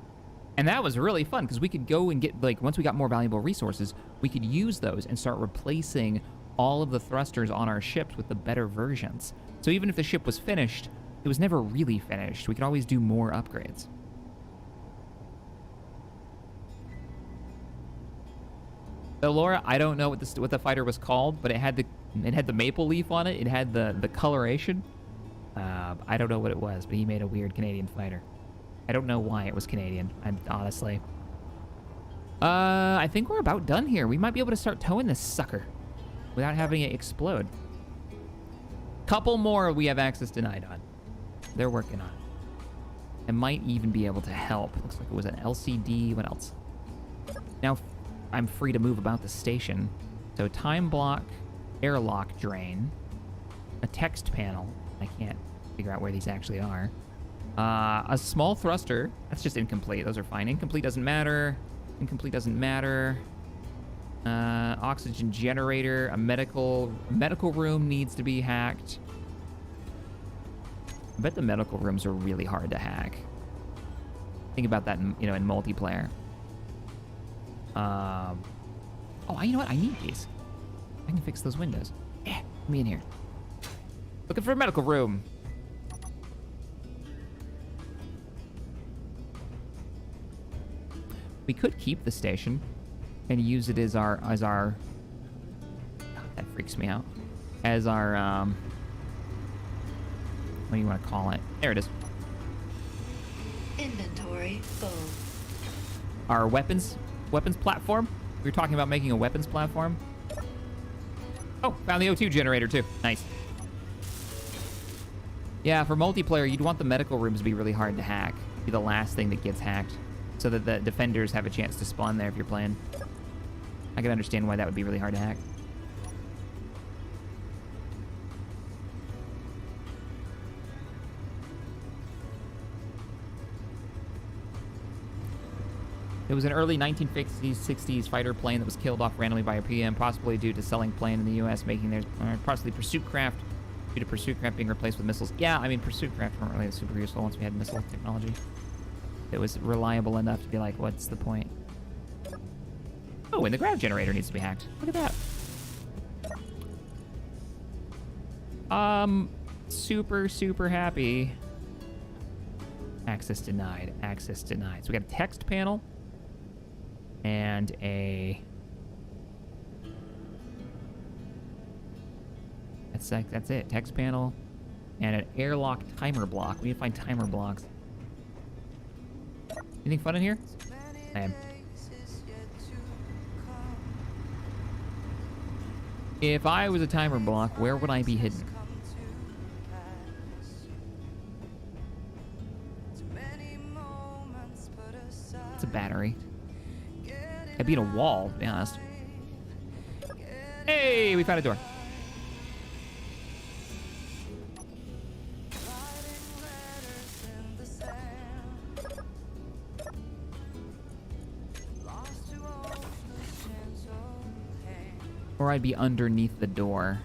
And that was really fun because we could go and get, like, once we got more valuable resources, we could use those and start replacing all of the thrusters on our ships with the better versions. So even if the ship was finished, it was never really finished. We could always do more upgrades. So Laura, I don't know what the fighter was called, but it had the maple leaf on it. It had the coloration. I don't know what it was, but he made a weird Canadian fighter. I don't know why it was Canadian. Honestly. I think we're about done here. We might be able to start towing this sucker without having it explode. Couple more we have access denied on. They're working on it. I might even be able to help. Looks like it was an LCD. What else? Now I'm free to move about the station. So time block, airlock drain, a text panel. I can't figure out where these actually are. A small thruster. That's just incomplete. Those are fine. Incomplete doesn't matter. Incomplete doesn't matter. Oxygen generator. A medical room needs to be hacked. I bet the medical rooms are really hard to hack. Think about that, in multiplayer. Oh, you know what? I need these. I can fix those windows. Let me in here. Looking for a medical room. We could keep the station and use it as our God, that freaks me out. As our what do you want to call it? There it is. Inventory full. Our weapons platform. We were talking about making a weapons platform. Oh, found the O2 generator too. Nice. Yeah, for multiplayer, you'd want the medical rooms to be really hard to hack. Be the last thing that gets hacked, so that the defenders have a chance to spawn there if you're playing. I can understand why that would be really hard to hack. It was an early 1950s, 60s fighter plane that was killed off randomly by a PM, possibly due to selling plane in the U.S., making theirs possibly pursuit craft, due to pursuit craft being replaced with missiles. Yeah, I mean, pursuit craft weren't really super useful once we had missile technology. It was reliable enough to be like, what's the point? Oh, and the grav generator needs to be hacked. Look at that. Super happy. Access denied. Access denied. So we got a text panel and a... That's it. Text panel and an airlock timer block. We need to find timer blocks. Anything fun in here? I am. If I was a timer block, where would I be hidden? It's a battery. I'd be in a wall, to be honest. Hey, we found a door. Or I'd be underneath the door.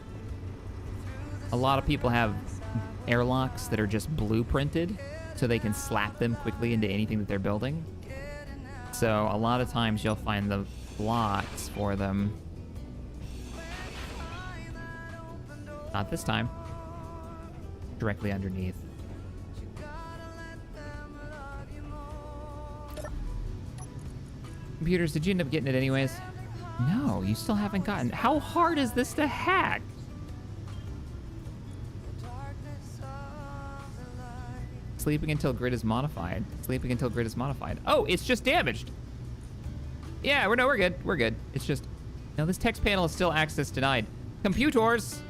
A lot of people have airlocks that are just blueprinted, so they can slap them quickly into anything that they're building. So a lot of times you'll find the blocks for them. Not this time. Directly underneath. Computers, did you end up getting it anyways? No, you still haven't gotten... How hard is this to hack? Sleeping until grid is modified. Sleeping until grid is modified. Oh, it's just damaged. Yeah, we're good. We're good. It's just... No, this text panel is still access denied. Computers!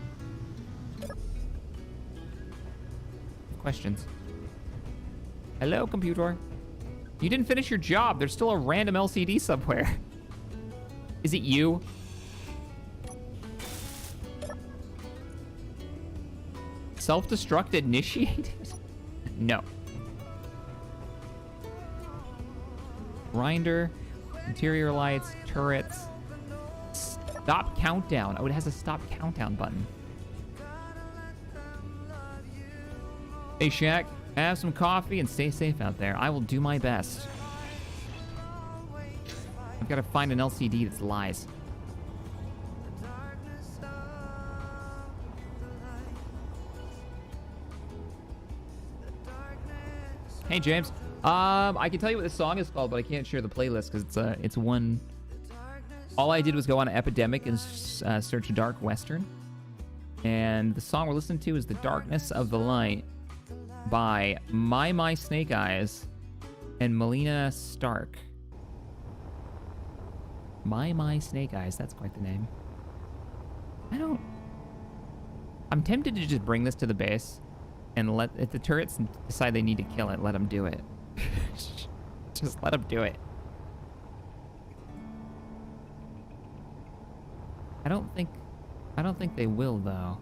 Questions. Hello, computer. You didn't finish your job. There's still a random LCD somewhere. Is it you? Self-destruct initiated? No. Grinder, interior lights, turrets. Stop countdown. Oh, it has a stop countdown button. Hey, Shaq, have some coffee and stay safe out there. I will do my best. I've got to find an LCD that lies. Hey, James. I can tell you what this song is called, but I can't share the playlist because it's one. All I did was go on Epidemic and search Dark Western, and the song we're listening to is "The Darkness of the Light" by My Snake Eyes and Melina Stark. My Snake Eyes. That's quite the name. I'm tempted to just bring this to the base and if the turrets decide they need to kill it, let them do it. Just let them do it. I don't think they will though. All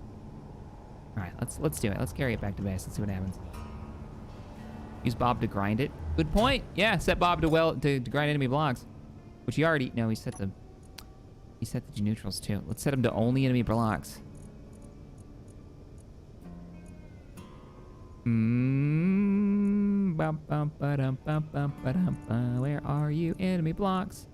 right, let's do it. Let's carry it back to base. Let's see what happens. Use Bob to grind it. Good point. Yeah, set Bob to grind enemy blocks, which he already. No, he set the neutrals too. Let's set him to only enemy blocks. Where are you, enemy blocks?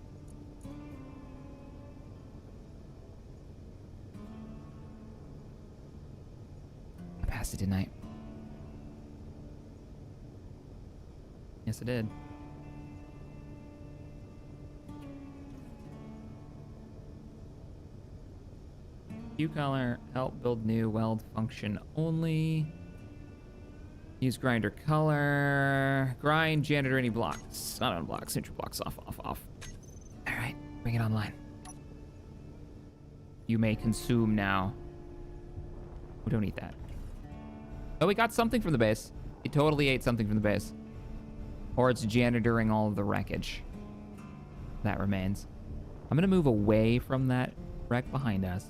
I passed it, didn't I? Yes, I did. Hue color, help build new weld function only. Use grinder color. Grind janitor any blocks. Not on blocks. Central blocks off. All right, bring it online. You may consume now. Oh, don't eat that. Oh, we got something from the base. It totally ate something from the base. Or it's janitoring all of the wreckage. That remains. I'm gonna move away from that wreck behind us.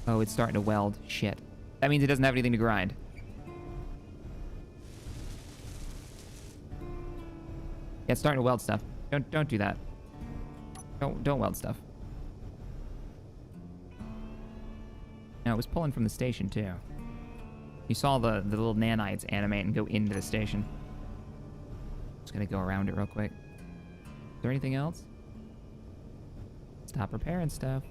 Oh, it's starting to weld. Shit. That means it doesn't have anything to grind. Yeah, it's starting to weld stuff. Don't do that. Don't weld stuff. No, it was pulling from the station too. You saw the little nanites animate and go into the station. Just gonna go around it real quick. Is there anything else? Stop repairing stuff.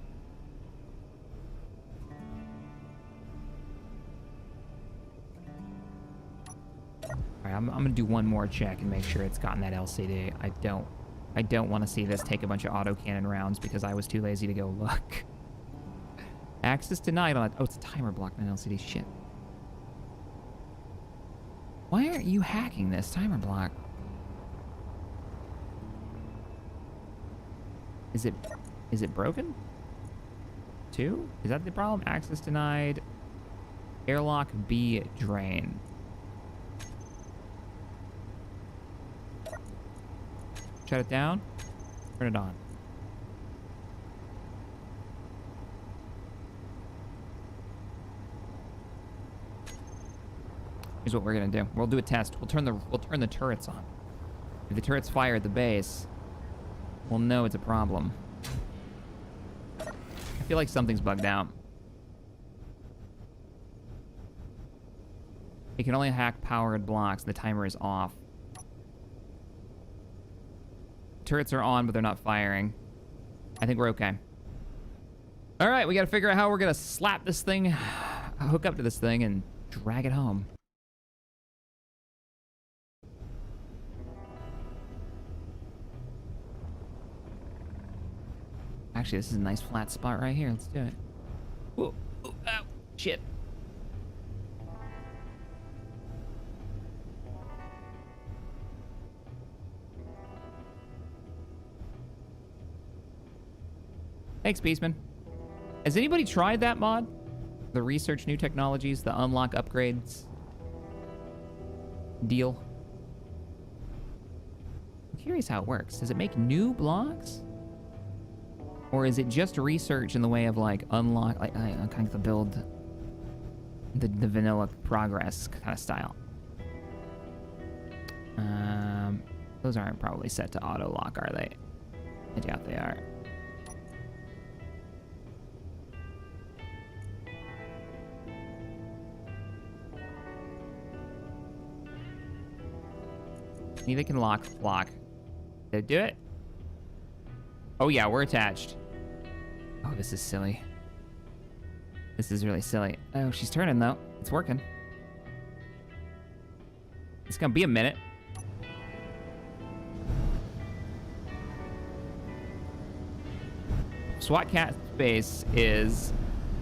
Alright, I'm gonna do one more check and make sure it's gotten that LCD. I don't want to see this take a bunch of autocannon rounds because I was too lazy to go look. Access denied on it. Oh, it's a timer block, not LCD. Shit. Why aren't you hacking this timer block? Is it broken? 2? Is that the problem? Access denied. Airlock B drain. Shut it down. Turn it on. Here's what we're gonna do. We'll do a test. We'll turn the turrets on. If the turrets fire at the base, we'll know it's a problem. I feel like something's bugged out. It can only hack powered blocks. The timer is off. Turrets are on, but they're not firing. I think we're okay. All right, we gotta figure out how we're gonna slap this thing, hook up to this thing, and drag it home. Actually, this is a nice flat spot right here. Let's do it. Whoa, oh, ow, shit. Thanks, Beastman. Has anybody tried that mod? The research new technologies, the unlock upgrades deal? I'm curious how it works. Does it make new blocks? Or is it just research in the way of like unlock, like kind of the build, the vanilla progress kind of style? Those aren't probably set to auto lock, are they? I doubt they are. Neither can lock. Did it do it? Oh yeah, we're attached. Oh, this is silly. This is really silly. Oh, she's turning though. It's working. It's gonna be a minute. SWAT cat base is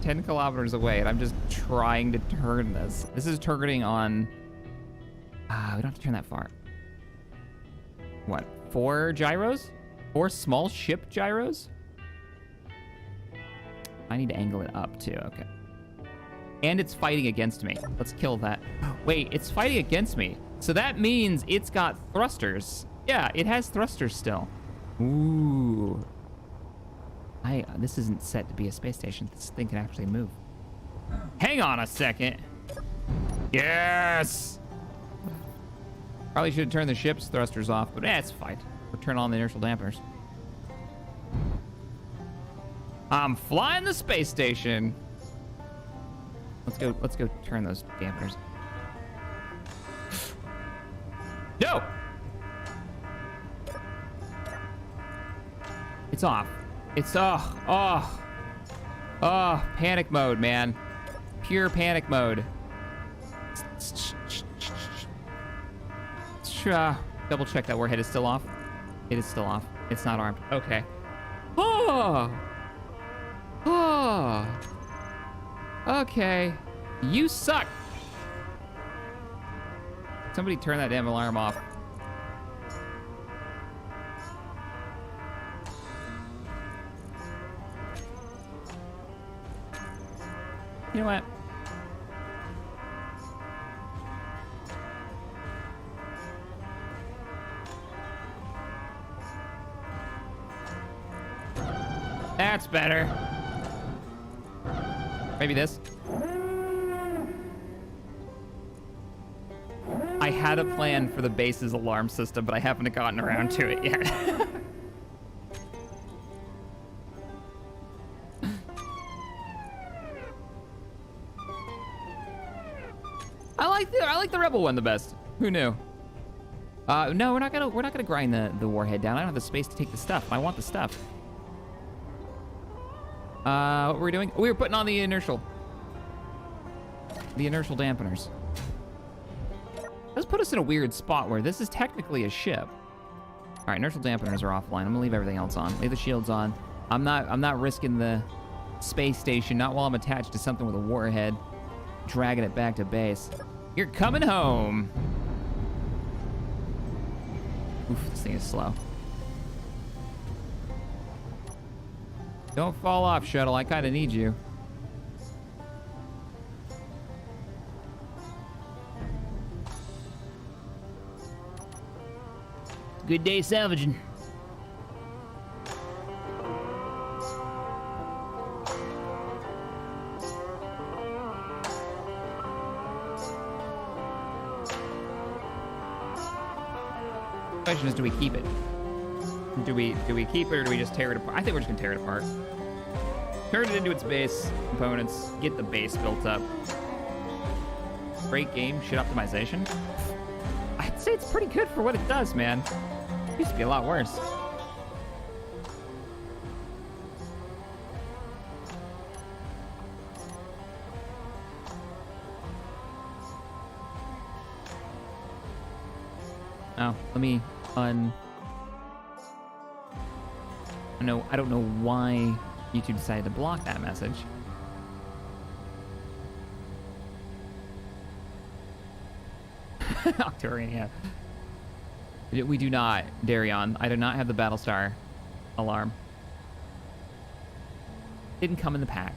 10 kilometers away, and I'm just trying to turn this. This is turning on... we don't have to turn that far. What, 4 gyros? 4 small ship gyros? I need to angle it up too, okay. And it's fighting against me. Let's kill that. Wait, it's fighting against me. So that means it's got thrusters. Yeah, it has thrusters still. Ooh. This isn't set to be a space station. This thing can actually move. Hang on a second. Yes! Probably should have turned the ship's thrusters off, but it's fine. We'll turn on the inertial dampeners. I'm flying the space station. Let's go turn those dampeners. No! It's off. It's panic mode, man. Pure panic mode. Double check that warhead is still off. It is still off. It's not armed. Okay. Okay. You suck. Somebody turn that damn alarm off. You know what? That's better. Maybe this. I had a plan for the base's alarm system, but I haven't gotten around to it yet. I like the Rebel one the best. Who knew? No, we're not gonna grind the warhead down. I don't have the space to take the stuff. I want the stuff. What were we doing? We were putting on the inertial dampeners. Let's put us in a weird spot where this is technically a ship. All right, inertial dampeners are offline. I'm gonna leave everything else on. Leave the shields on. I'm not risking the space station, not while I'm attached to something with a warhead, dragging it back to base. You're coming home. Oof, this thing is slow. Don't fall off, shuttle. I kind of need you. Good day salvaging. Question is, do we keep it? Do we keep it, or do we just tear it apart? I think we're just gonna tear it apart. Turn it into its base components. Get the base built up. Great game. Shit optimization. I'd say it's pretty good for what it does, man. It used to be a lot worse. Oh, let me I don't know why YouTube decided to block that message. Octurian, yeah. We do not, Darion. I do not have the Battlestar alarm. Didn't come in the pack.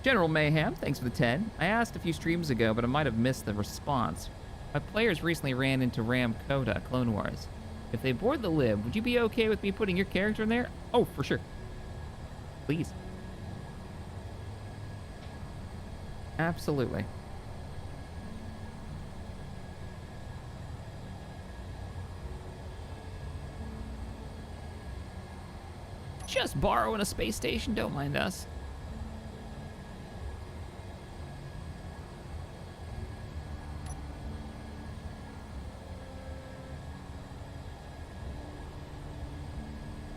General Mayhem, thanks for the 10. I asked a few streams ago, but I might have missed the response. My players recently ran into Ram Coda, Clone Wars. if they board the lib, would you be okay with me putting your character in there? Oh, for sure. Please. Absolutely. Just borrowing a space station, don't mind us.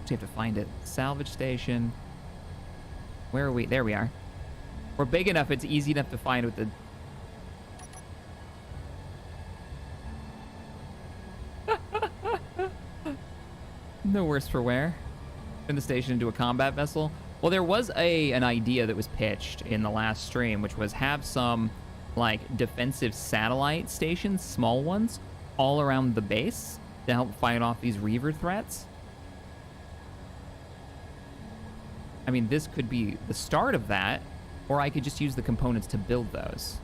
Just have to find it. Salvage station. Where are we? There we are. We're big enough, it's easy enough to find with the... No worse for wear. Turn the station into a combat vessel. Well, there was an idea that was pitched in the last stream, which was have some, like, defensive satellite stations, small ones, all around the base to help fight off these Reaver threats. I mean, this could be the start of that, or I could just use the components to build those.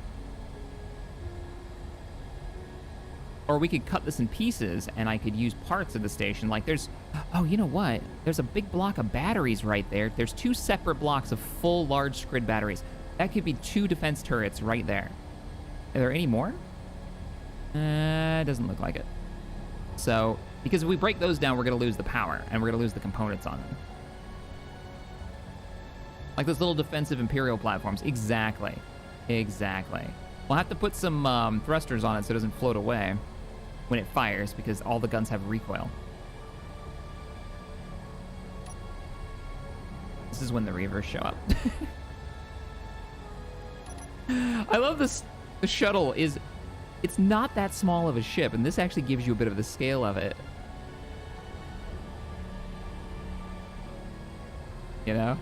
Or we could cut this in pieces, and I could use parts of the station. Like there's... Oh, you know what? There's a big block of batteries right there. There's 2 separate blocks of full large Scrid batteries. That could be 2 defense turrets right there. Are there any more? Doesn't look like it. So, because if we break those down, we're going to lose the power, and we're going to lose the components on them. Like those little defensive Imperial platforms. Exactly. Exactly. We'll have to put some thrusters on it so it doesn't float away when it fires, because all the guns have recoil. This is when the Reavers show up. I love this. The shuttle is... It's not that small of a ship, and this actually gives you a bit of the scale of it. You know?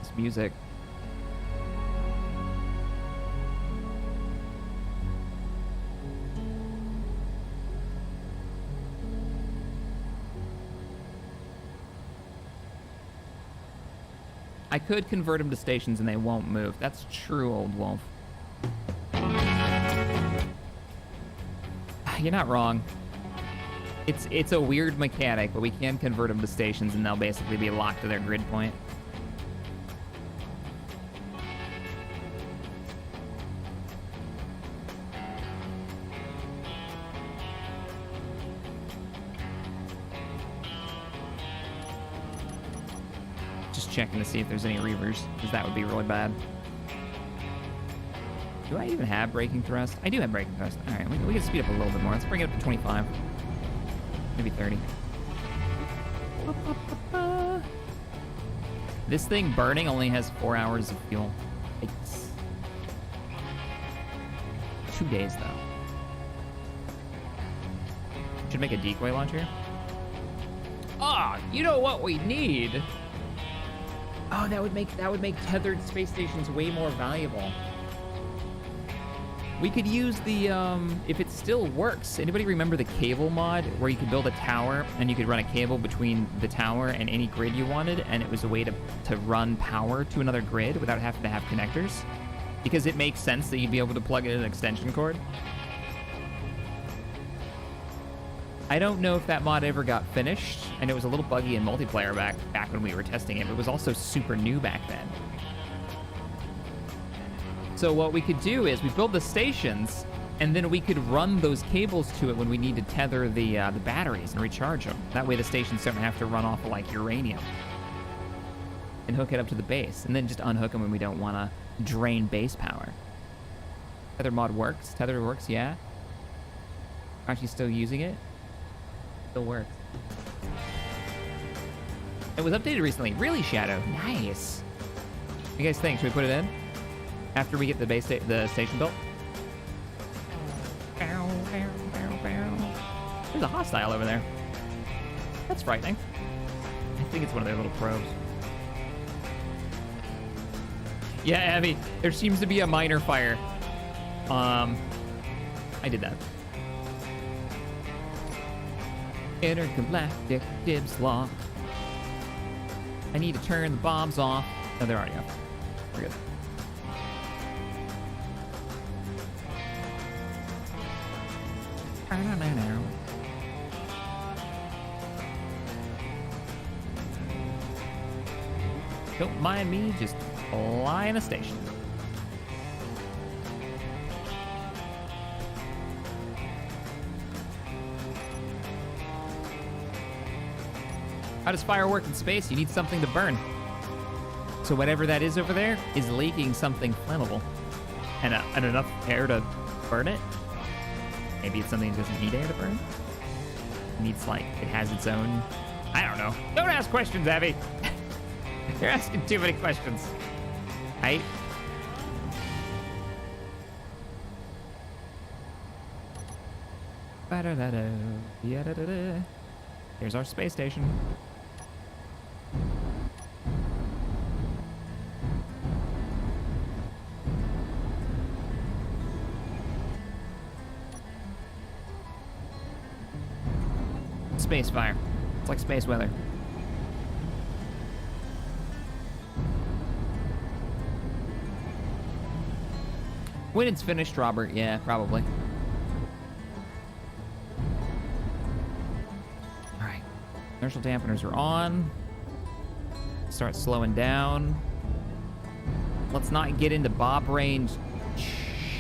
This music. I could convert them to stations and they won't move. That's true, old wolf. You're not wrong. It's a weird mechanic, but we can convert them to stations and they'll basically be locked to their grid point. Checking to see if there's any Reavers, because that would be really bad. Do I even have braking thrust? I do have braking thrust. All right, we can speed up a little bit more. Let's bring it up to 25. Maybe 30. This thing burning only has 4 hours of fuel. It's 2 days, though. Should make a decoy launcher. Ah, you know what we need? Oh, that would make tethered space stations way more valuable. We could use the, if it still works. Anybody remember the cable mod where you could build a tower and you could run a cable between the tower and any grid you wanted, and it was a way to run power to another grid without having to have connectors? Because it makes sense that you'd be able to plug in an extension cord. I don't know if that mod ever got finished, and it was a little buggy in multiplayer back when we were testing it, but it was also super new back then. So what we could do is we build the stations, and then we could run those cables to it when we need to tether the batteries and recharge them. That way the stations don't have to run off of like uranium. And hook it up to the base, and then just unhook them when we don't want to drain base power. Tether mod works. Tether works, yeah. Aren't you still using it? Still works. It was updated recently. Really, Shadow? Nice. What do you guys think? Should we put it in? After we get the base the station built? There's a hostile over there. That's frightening. I think it's one of their little probes. Yeah, Abby, there seems to be a minor fire. I did that. Intergalactic dibs law. I need to turn the bombs off. Oh, they're already off. We're good. Don't mind me just flying a station. How does fire work in space? You need something to burn. So whatever that is over there is leaking something flammable. And enough air to burn it? Maybe it's something that doesn't need air to burn? It needs, like, it has its own... I don't know. Don't ask questions, Abby. You're asking too many questions. Right? Ba-da-da-da. Ya-da-da-da. Here's our space station. Space fire. It's like space weather. When it's finished, Robert, yeah, probably. All right, inertial dampeners are on. Start slowing down. Let's not get into Bob range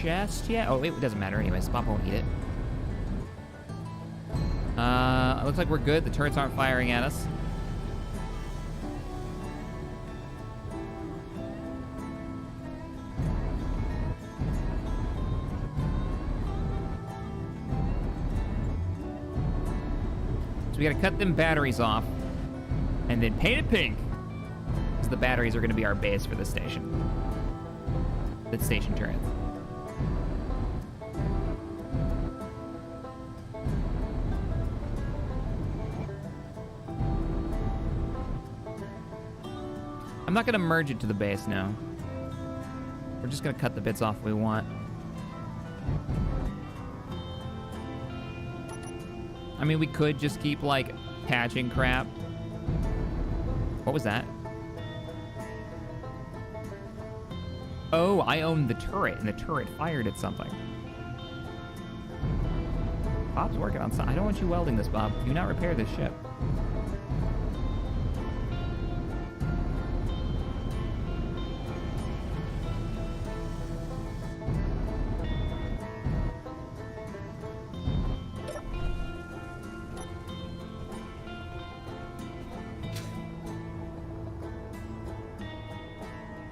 chest yet. Oh, it doesn't matter anyways. Bob won't eat it. Looks like we're good. The turrets aren't firing at us. So we gotta cut them batteries off and then paint it pink. Because the batteries are gonna be our base for the station. The station turret. I'm not gonna merge it to the base now. We're just gonna cut the bits off we want. I mean, we could just keep, like, patching crap. What was that? Oh, I owned the turret, and the turret fired at something. Bob's working on something. I don't want you welding this, Bob. Do not repair this ship.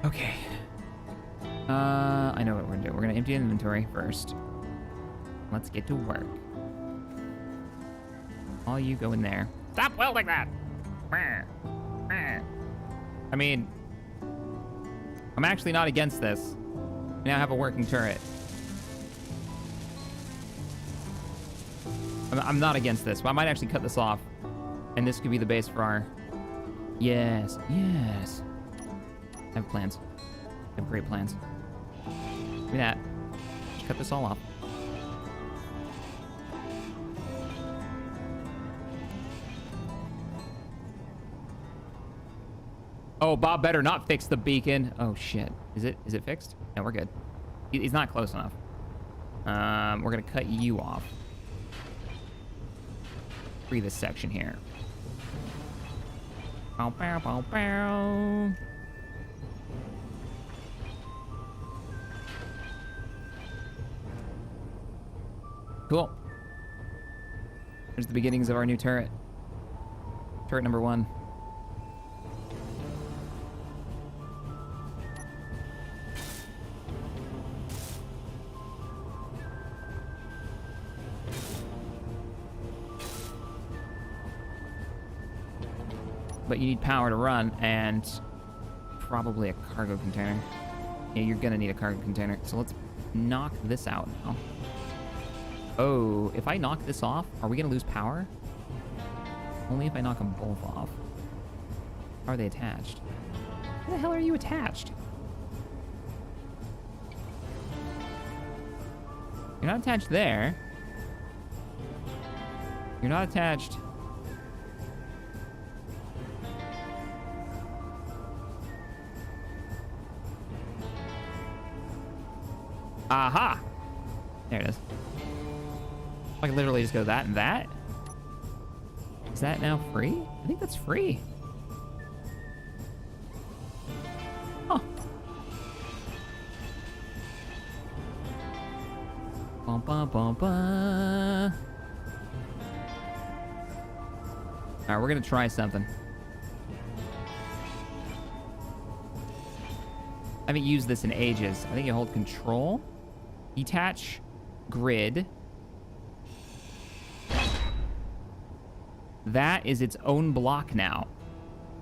Okay. I know what we're gonna do. We're gonna empty inventory first. Let's get to work. All you go in there. Stop welding that! I mean, I'm actually not against this. We now have a working turret. I'm not against this, but I might actually cut this off. And this could be the base for our... Yes, yes. I have plans. I have great plans. Give me that. Just cut this all off. Oh, Bob better not fix the beacon. Oh shit. Is it fixed? No, we're good. He's not close enough. We're gonna cut you off. Free this section here. Bow, bow, bow, bow. Cool. There's the beginnings of our new turret. Turret number 1. But you need power to run, and probably a cargo container. Yeah, you're gonna need a cargo container. So let's knock this out now. Oh, if I knock this off, are we gonna lose power? Only if I knock them both off. Are they attached? Where the hell are you attached? You're not attached there. You're not attached. Aha! There it is. I can literally just go that and that. Is that now free? I think that's free. ba, ba, ba. All right, we're gonna try something. I haven't used this in ages. I think you hold control, detach, grid. That is its own block now.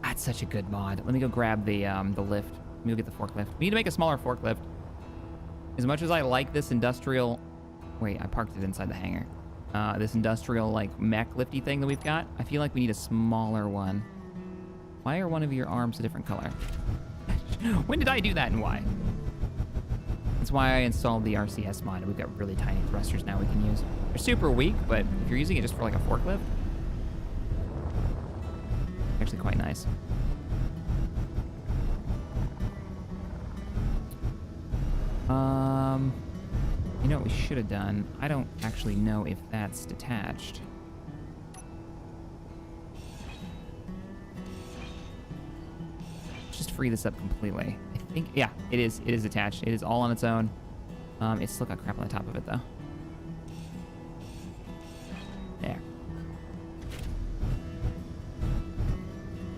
That's such a good mod. Let me go grab the lift. Let me go get the forklift. We need to make a smaller forklift. As much as I like this industrial... Wait, I parked it inside the hangar. This industrial, like, mech lifty thing that we've got, I feel like we need a smaller one. Why are one of your arms a different color? When did I do that and why? That's why I installed the RCS mod. We've got really tiny thrusters now we can use. They're super weak, but if you're using it just for, like, a forklift, actually quite nice. You know what we should have done? I don't actually know if that's detached. Just free this up completely. I think, yeah, it is. It is attached. It is all on its own. It's still got crap on the top of it, though. There.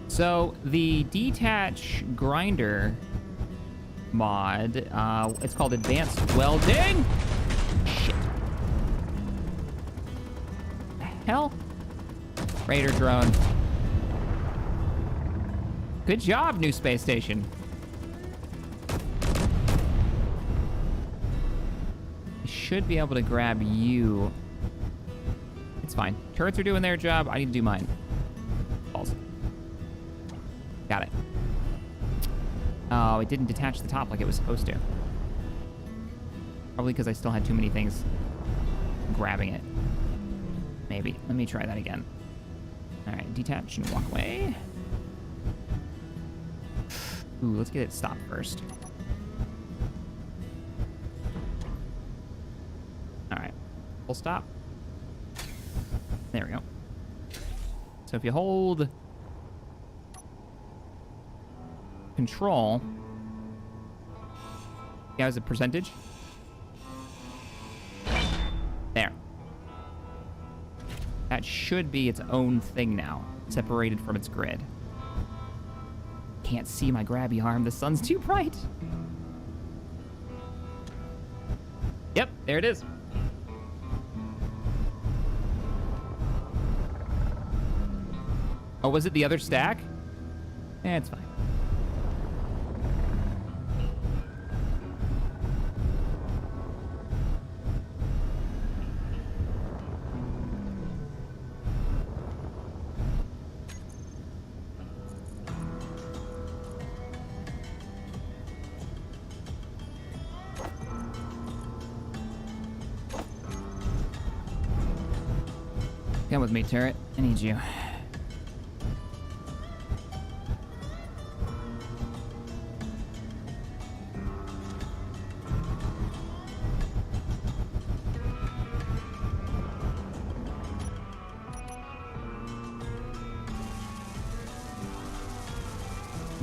So the detach grinder mod, it's called Advanced Welding. Shit. The hell? Raider drone. Good job, new space station. I should be able to grab you. It's fine. Turrets are doing their job. I need to do mine. Balls. Got it. Oh, it didn't detach the top like it was supposed to. Probably because I still had too many things grabbing it. Maybe. Let me try that again. All right, detach and walk away. Ooh, let's get it stopped first. All right, full stop. There we go. So if you hold control, yeah, as a percentage. There. That should be its own thing now, separated from its grid. Can't see my grabby arm. The sun's too bright. Yep, there it is. Oh, was it the other stack? Eh, it's fine. Come with me, turret. I need you.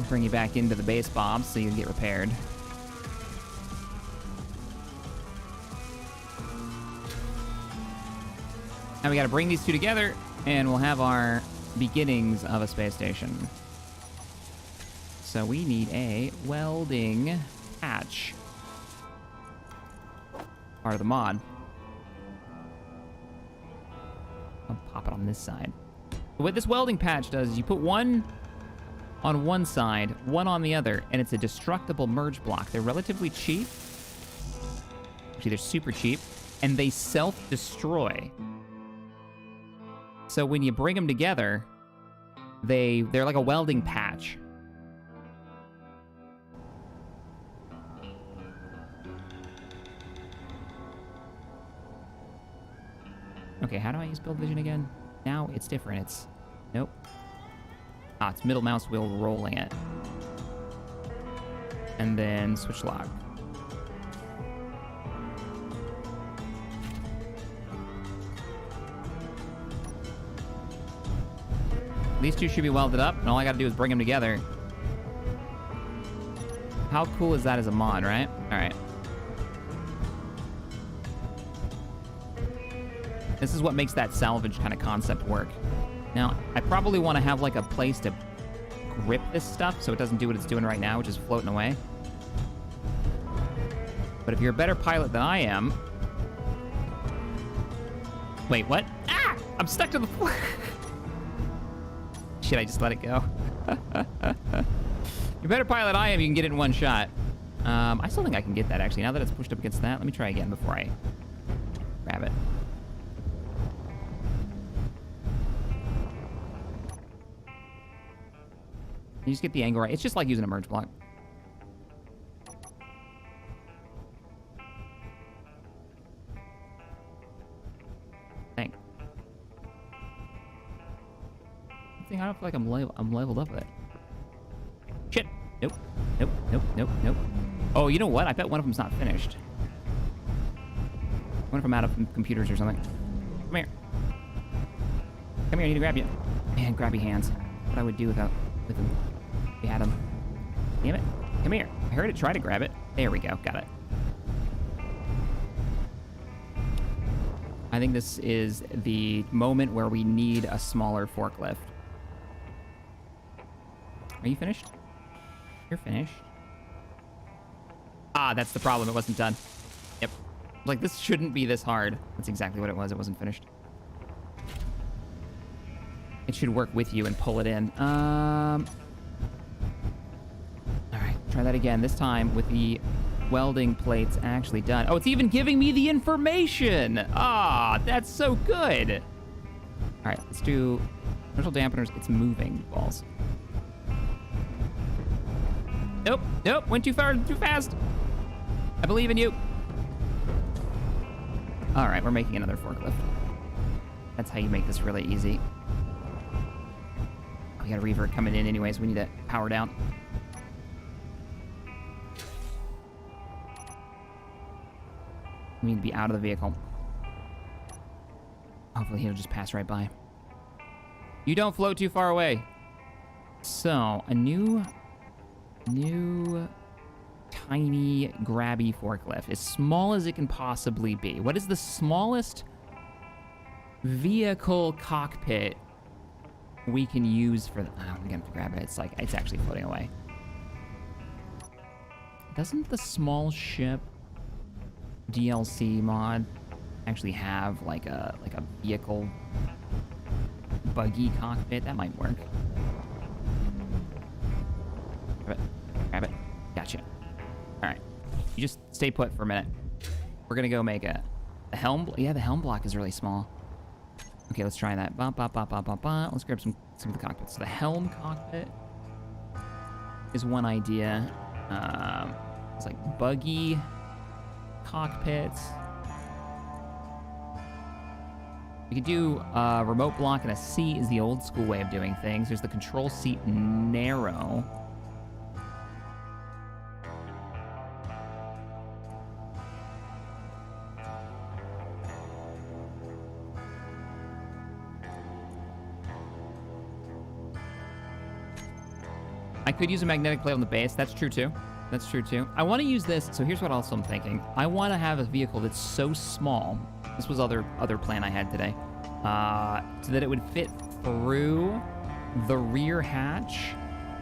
Bring you back into the base, Bob, so you can get repaired. Now we gotta bring these two together, and we'll have our beginnings of a space station. So we need a welding patch. Part of the mod. I'll pop it on this side. What this welding patch does is you put one on one side, one on the other, and it's a destructible merge block. They're relatively cheap. Actually, they're super cheap, and they self-destroy. So when you bring them together, they're like a welding patch. Okay, how do I use build vision again? Now it's different. It's... Nope. Ah, it's middle mouse wheel rolling it. And then switch log. These two should be welded up, and all I gotta do is bring them together. How cool is that as a mod, right? All right. This is what makes that salvage kind of concept work. Now, I probably want to have like a place to grip this stuff so it doesn't do what it's doing right now, which is floating away. But if you're a better pilot than I am... Wait, what? Ah! I'm stuck to the floor. Shit, I just let it go. You're a better pilot than I am, you can get it in one shot. I still think I can get that, actually. Now that it's pushed up against that, let me try again before I grab it. You just get the angle right. It's just like using a merge block. Dang. I don't feel like I'm leveled up with it. Shit. Nope. Nope. Nope. Nope. Nope. Oh, you know what? I bet one of them's not finished. What if I'm out of computers or something? Come here. Come here. I need to grab you. Man, grabby hands. What I would do with them. We had them. Damn it. Come here. I heard it try to grab it. There we go. Got it. I think this is the moment where we need a smaller forklift. Are you finished? You're finished. Ah, that's the problem. It wasn't done. Yep. Like, this shouldn't be this hard. That's exactly what it was. It wasn't finished. It should work with you and pull it in. All right, try that again. This time with the welding plates actually done. Oh, it's even giving me the information. Ah, that's so good. All right, let's do neutral dampeners. It's moving balls. Nope, nope, went too far, too fast. I believe in you. All right, we're making another forklift. That's how you make this really easy. We got a Reaver coming in anyways. We need to power down. We need to be out of the vehicle. Hopefully he'll just pass right by. You don't float too far away. So, a new tiny grabby forklift. As small as it can possibly be. What is the smallest vehicle cockpit we can use for the... Oh, I'm gonna have to grab it. It's like, it's actually floating away. Doesn't the small ship DLC mod actually have like a vehicle buggy cockpit? That might work. Grab it. Grab it. Gotcha. All right. You just stay put for a minute. We're gonna go make a helm. Yeah, the helm block is really small. Okay, let's try that. Let's grab some of the cockpits. So the helm cockpit is one idea. It's like buggy cockpits. We could do a remote block and a seat is the old school way of doing things. There's the control seat narrow. I could use a magnetic plate on the base. That's true too. That's true too. I want to use this. So here's what else I'm thinking. I want to have a vehicle that's so small. This was other plan I had today. So that it would fit through the rear hatch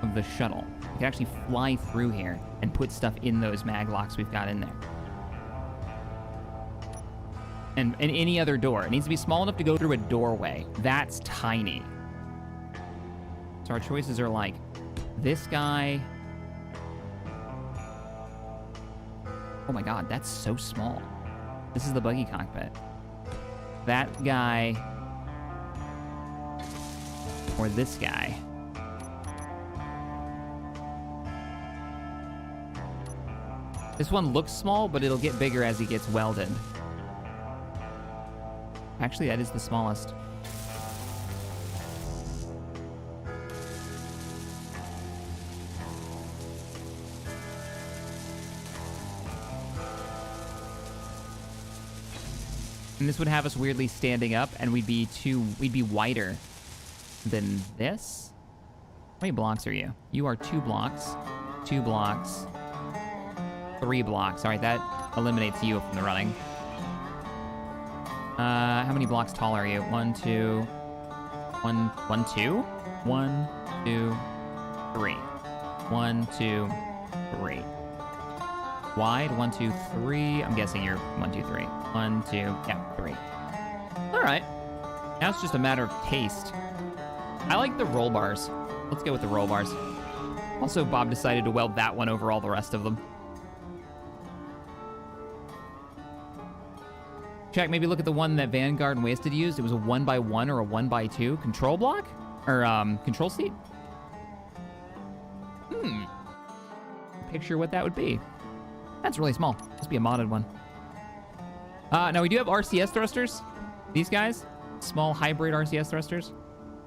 of the shuttle. You can actually fly through here and put stuff in those mag locks we've got in there. And any other door. It needs to be small enough to go through a doorway. That's tiny. So our choices are like this guy. Oh my god, that's so small. This is the buggy cockpit. That guy. Or this guy. This one looks small, but it'll get bigger as he gets welded. Actually, that is the smallest. And this would have us weirdly standing up, and we'd be wider than this. How many blocks are you? You are 2 blocks, 2 blocks, 3 blocks. All right, that eliminates you from the running. How many blocks tall are you? 1, 2, 1, 1, 2? 1, 2, 3. 1, 2, 3. Wide, 1, 2, 3. I'm guessing you're 1, 2, 3. 1, 2, yeah, 3. All right. Now it's just a matter of taste. I like the roll bars. Let's go with the roll bars. Also, Bob decided to weld that one over all the rest of them. Check, maybe look at the one that Vanguard and Wasted used. It was a 1x1 or a 1x2 control block? Or, control seat? Picture what that would be. That's really small. Must be a modded one. Now, we do have RCS thrusters. These guys, small hybrid RCS thrusters.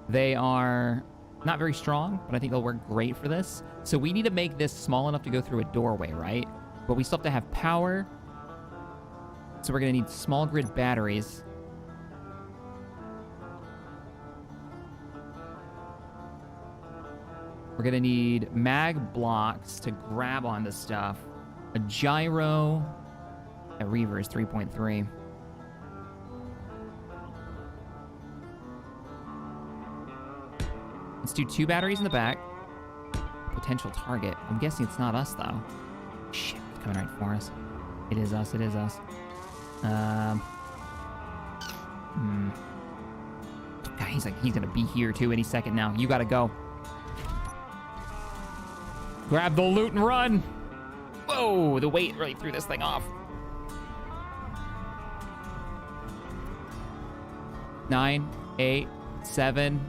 They are not very strong, but I think they'll work great for this. So we need to make this small enough to go through a doorway, right? But we still have to have power. So we're going to need small grid batteries. We're going to need mag blocks to grab onto stuff. A gyro. A Reavers 3.3. Let's do 2 batteries in the back. Potential target. I'm guessing it's not us, though. Shit, it's coming right for us. It is us, it is us. God, he's gonna be here, too, any second now. You gotta go. Grab the loot and run! Whoa, the weight really threw this thing off. 9, 8, 7,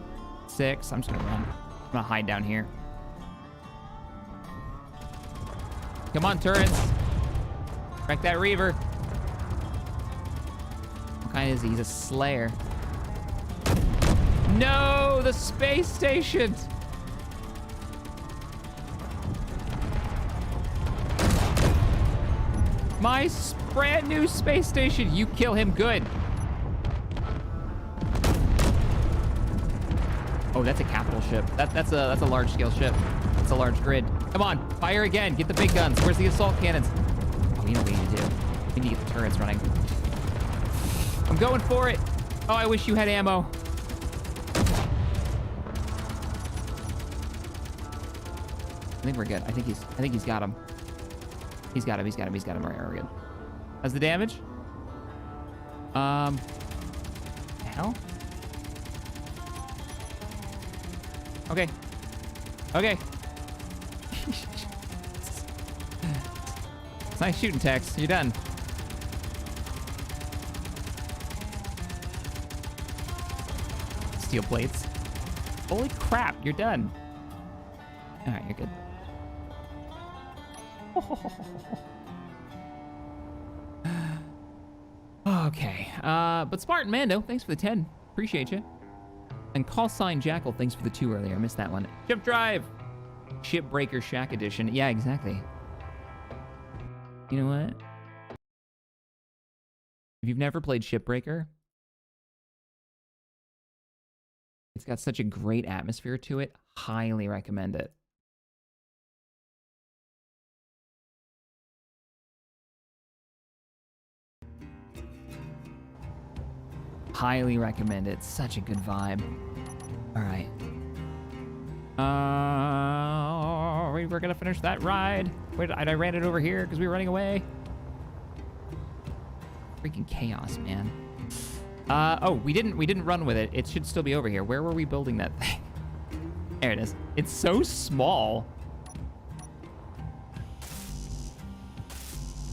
6. I'm just gonna run. I'm gonna hide down here. Come on, turrets. Wreck that Reaver. What kind is he? He's a Slayer. No, the space station. My brand new space station. You kill him good. Oh, that's a capital ship. That's a large scale ship. That's a large grid. Come on, fire again. Get the big guns. Where's the assault cannons? Oh, you know what we need to do? We need to get the turrets running. I'm going for it. Oh, I wish you had ammo. I think we're good. I think he's got him. He's got him. He's got him. He's got him. All right, we're good. How's the damage? The hell? Okay. Okay. It's nice shooting, Tex. You're done. Steel plates. Holy crap, you're done. All right, you're good. Okay. But Spartan Mando, thanks for the 10. Appreciate you. And Call Sign Jackal, thanks for the 2 earlier. I missed that one. Ship Drive! Shipbreaker Shack Edition. Yeah, exactly. You know what? If you've never played Shipbreaker, it's got such a great atmosphere to it. Highly recommend it. Highly recommend it. Such a good vibe. All right. We're gonna finish that ride. Wait, I ran it over here because we were running away. Freaking chaos, man. Oh, we didn't run with it. It should still be over here. Where were we building that thing? There it is. It's so small.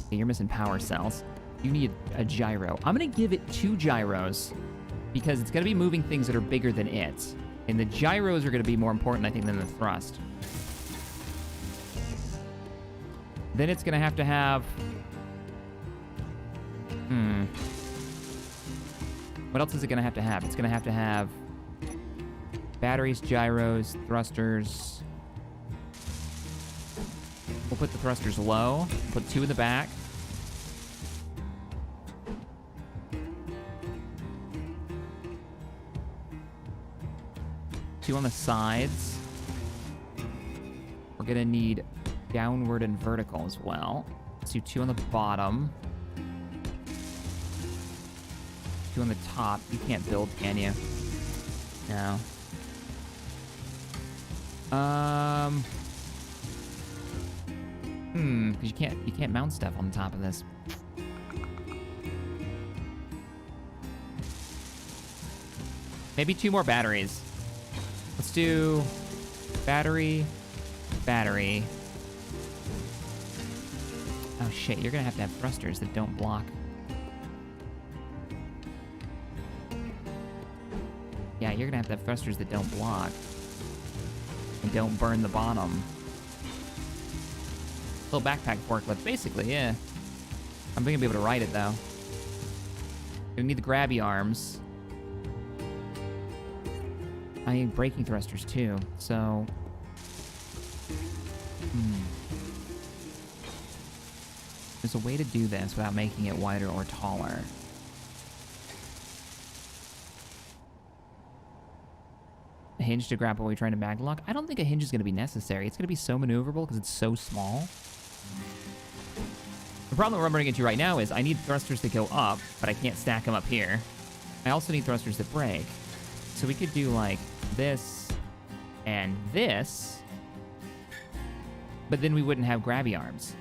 Okay, you're missing power cells. You need a gyro. I'm gonna give it 2 gyros because it's gonna be moving things that are bigger than it. And the gyros are gonna be more important, I think, than the thrust. Then it's gonna have to have... What else is it gonna have to have? It's gonna have to have batteries, gyros, thrusters. We'll put the thrusters low. Put 2 in the back. Two on the sides. We're gonna need downward and vertical as well. Let's do 2 on the bottom. 2 2 on the top. You can't build, can you? No. Because you can't mount stuff on the top of this. Maybe 2 more batteries. Let's do battery, battery. Oh shit, you're gonna have to have thrusters that don't block. Yeah, you're gonna have to have thrusters that don't block. And don't burn the bottom. Little backpack forklift, basically, yeah. I'm gonna be able to ride it though. Gonna need the grabby arms. I need braking thrusters too, so... There's a way to do this without making it wider or taller. A hinge to grab while we're trying to mag lock? I don't think a hinge is going to be necessary. It's going to be so maneuverable because it's so small. The problem we're running into right now is I need thrusters that go up, but I can't stack them up here. I also need thrusters that break. So we could do like this and this, but then we wouldn't have grabby arms.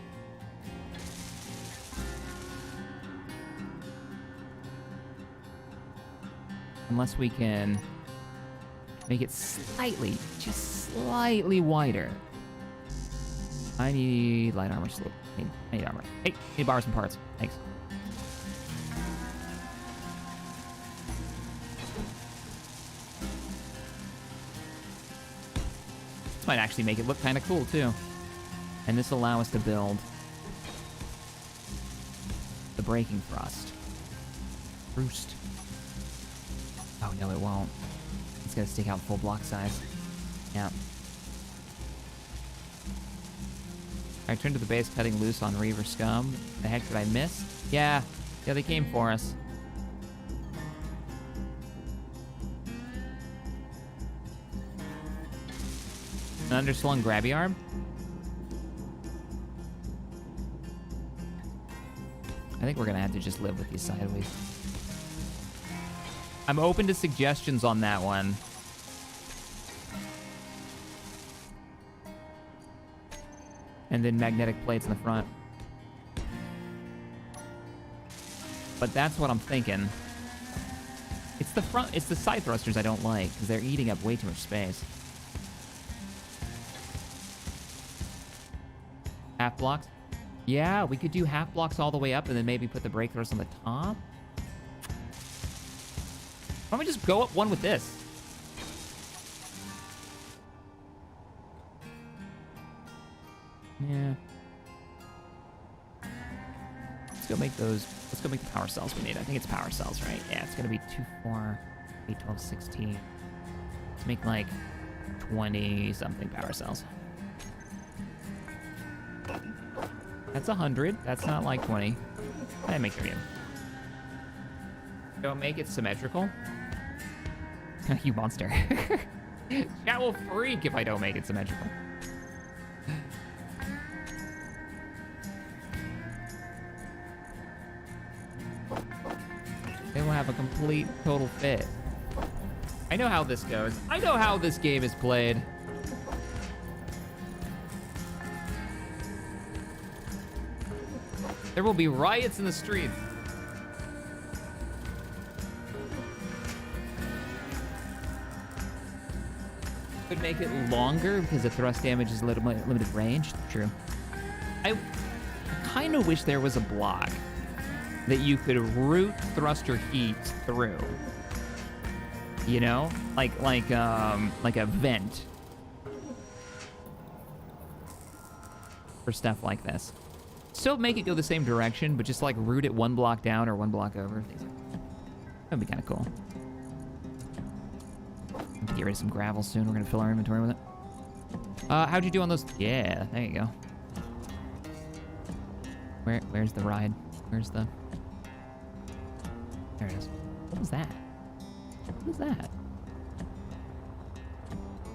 Unless we can make it slightly, just slightly wider. I need light armor. I need armor. Hey, need to borrow some parts. Thanks. This might actually make it look kind of cool, too. And this will allow us to build the braking thrust. Roost. Oh, no, it won't. It's gonna stick out full block size. Yeah. I turned to the base, cutting loose on Reaver scum. The heck did I miss? Yeah, they came for us. An underslung grabby arm? I think we're gonna have to just live with these sideways. I'm open to suggestions on that one. And then magnetic plates in the front. But that's what I'm thinking. It's the front, it's the side thrusters I don't like, because they're eating up way too much space. Half blocks? Yeah, we could do half blocks all the way up and then maybe put the brake thrust on the top. Why don't we just go up one with this? Yeah. Let's go make those. Let's go make the power cells we need. I think it's power cells, right? Yeah, it's gonna be 2, 4, 8, 12, 16. Let's make like 20 something power cells. That's 100. That's not like 20. I make 30. Don't make it symmetrical. You monster. Chat will freak if I don't make it symmetrical. They will have a complete total fit. I know how this goes. I know how this game is played. There will be riots in the streets. Could make it longer because the thrust damage is limited range. True. I kind of wish there was a block that you could route thruster heat through. You know, like a vent for stuff like this. Still make it go the same direction, but just like route it 1 block down or 1 block over. That'd be kind of cool. Get rid of some gravel soon. We're gonna fill our inventory with it. How'd you do on those? Yeah, there you go. Where's the ride? Where's the? There it is. What was that? What was that?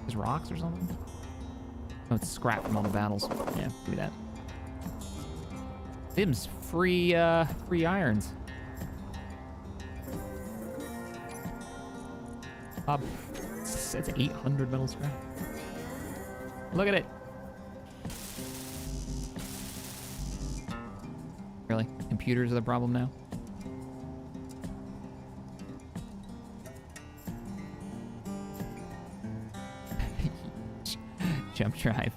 Is rocks or something? Oh, it's scrap from all the battles. Yeah, do that. Them's free irons. It's 800 metal scrap. Look at it. Really? Computers are the problem now? Jump drive.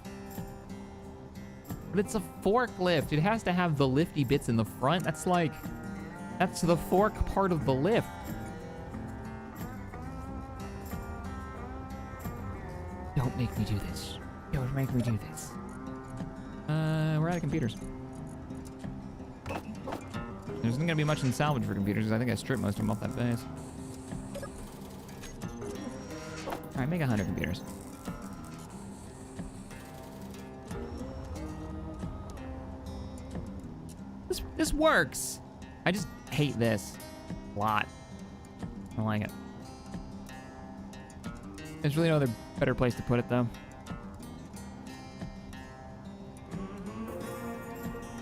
But it's a forklift. It has to have the lifty bits in the front. That's the fork part of the lift. Don't make me do this. Don't make me do this. We're out of computers. There isn't gonna be much in salvage for computers because I think I stripped most of them off that base. All right, make 100 computers. This works. I just hate this a lot. I don't like it. There's really no other better place to put it though.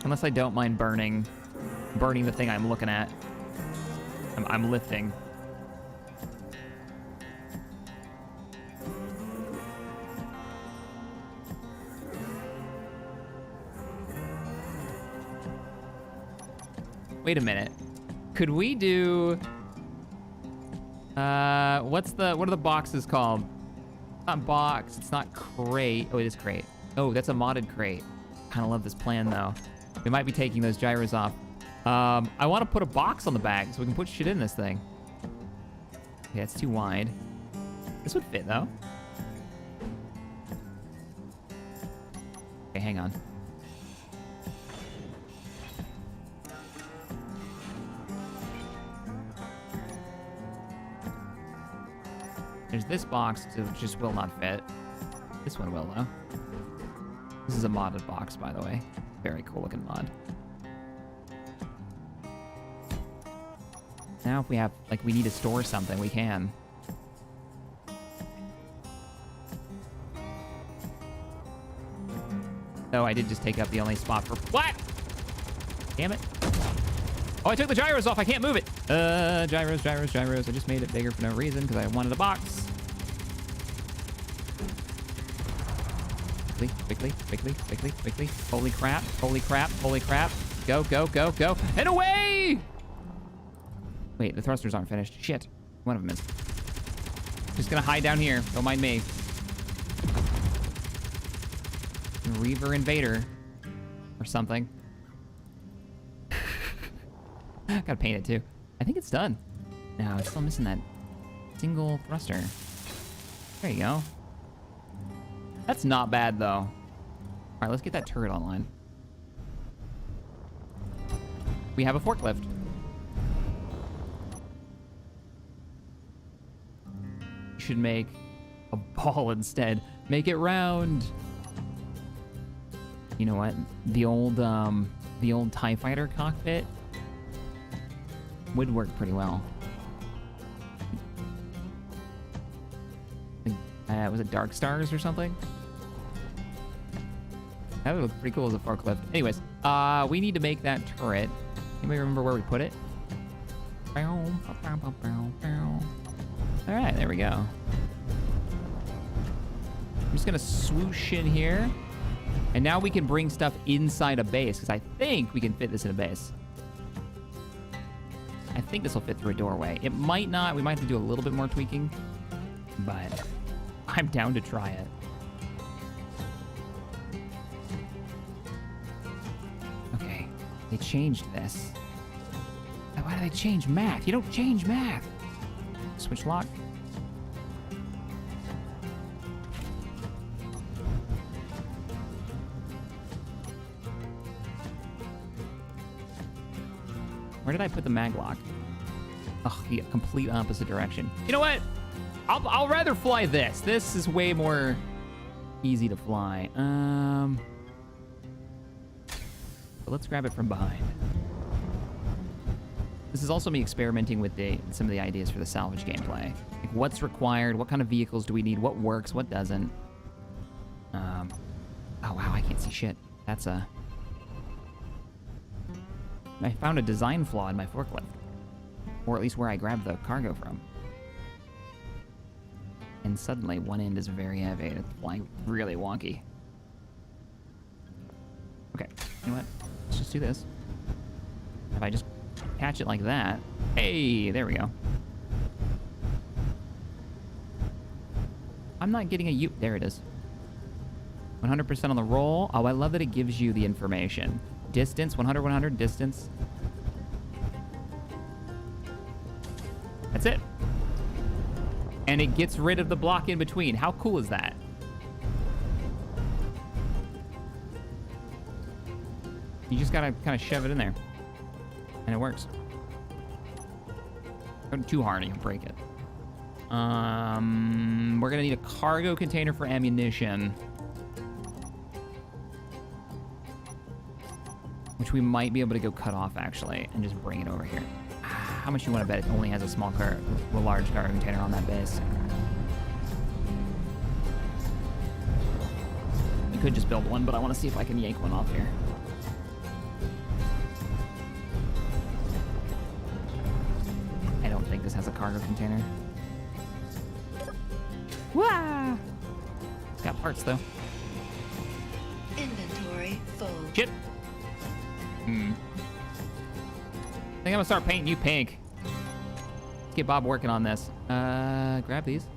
Unless I don't mind burning the thing I'm looking at. I'm lifting. Wait a minute. Could we do... what are the boxes called? It's not box, it's not crate. Oh, it is crate. Oh, that's a modded crate. Kind of love this plan though. We might be taking those gyros off. I want to put a box on the back so we can put shit in this thing. Okay, it's too wide. This would fit though. Okay, hang on. There's this box which just will not fit. This one will though. This is a modded box, by the way. Very cool looking mod. Now if we have, like, we need to store something, we can. Oh, I did just take up the only spot for... What? Damn it. Oh, I took the gyros off. I can't move it. Gyros, gyros, gyros. I just made it bigger for no reason because I wanted a box. Quickly, quickly, quickly, quickly. Holy crap, holy crap, holy crap. Go, go, go, go. And away! Wait, the thrusters aren't finished. Shit. One of them is. Just gonna hide down here. Don't mind me. Reaver invader. Or something. Gotta paint it too. I think it's done. No, it's still missing that single thruster. There you go. That's not bad though. All right, let's get that turret online. We have a forklift. You should make a ball instead. Make it round. You know what? The old TIE Fighter cockpit would work pretty well. Was it Dark Stars or something? That would look pretty cool as a forklift. Anyways, we need to make that turret. Anybody remember where we put it? All right, there we go. I'm just gonna swoosh in here. And now we can bring stuff inside a base, because I think we can fit this in a base. I think this will fit through a doorway. It might not. We might have to do a little bit more tweaking, but I'm down to try it. Okay, they changed this. Why do they change math? You don't change math. Switch lock. Where did I put the mag lock? Oh, the complete opposite direction. You know what? I'll rather fly this. This is way more easy to fly. But let's grab it from behind. This is also me experimenting with some of the ideas for the salvage gameplay. Like what's required, what kind of vehicles do we need, what works, what doesn't. Oh wow, I can't see shit. That's a... I found a design flaw in my forklift. Or at least where I grabbed the cargo from. And suddenly, one end is very heavy. It's like really wonky. Okay, you know what? Let's just do this. If I just catch it like that. Hey, there we go. I'm not getting a U. There it is. 100% on the roll. Oh, I love that it gives you the information. Distance, 100, 100, distance. That's it. And it gets rid of the block in between. How cool is that? You just gotta kind of shove it in there. And it works. Go too hard and you'll break it. We're gonna need a cargo container for ammunition. Which we might be able to go cut off, actually, and just bring it over here. How much you want to bet it only has a large cargo container on that base? You could just build one, but I want to see if I can yank one off here. I don't think this has a cargo container. Wah! It's got parts, though. Inventory full. Shit. I think I'm gonna start painting you pink. Let's get Bob working on this. Grab these.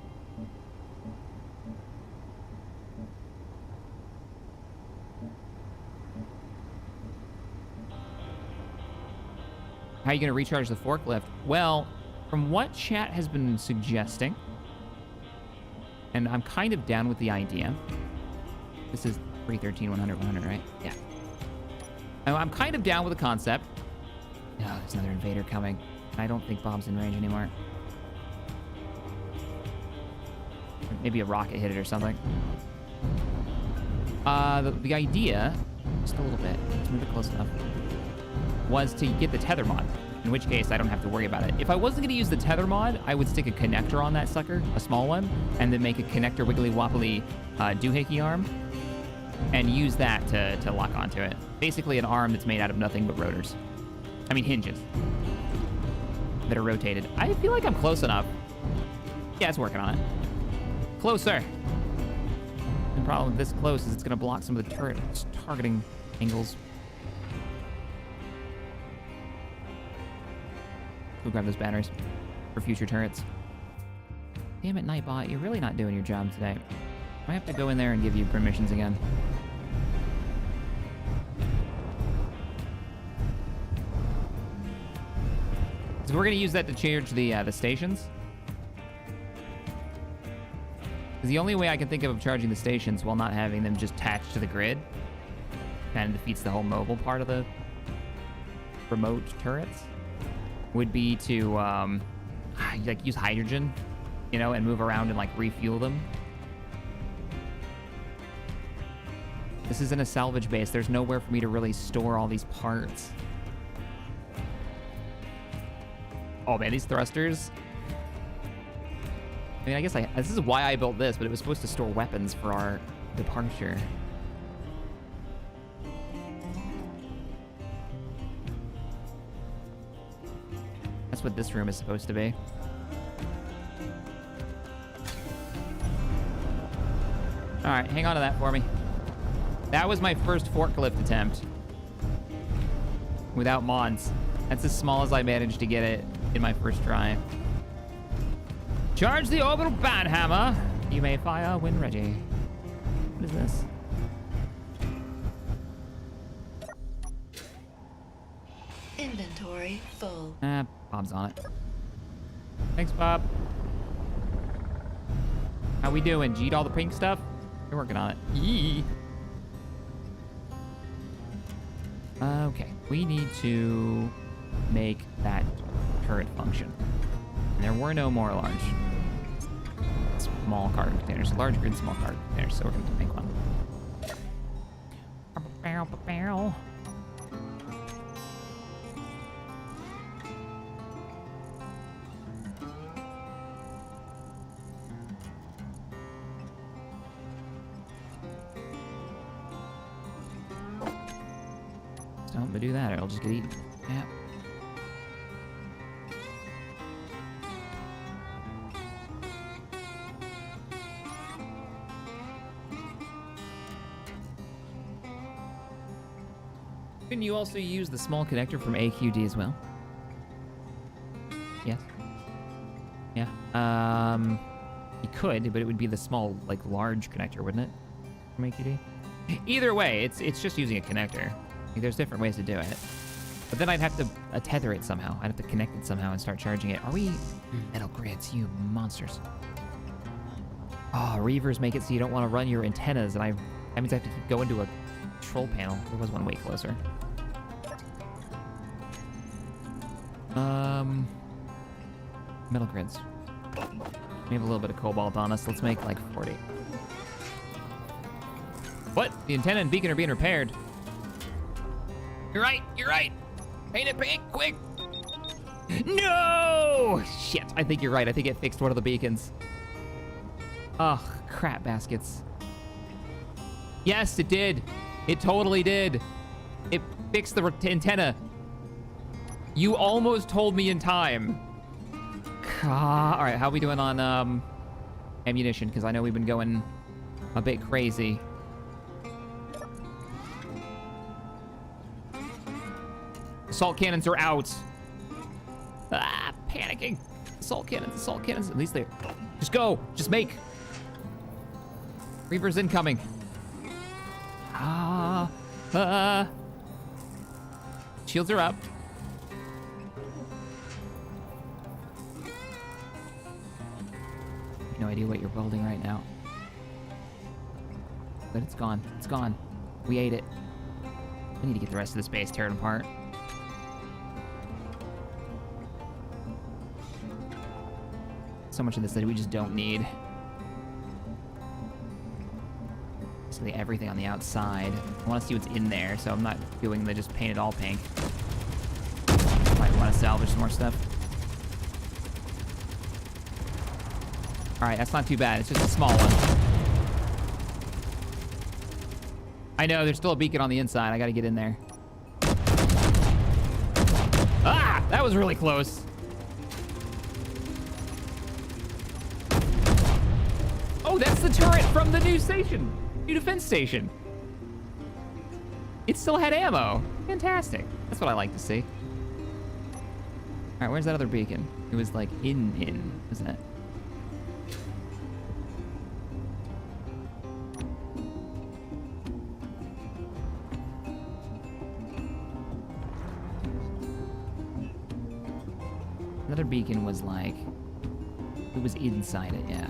How are you gonna recharge the forklift? Well, from what chat has been suggesting, and I'm kind of down with the idea. This is 313, 100, 100, right? Yeah. I'm kind of down with the concept. No, there's another invader coming. I don't think Bob's in range anymore. Maybe a rocket hit it or something. The idea, just a little bit, let's move it close enough, was to get the tether mod, in which case I don't have to worry about it. If I wasn't going to use the tether mod, I would stick a connector on that sucker, a small one, and then make a connector wiggly wobbly doohickey arm, and use that to lock onto it. Basically an arm that's made out of nothing but rotors. I mean hinges that are rotated. I feel like I'm close enough. Yeah, it's working on it. Closer. The problem with this close is it's going to block some of the turret targeting angles. Go grab those batteries for future turrets. Damn it, Nightbot, you're really not doing your job today. I have to go in there and give you permissions again. So we're gonna use that to charge the stations. Because the only way I can think of charging the stations while not having them just attached to the grid kind of defeats the whole mobile part of the remote turrets would be to like use hydrogen, you know, and move around and like refuel them. This isn't a salvage base. There's nowhere for me to really store all these parts. Oh man, these thrusters. I mean, I guess this is why I built this, but it was supposed to store weapons for our departure. That's what this room is supposed to be. All right, hang on to that for me. That was my first forklift attempt without mods. That's as small as I managed to get it in my first try. Charge the orbital bat hammer. You may fire when ready. What is this? Inventory full. Bob's on it. Thanks, Bob. How we doing? G'd all the pink stuff? You're working on it. Yee. Okay, we need to make that turret function. And there were no more large small cargo containers. Large grid, small cargo containers, so we're going to make one. Barrel. Don't do that, or it'll just get eaten. Yeah. Couldn't you also use the small connector from AQD as well? Yes. Yeah. You could, but it would be the small, like, large connector, wouldn't it? From AQD? Either way, it's just using a connector. Like, there's different ways to do it. But then I'd have to tether it somehow. I'd have to connect it somehow and start charging it. Are we... Metal grids, you monsters. Oh, Reavers make it so you don't want to run your antennas, and that means I have to keep going to a control panel. There was one way closer. Metal grids. We have a little bit of cobalt on us. Let's make like 40. What? The antenna and beacon are being repaired. You're right. Paint it pink, quick. No! Shit, I think you're right. I think it fixed one of the beacons. Ugh, crap baskets. Yes, it did. It totally did. It fixed the antenna. You almost told me in time. All right, how are we doing on ammunition? Because I know we've been going a bit crazy. Assault cannons are out. Ah, panicking. Assault cannons. At least they're... Just go. Just make. Reavers incoming. Shields are up. No idea what you're building right now. But it's gone. It's gone. We ate it. We need to get the rest of this base teared apart. So much of this that we just don't need. Basically everything on the outside. I want to see what's in there, so I'm not doing the just paint it all pink. Might want to salvage some more stuff. All right, that's not too bad. It's just a small one. I know, there's still a beacon on the inside. I gotta get in there. Ah, that was really close. Oh, that's the turret from the new station. New defense station. It still had ammo. Fantastic. That's what I like to see. All right, where's that other beacon? It was like in, was that? Another beacon was like, it was inside it, yeah.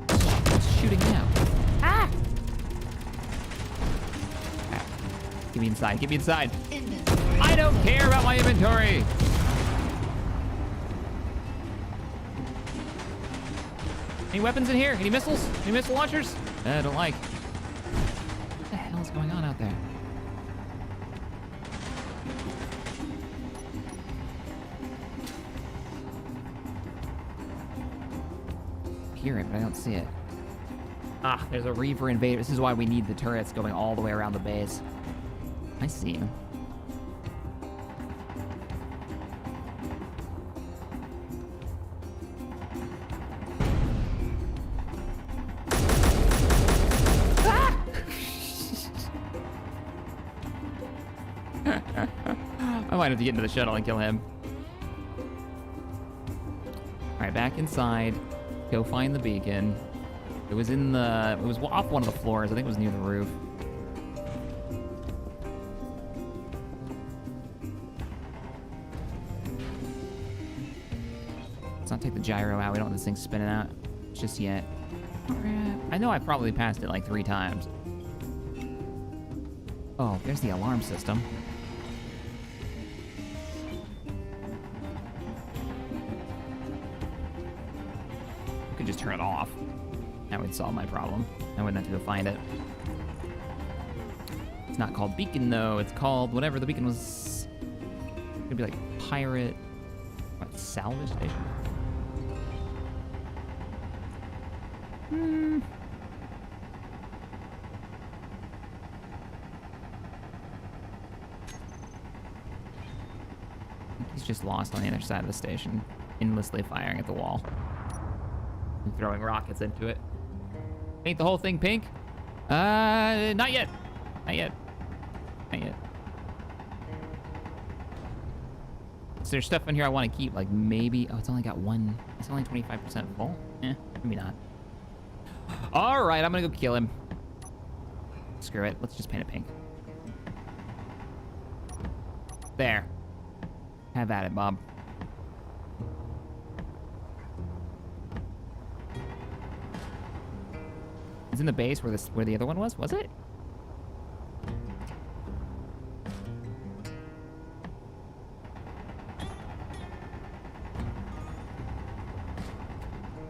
It's shooting now. Ah! Ah! Get me inside, get me inside. Inventory. I don't care about my inventory. Any weapons in here? Any missiles? Any missile launchers? I don't like. What the hell is going on out there? Hear it, but I don't see it. Ah, there's a Reaver invader. This is why we need the turrets going all the way around the base. I see him. Ah! I might have to get into the shuttle and kill him. All right, back inside. Go find the beacon. It was in the... It was off one of the floors. I think it was near the roof. Let's not take the gyro out. We don't want this thing spinning out just yet. Crap. I know I probably passed it like 3 times. Oh, there's the alarm system. Just turn it off. That would solve my problem. I wouldn't have to go find it. It's not called beacon though. It's called whatever the beacon was. It's gonna be like pirate. What, salvage station? I think he's just lost on the other side of the station, endlessly firing at the wall. Throwing rockets into it. Paint the whole thing pink? Not yet. Not yet. Not yet. Is there stuff in here I want to keep? Like maybe... Oh, it's only got one... It's only 25% full? Eh, maybe not. All right, I'm gonna go kill him. Screw it. Let's just paint it pink. There. Have at it, Bob. It's in the base where the other one was it?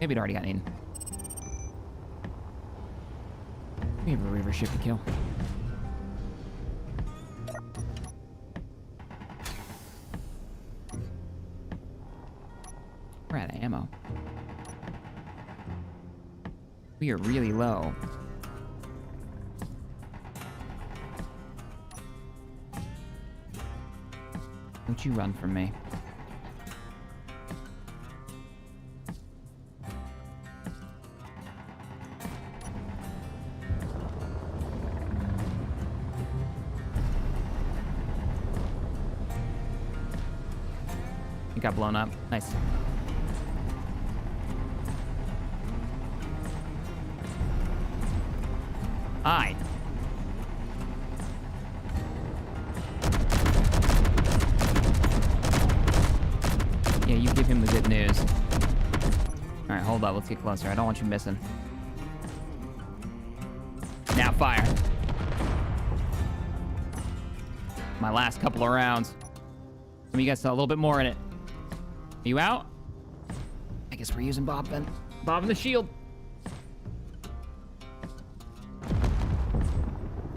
Maybe it already got in. We have a Reaver ship to kill. We're out of ammo. We are really low. Don't you run from me. It got blown up. Nice. Aye. Yeah, you give him the good news. All right, hold up. Let's get closer. I don't want you missing. Now fire. My last couple of rounds. Some of you guys saw a little bit more in it. Are you out? I guess we're using Bob then. Bob and the shield.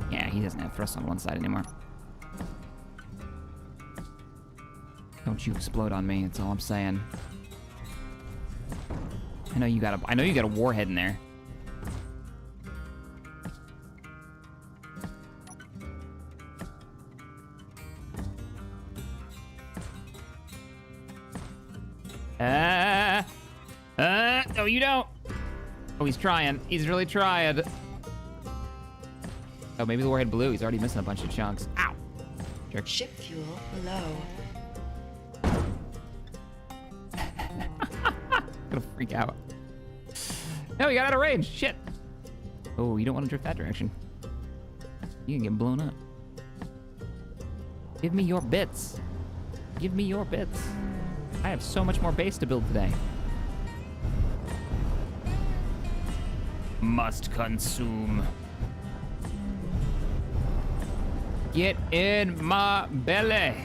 Yeah, he doesn't have thrust on one side anymore. Don't you explode on me, that's all I'm saying. I know you got a warhead in there. No, you don't. Oh, he's trying. He's really trying. Oh, maybe the warhead blew. He's already missing a bunch of chunks. Ow. Jerk. Ship fuel low. Gonna freak out. No, he got out of range. Shit. Oh, you don't want to drift that direction. You can get blown up. Give me your bits. Give me your bits. I have so much more base to build today. Must consume. Get in my belly. I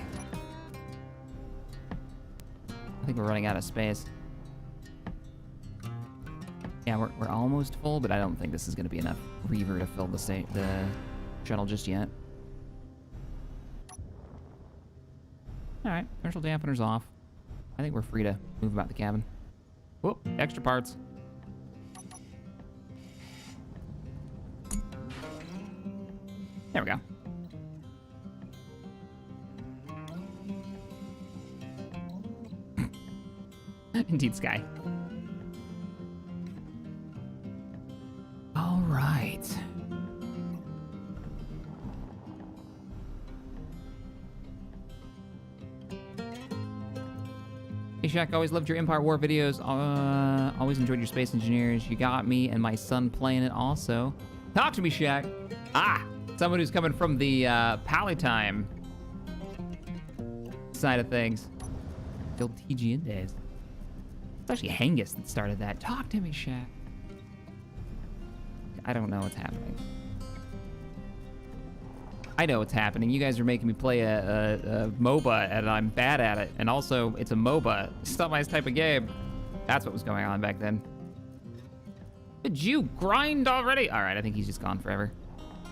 think we're running out of space. Yeah, we're almost full, but I don't think this is going to be enough Reaver to fill the shuttle just yet. All right, inertial dampener's off. I think we're free to move about the cabin. Whoop, extra parts. There we go. Indeed, Sky. All right. Hey, Shaq, always loved your Empire War videos. Always enjoyed your Space Engineers. You got me and my son playing it also. Talk to me, Shaq. Ah, someone who's coming from the Palatine side of things. The old TGN days. It's actually Hengist that started that. Talk to me, Shaq. I don't know what's happening. I know what's happening. You guys are making me play a MOBA, and I'm bad at it. And also, it's a MOBA. It's not my type of game. That's what was going on back then. Did you grind already? All right, I think he's just gone forever.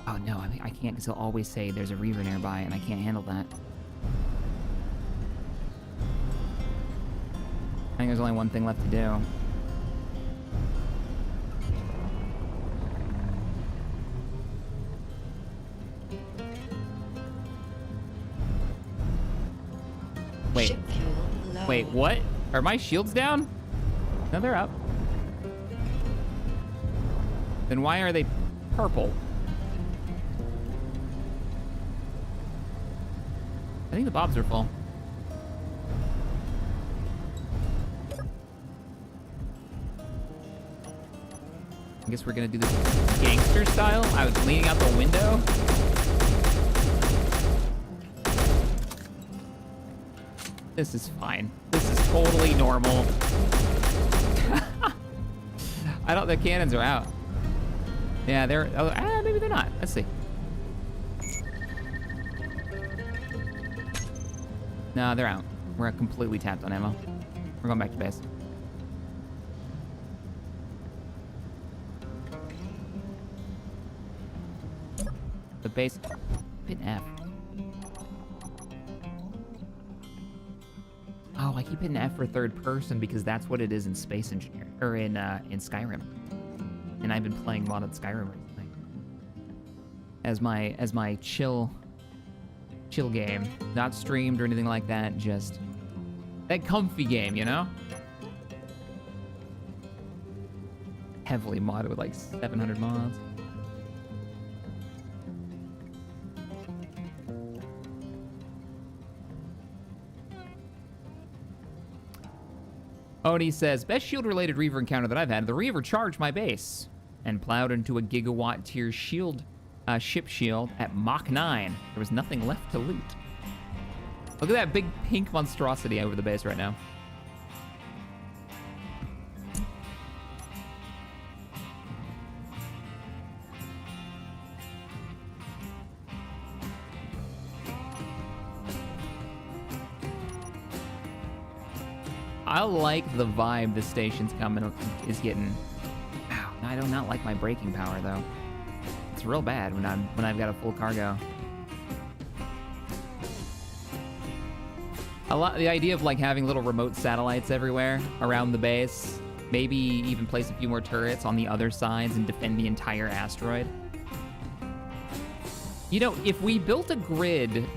Oh, no, I can't, because he'll always say there's a Reaver nearby, and I can't handle that. I think there's only one thing left to do. Wait. Ship fuel low. Wait, what? Are my shields down? No, they're up. Then why are they purple? I think the bobs are full. I guess we're gonna do this gangster style. I was leaning out the window. This is fine. This is totally normal. The cannons are out. Yeah, maybe they're not. Let's see. No, they're out. We're completely tapped on ammo. We're going back to base. The base, hit F. Oh, I keep hitting F for third person because that's what it is in Space Engineer, or in Skyrim. And I've been playing modded Skyrim recently. As my chill game, not streamed or anything like that, just that comfy game, you know? Heavily modded with like 700 mods. Oni says, best shield-related Reaver encounter that I've had. The Reaver charged my base and plowed into a gigawatt tier shield, ship shield at Mach 9. There was nothing left to loot. Look at that big pink monstrosity over the base right now. I like the vibe this station's is getting. Wow, I do not like my braking power though. It's real bad when I've got a full cargo. The idea of like having little remote satellites everywhere around the base, maybe even place a few more turrets on the other sides and defend the entire asteroid. You know, if we built a grid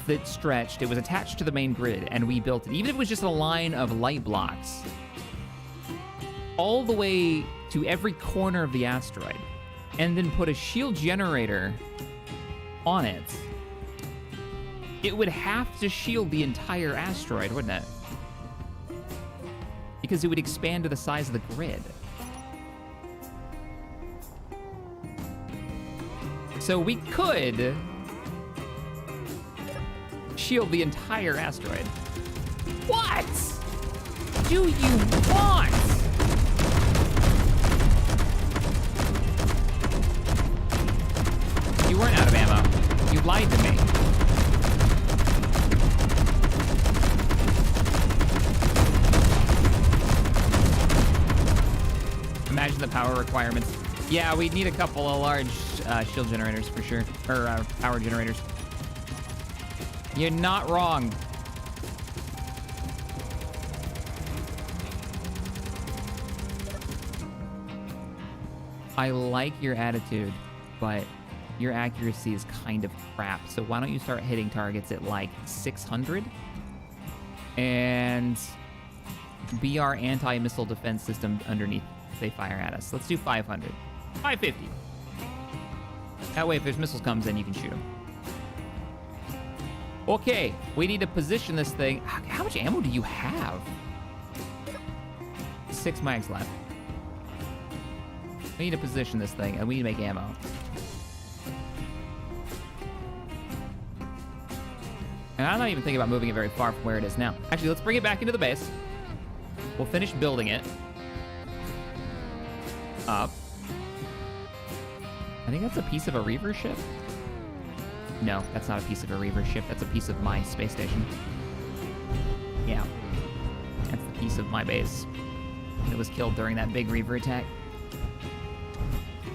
that stretched, it was attached to the main grid, and we built it, even if it was just a line of light blocks, all the way to every corner of the asteroid, and then put a shield generator on it, it would have to shield the entire asteroid, wouldn't it? Because it would expand to the size of the grid. So we could shield the entire asteroid. What do you want? You weren't out of ammo. You lied to me. Imagine the power requirements. Yeah, we'd need a couple of large shield generators for sure, or power generators. You're not wrong. I like your attitude, but your accuracy is kind of crap. So why don't you start hitting targets at like 600 and be our anti-missile defense system underneath if they fire at us. Let's do 500. 550. That way if there's missiles comes in, you can shoot them. Okay, we need to position this thing. How much ammo do you have? 6 mags left. We need to position this thing, and we need to make ammo. And I'm not even thinking about moving it very far from where it is now. Actually, let's bring it back into the base. We'll finish building it. Up. I think that's a piece of a Reaver ship. No, that's not a piece of a Reaver ship. That's a piece of my space station. Yeah. That's the piece of my base that was killed during that big Reaver attack.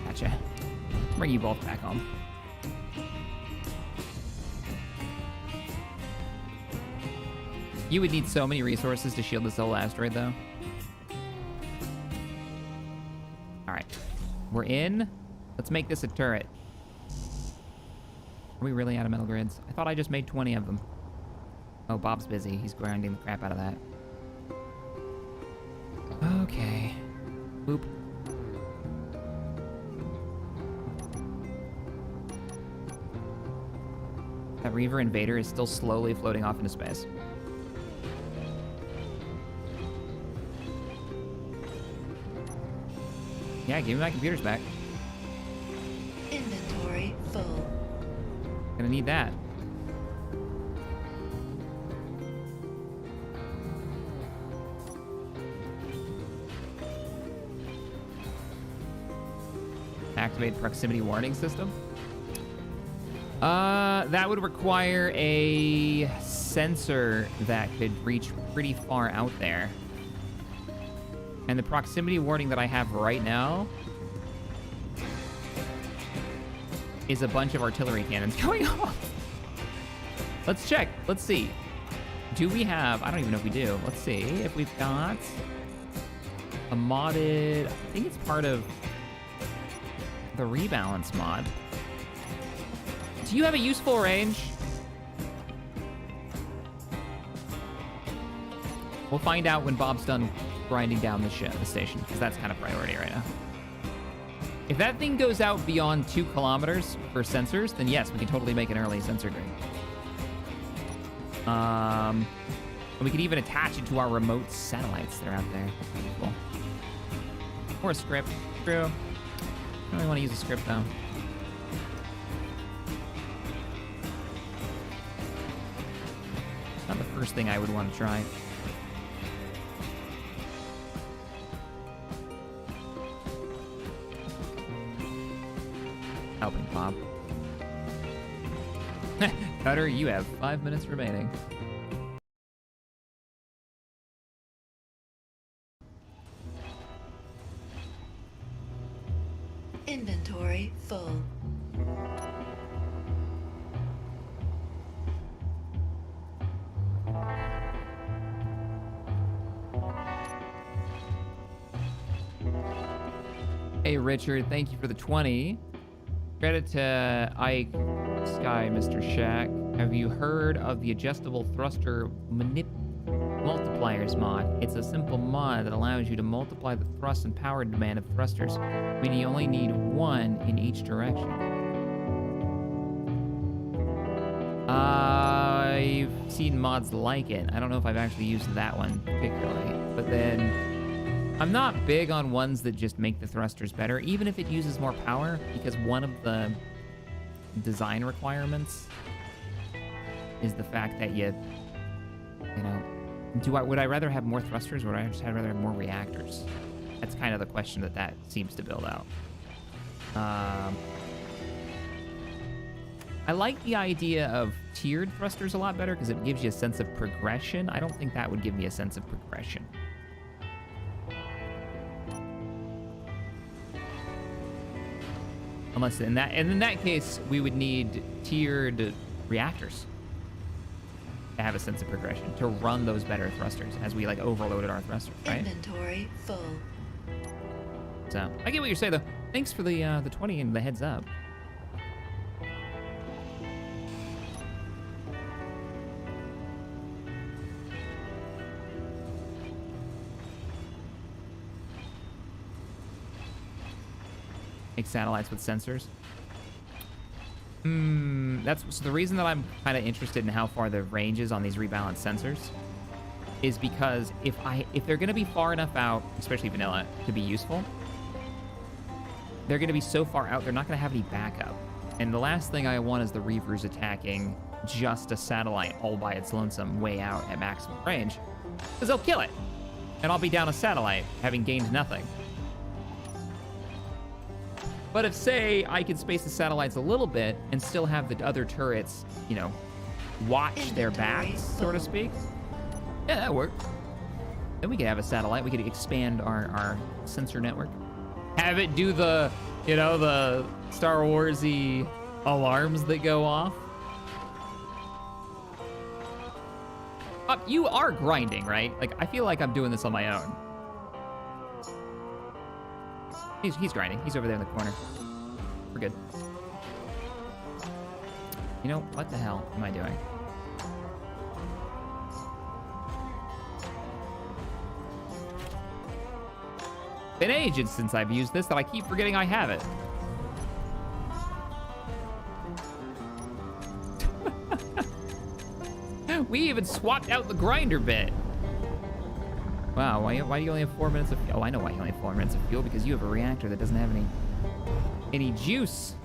Gotcha. Bring you both back home. You would need so many resources to shield this whole asteroid, though. All right. We're in. Let's make this a turret. Are we really out of metal grids? I thought I just made 20 of them. Oh, Bob's busy. He's grinding the crap out of that. Okay. Boop. That Reaver Invader is still slowly floating off into space. Yeah, give me my computers back. Inventory full. Gonna need that. Activate proximity warning system. That would require a sensor that could reach pretty far out there. And the proximity warning that I have right now is a bunch of artillery cannons going off. Let's check. Let's see. Do we have... I don't even know if we do. Let's see if we've got a modded... I think it's part of the rebalance mod. Do you have a useful range? We'll find out when Bob's done grinding down the station, because that's kind of priority right now. If that thing goes out beyond 2 kilometers for sensors, then yes, we can totally make an early sensor grid. And we could even attach it to our remote satellites that are out there. That'd be cool. Or a script. True. I don't really want to use a script though. Not the first thing I would want to try. Helping Bob. Cutter, you have 5 minutes remaining. Inventory full. Hey Richard, thank you for the 20. Credit to Ike, Sky, Mr. Shack. Have you heard of the adjustable thruster multipliers mod? It's a simple mod that allows you to multiply the thrust and power demand of thrusters, meaning you only need one in each direction. I've seen mods like it. I don't know if I've actually used that one particularly, but then I'm not big on ones that just make the thrusters better, even if it uses more power, because one of the design requirements is the fact that you know, would I rather have more thrusters, or would I just rather have more reactors? That's kind of the question that seems to build out. I like the idea of tiered thrusters a lot better because it gives you a sense of progression. I don't think that would give me a sense of progression. Unless in that case, we would need tiered reactors to have a sense of progression, to run those better thrusters as we like overloaded our thrusters, right? Inventory full. So I get what you're saying though. Thanks for the 20 and the heads up. Make satellites with sensors. That's so the reason that I'm kind of interested in how far the range is on these rebalanced sensors is because if they're going to be far enough out, especially vanilla, to be useful, they're going to be so far out they're not going to have any backup. And the last thing I want is the Reavers attacking just a satellite all by its lonesome way out at maximum range, because they'll kill it, and I'll be down a satellite having gained nothing. But if, say, I could space the satellites a little bit and still have the other turrets, you know, watch their backs, so to speak. Yeah, that works. Then we could have a satellite. We could expand our sensor network. Have it do the, you know, the Star Wars-y alarms that go off. You are grinding, right? Like, I feel like I'm doing this on my own. He's grinding. He's over there in the corner. We're good. You know, what the hell am I doing? Been ages since I've used this that I keep forgetting I have it. We even swapped out the grinder bit. Wow, why do you only have 4 minutes of fuel? Oh, I know why you only have 4 minutes of fuel, because you have a reactor that doesn't have any juice.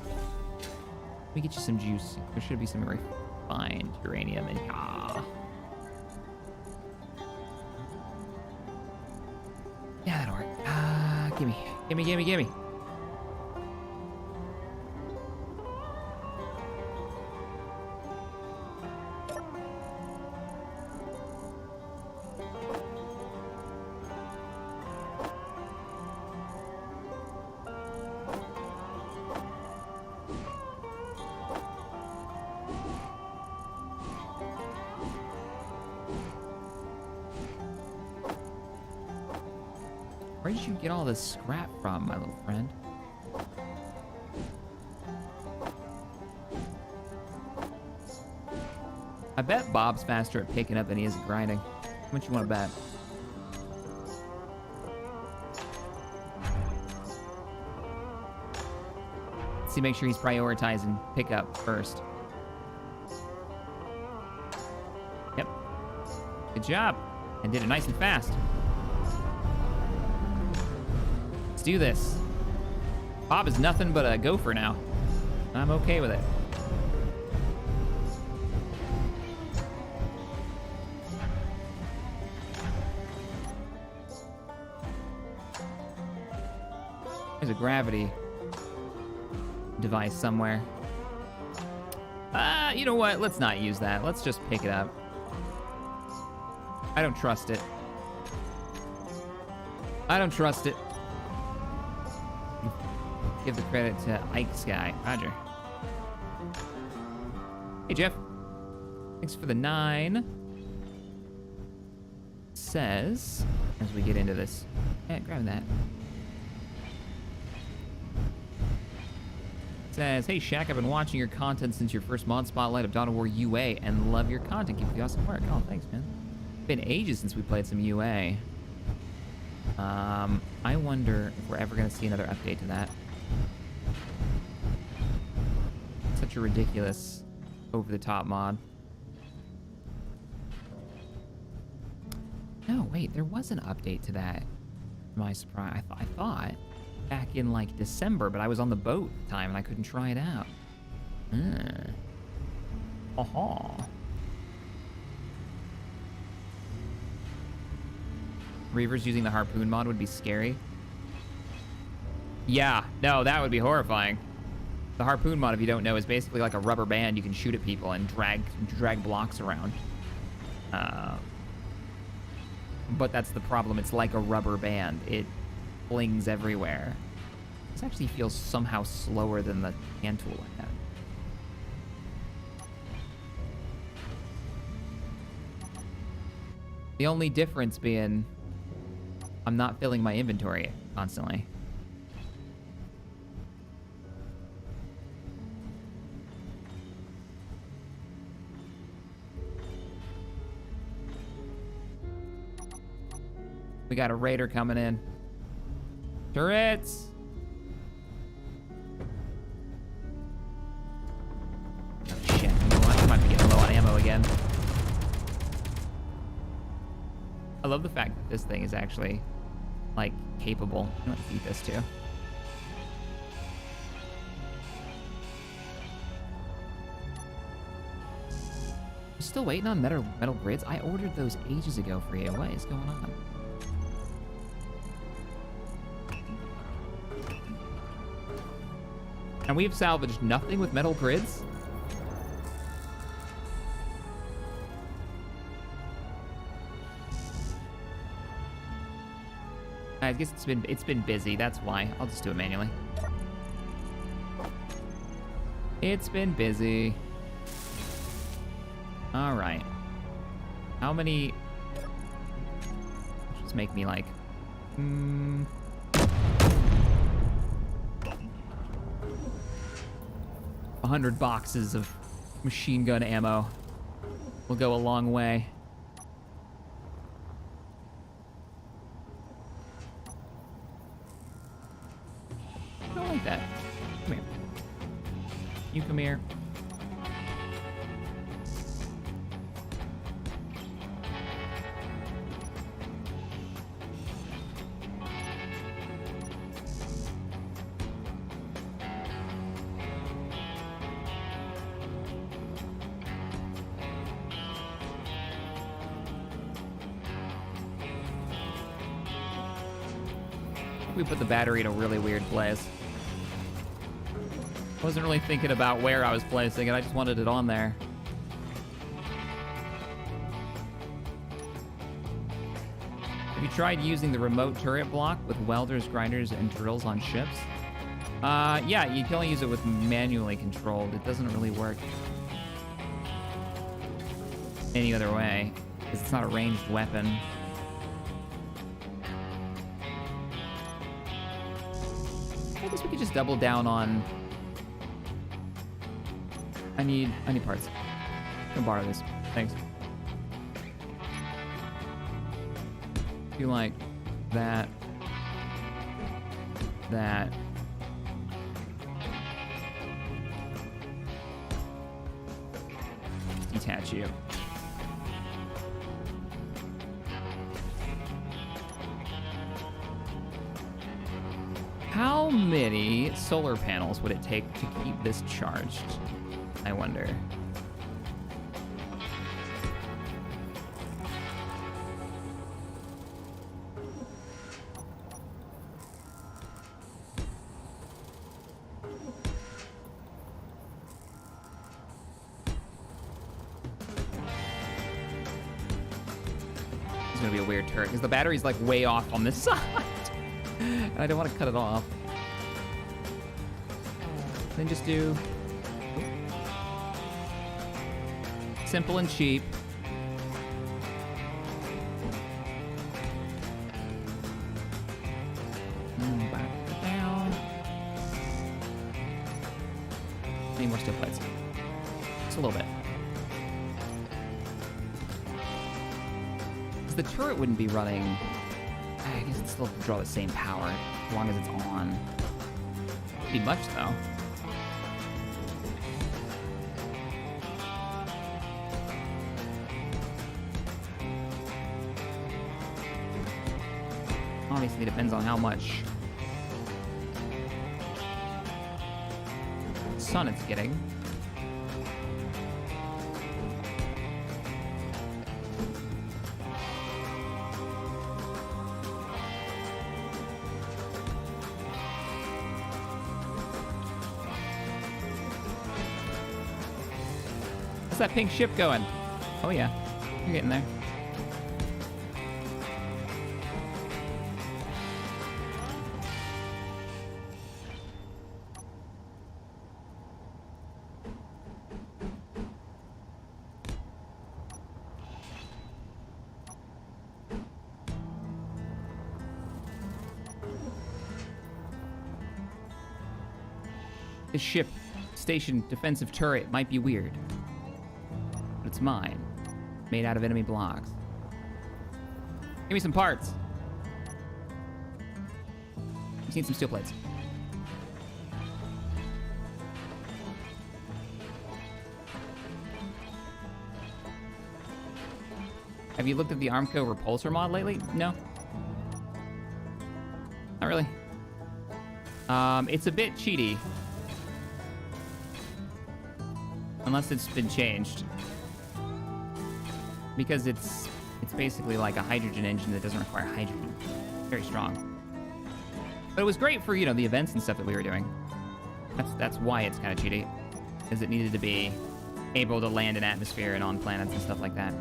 Let me get you some juice. There should be some refined uranium in here. Yeah, that'll work. Gimme. Where did you get all this scrap from, my little friend? I bet Bob's faster at picking up than he is at grinding. How much you want to bet? Let's see, make sure he's prioritizing pickup first. Yep. Good job. And did it nice and fast. Do this. Bob is nothing but a gopher now. I'm okay with it. There's a gravity device somewhere. You know what? Let's not use that. Let's just pick it up. I don't trust it. Give the credit to Ike's guy. Roger. Hey, Jeff. Thanks for the 9. Says, as we get into this. Yeah, grab that. Says, hey, Shaq, I've been watching your content since your first mod spotlight of Dawn of War UA and love your content. Keep up the awesome work. Oh, thanks, man. It's been ages since we played some UA. I wonder if we're ever going to see another update to that. Such a ridiculous, over-the-top mod. No, wait, there was an update to that. To my surprise, I thought back in like December, but I was on the boat at the time and I couldn't try it out. Aha. Reavers using the harpoon mod would be scary. Yeah, no, that would be horrifying. The harpoon mod, if you don't know, is basically like a rubber band you can shoot at people and drag blocks around. But that's the problem. It's like a rubber band. It flings everywhere. This actually feels somehow slower than the hand tool I had. The only difference being I'm not filling my inventory constantly. We got a raider coming in. Turrets! Oh shit, you know what? I might be getting low on ammo again. I love the fact that this thing is actually, like, capable. I'm gonna eat this too. I'm still waiting on metal grids. I ordered those ages ago for you. What is going on? And we've salvaged nothing with metal grids? I guess it's been busy, that's why. I'll just do it manually. It's been busy. All right. How many? Just make me like 100 boxes of machine gun ammo will go a long way. I don't like that. Come here. You come here. We put the battery in a really weird place. Wasn't really thinking about where I was placing it. I just wanted it on there. Have you tried using the remote turret block with welders, grinders, and drills on ships? Yeah, you can only use it with manually controlled. It doesn't really work any other way, because it's not a ranged weapon. I guess we could just double down on... I need parts. I'm gonna borrow this. Thanks. Do like that. That. Detach you. How many solar panels would it take to keep this charged? I wonder. It's gonna be a weird turret because the battery's like way off on this side. And I don't want to cut it off. Then just do simple and cheap. Back down. Need more steel plates. Just a little bit. Because the turret wouldn't be running. I guess it'd still draw the same power as long as it's on. Wouldn't be much though. Obviously depends on how much sun it's getting. How's that pink ship going? Oh yeah, you're getting there. This ship station defensive turret might be weird, but it's mine, made out of enemy blocks. Give me some parts. Just need some steel plates. Have you looked at the Armco repulsor mod lately? No. Not really. It's a bit cheaty. Unless it's been changed. Because it's basically like a hydrogen engine that doesn't require hydrogen. Very strong. But it was great for, you know, the events and stuff that we were doing. That's why it's kind of cheaty. Because it needed to be able to land in atmosphere and on planets and stuff like that.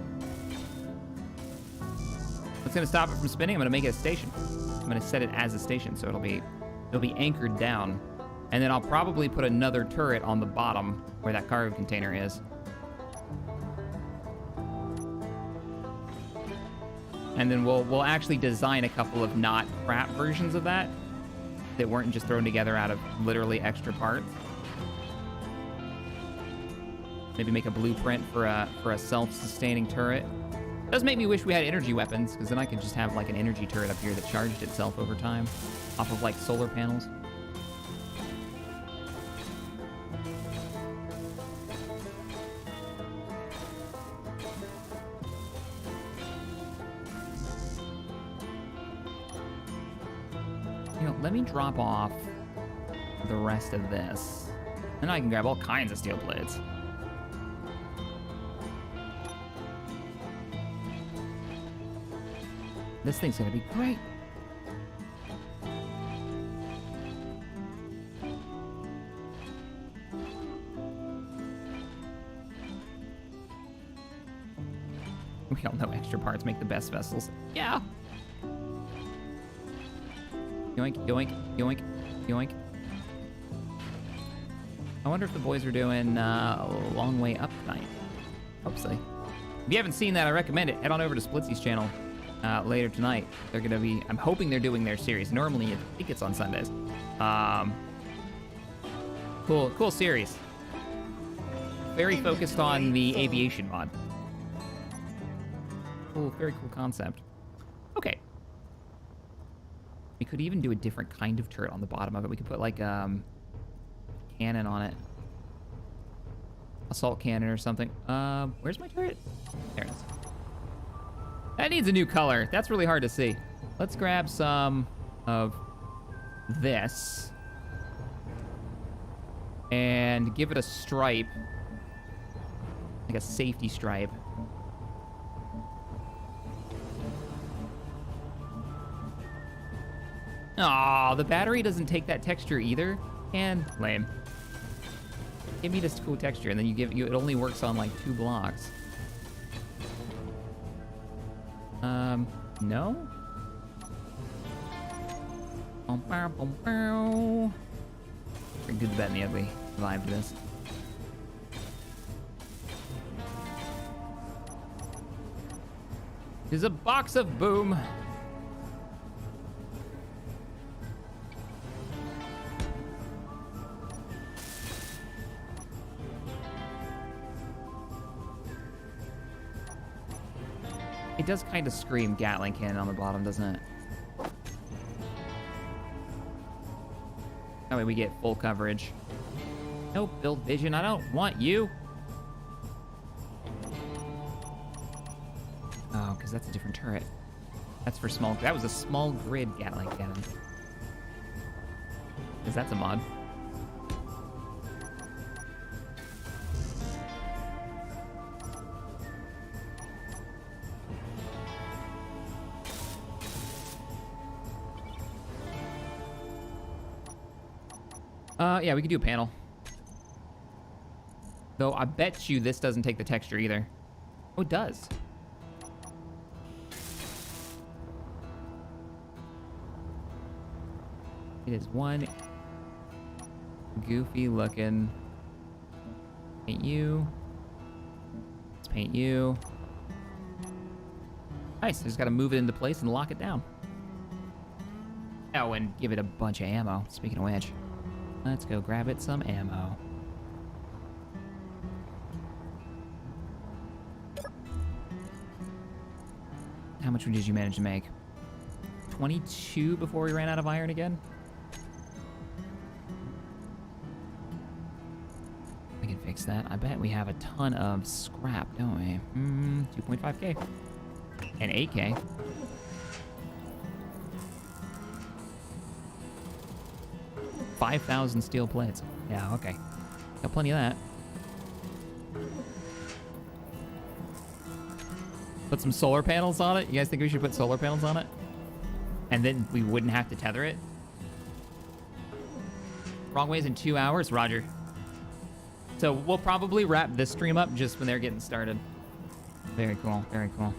What's gonna stop it from spinning? I'm gonna make it a station. I'm gonna set it as a station, so it'll be anchored down. And then I'll probably put another turret on the bottom where that cargo container is. And then we'll actually design a couple of not crap versions of that weren't just thrown together out of literally extra parts. Maybe make a blueprint for a self-sustaining turret. It does make me wish we had energy weapons, because then I could just have like an energy turret up here that charged itself over time off of like solar panels. Let me drop off the rest of this. And I can grab all kinds of steel plates. This thing's gonna be great. We all know extra parts make the best vessels. Yeah. Yoink, yoink, yoink, yoink. I wonder if the boys are doing a long way up tonight. Hope so. If you haven't seen that, I recommend it. Head on over to Splitsy's channel later tonight. They're gonna be, I'm hoping they're doing their series. Normally, I think it's on Sundays. Cool series. Very focused on the aviation mod. Cool, very cool concept. Okay. We could even do a different kind of turret on the bottom of it. We could put like cannon on it. Assault cannon or something. Where's my turret? There it is. That needs a new color. That's really hard to see. Let's grab some of this and give it a stripe, like a safety stripe. Aw, the battery doesn't take that texture either. And lame. Give me this cool texture, and then it only works on like 2 blocks. No? Bring good, the bad, and the ugly vibe to this. There's a box of boom. It does kind of scream Gatling cannon on the bottom, doesn't it? That way we get full coverage. Nope, build vision, I don't want you. Oh, because that's a different turret. That's for small, that was a small grid Gatling cannon. Because that's a mod. Yeah, we could do a panel. Though I bet you this doesn't take the texture either. Oh, it does. It is one goofy looking. Paint you. Let's paint you. Nice, I just gotta move it into place and lock it down. Oh, and give it a bunch of ammo, speaking of which. Let's go grab it some ammo. How much did you manage to make? 22 before we ran out of iron again? I can fix that. I bet we have a ton of scrap, don't we? 2.5k. And 8k. $5,000 steel plates. Yeah, okay. Got plenty of that. Put some solar panels on it. You guys think we should put solar panels on it? And then we wouldn't have to tether it? Wrong ways in 2 hours? Roger. So we'll probably wrap this stream up just when they're getting started. Very cool, very cool.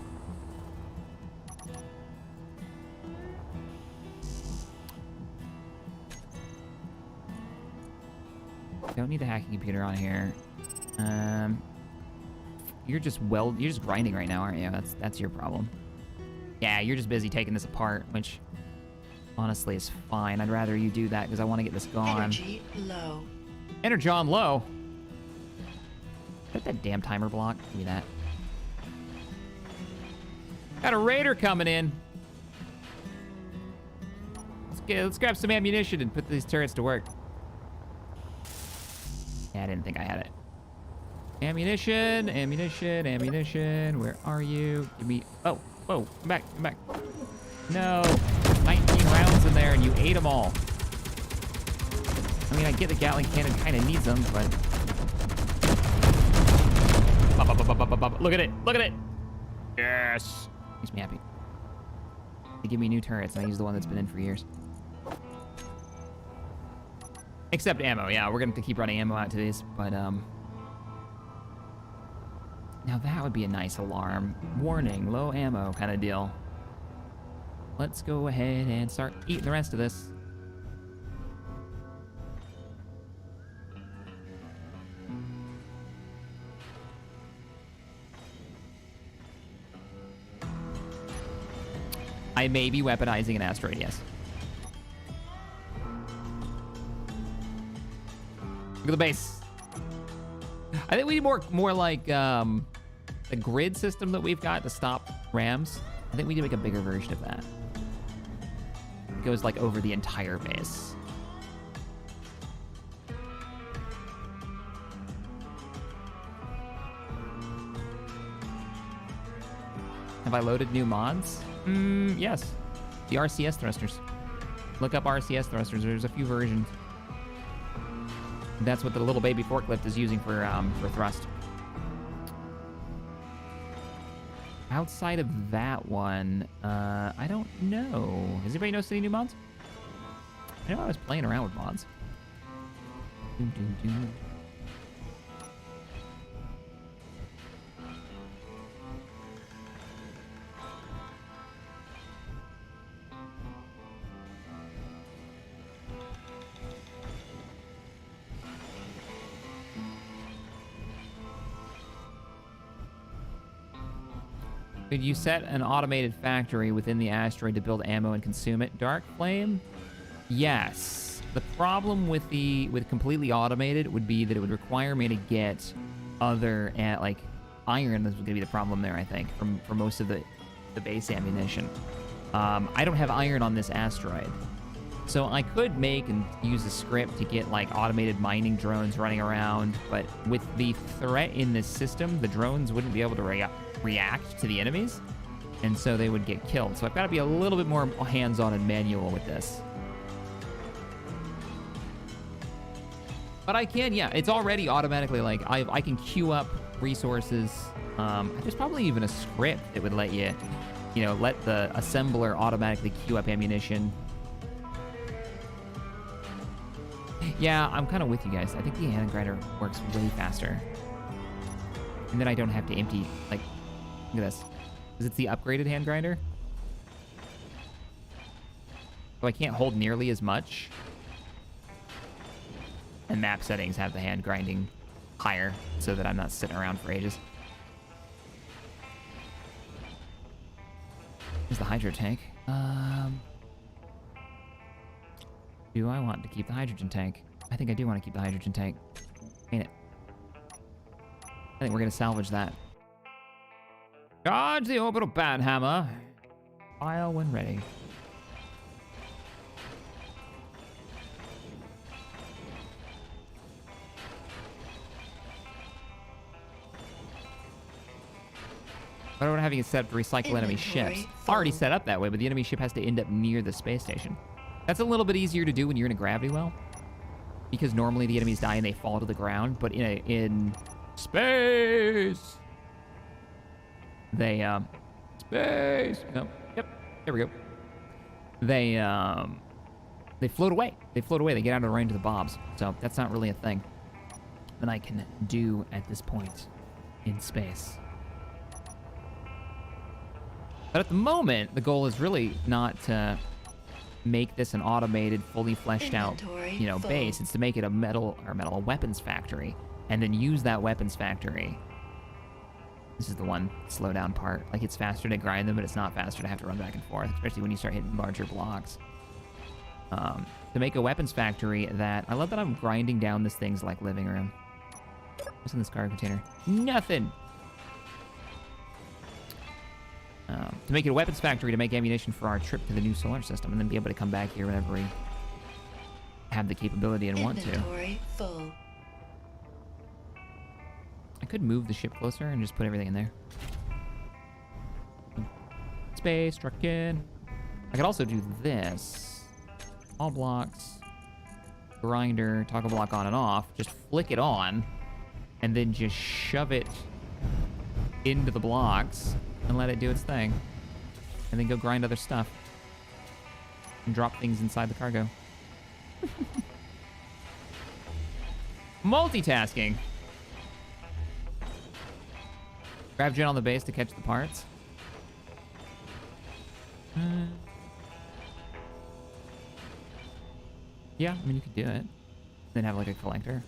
Don't need a hacking computer on here. You're just grinding right now, aren't you? That's your problem. Yeah, you're just busy taking this apart, which honestly is fine. I'd rather you do that because I want to get this gone. Energy low. Energy on low. Got that damn timer block. Give me that. Got a raider coming in. Let's grab some ammunition and put these turrets to work. Yeah, I didn't think I had it. Ammunition, ammunition, ammunition. Where are you? Give me... Oh, whoa, come back, come back. No, 19 rounds in there and you ate them all. I mean, I get the Gatling cannon kind of needs them, but... Look at it, look at it. Yes. Makes me happy. They give me new turrets and I use the one that's been in for years. Except ammo, yeah, we're gonna have to keep running ammo out to these, but Now that would be a nice alarm. Warning, low ammo kind of deal. Let's go ahead and start eating the rest of this. I may be weaponizing an asteroid, yes. Look at the base. I think we need more like the grid system that we've got to stop rams. I think we need to make a bigger version of that. It goes like over the entire base. Have I loaded new mods? Yes. The RCS thrusters. Look up RCS thrusters. There's a few versions. That's what the little baby forklift is using for thrust. Outside of that one, I don't know. Has anybody noticed any new mods? I know I was playing around with mods. Could you set an automated factory within the asteroid to build ammo and consume it? Dark Flame? Yes. The problem with completely automated would be that it would require me to get other, like, iron is going to be the problem there, I think, for most of the base ammunition. I don't have iron on this asteroid. So I could make and use a script to get, like, automated mining drones running around, but with the threat in this system, the drones wouldn't be able to react to the enemies, and so they would get killed. So I've got to be a little bit more hands-on and manual with this. But I can, yeah, it's already automatically, like, I can queue up resources. There's probably even a script that would let you know, let the assembler automatically queue up ammunition. Yeah, I'm kind of with you guys. I think the hand grinder works way faster. And then I don't have to empty, like, look at this. Because it's the upgraded hand grinder. So I can't hold nearly as much. And map settings have the hand grinding higher so that I'm not sitting around for ages. Here's the hydro tank. Do I want to keep the hydrogen tank? I think I do want to keep the hydrogen tank. Ain't it? I think we're going to salvage that. Charge the orbital bat hammer. File when ready. I don't having it set up to recycle enemy ships. Already set up that way, but the enemy ship has to end up near the space station. That's a little bit easier to do when you're in a gravity well, because normally the enemies die and they fall to the ground, but in space, they space. No, yep, there we go. They float away. They float away. They get out of the range of the bobs. So that's not really a thing that I can do at this point in space. But at the moment, the goal is really not to make this an automated, fully fleshed out, you know, base. It's to make it a weapons factory, and then use that weapons factory. This is the one slow down part. Like, it's faster to grind them, but it's not faster to have to run back and forth, especially when you start hitting larger blocks. To make a weapons factory that, I love that I'm grinding down this thing's like living room. What's in this cargo container? Nothing. To make it a weapons factory to make ammunition for our trip to the new solar system, and then be able to come back here whenever we have the capability and want to. Inventory full. I could move the ship closer and just put everything in there. Space, truck in. I could also do this. All blocks, grinder, toggle block on and off. Just flick it on, and then just shove it into the blocks and let it do its thing. And then go grind other stuff. And drop things inside the cargo. Multitasking. Grab Jen on the base to catch the parts. Yeah, I mean, you could do it. Then have like a collector.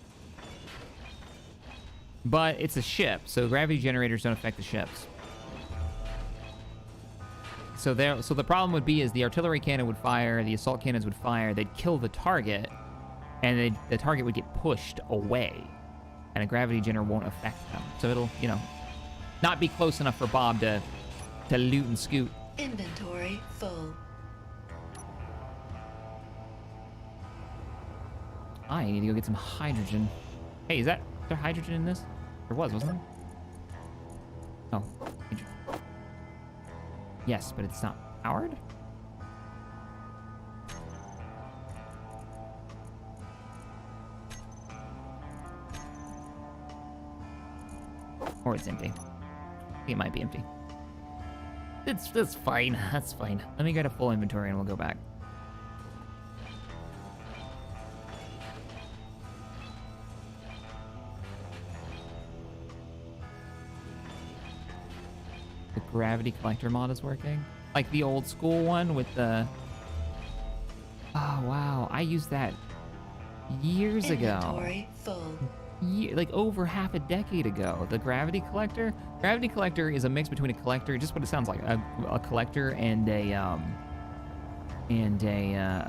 But it's a ship, so gravity generators don't affect the ships. So the problem would be is the artillery cannon would fire, the assault cannons would fire, they'd kill the target, and the target would get pushed away, and a gravity generator won't affect them. So it'll, you know, not be close enough for Bob to loot and scoot. Inventory full. I need to go get some hydrogen. Hey, is there hydrogen in this? There was, wasn't there? Oh, hydrogen. Yes, but it's not powered? Or it's empty. I think it might be empty. That's fine. That's fine. Let me get a full inventory and we'll go back. The gravity collector mod is working. Like the old school one with the... Oh, wow. I used that years ago. Inventory full. Like over half a decade ago. The gravity collector. Gravity collector is a mix between a collector, just what it sounds like, a collector and a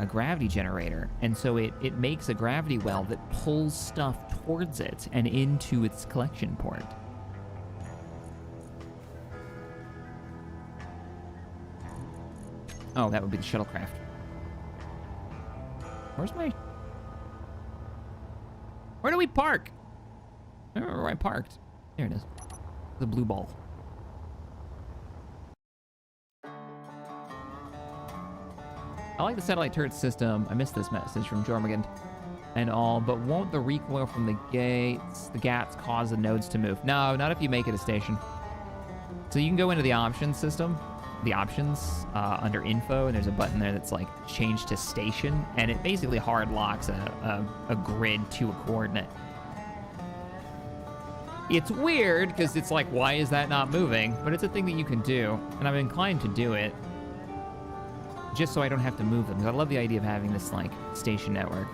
gravity generator. And so it makes a gravity well that pulls stuff towards it and into its collection port. Oh, that would be the shuttlecraft. Where do we park? I don't remember where I parked. There it is. The blue ball. I like the satellite turret system. I missed this message from Jormungand and all, but won't the recoil from the gats cause the nodes to move? No, not if you make it a station. So you can go into the options system, under info, and there's a button there that's like change to station, and it basically hard locks a grid to a coordinate. It's weird because it's like, why is that not moving? But it's a thing that you can do, and I'm inclined to do it just so I don't have to move them, because I love the idea of having this like station network.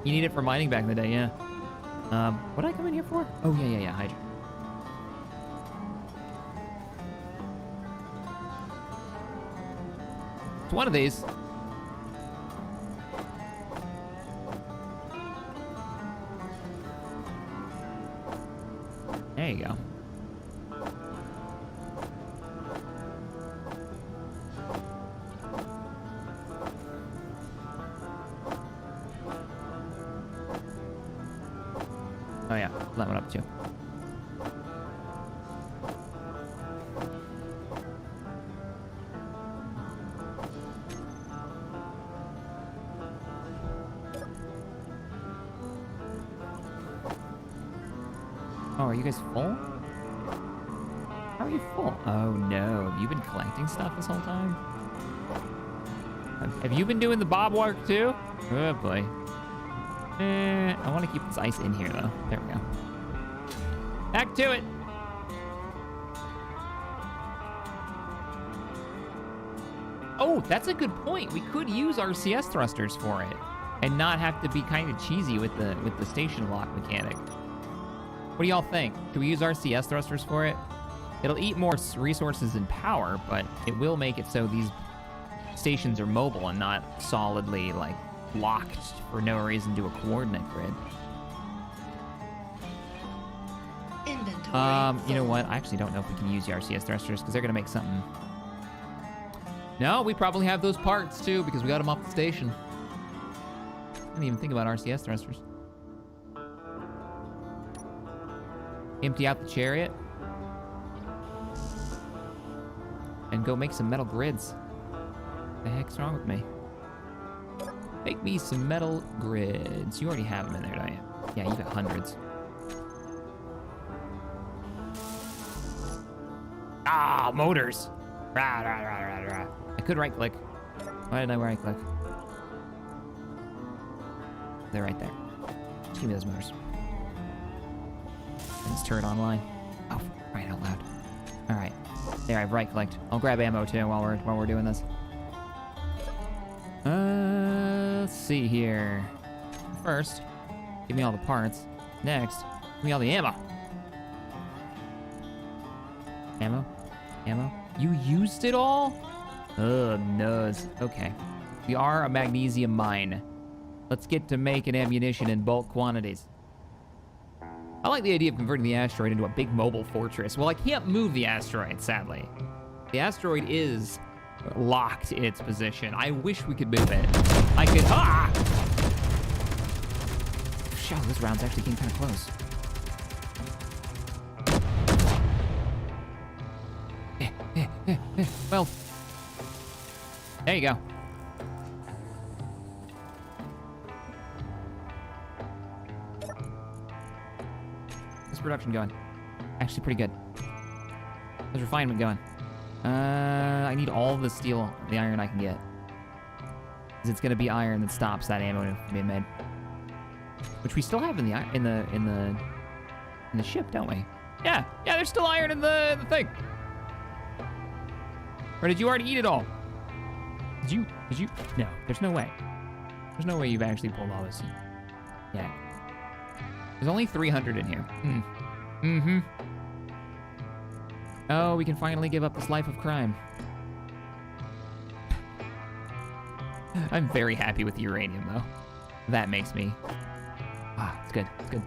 You need it for mining back in the day, yeah. What did I come in here for? Oh yeah, Hydra. It's one of these. There you go. Oh yeah, that one up too. Oh, are you guys full? How are you full? Oh no, have you been collecting stuff this whole time? Have you been doing the bob work too? Oh boy. I want to keep this ice in here though. There we go. Back to it. Oh, that's a good point. We could use RCS thrusters for it and not have to be kind of cheesy with the station lock mechanic. What do y'all think? Should we use RCS thrusters for it? It'll eat more resources and power, but it will make it so these stations are mobile and not solidly like locked for no reason to a coordinate grid. Inventory you know what? I actually don't know if we can use the RCS thrusters because they're gonna make something. No, we probably have those parts too because we got them off the station. I didn't even think about RCS thrusters. Empty out the chariot. And go make some metal grids. What the heck's wrong with me? Make me some metal grids. You already have them in there, don't you? Yeah, you got hundreds. Ah, motors. Rah, rah, rah, rah, rah. I could right click. Why didn't I right click? They're right there. Just give me those motors. Let's turn it online. Oh, crying out loud. All right. There, I've right-clicked. I'll grab ammo, too, while we're doing this. Let's see here. First, give me all the parts. Next, give me all the ammo. Ammo? Ammo? You used it all? Ugh, nose. Okay. We are a magnesium mine. Let's get to making ammunition in bulk quantities. I like the idea of converting the asteroid into a big mobile fortress. Well, I can't move the asteroid, sadly. The asteroid is locked in its position. I wish we could move it. I could, ah! Shit, this round's actually getting kind of close. Well, there you go. How's production going? Actually pretty good. How's refinement going? I need all the steel, the iron I can get. Because it's gonna be iron that stops that ammo from being made. Which we still have in the ship, don't we? Yeah, there's still iron in the thing. Or did you already eat it all? Did you? No, there's no way. There's no way you've actually pulled all this. Yeah. There's only 300 in here. Mm-hmm. Oh, we can finally give up this life of crime. I'm very happy with the uranium, though. That makes me... Ah, it's good, it's good.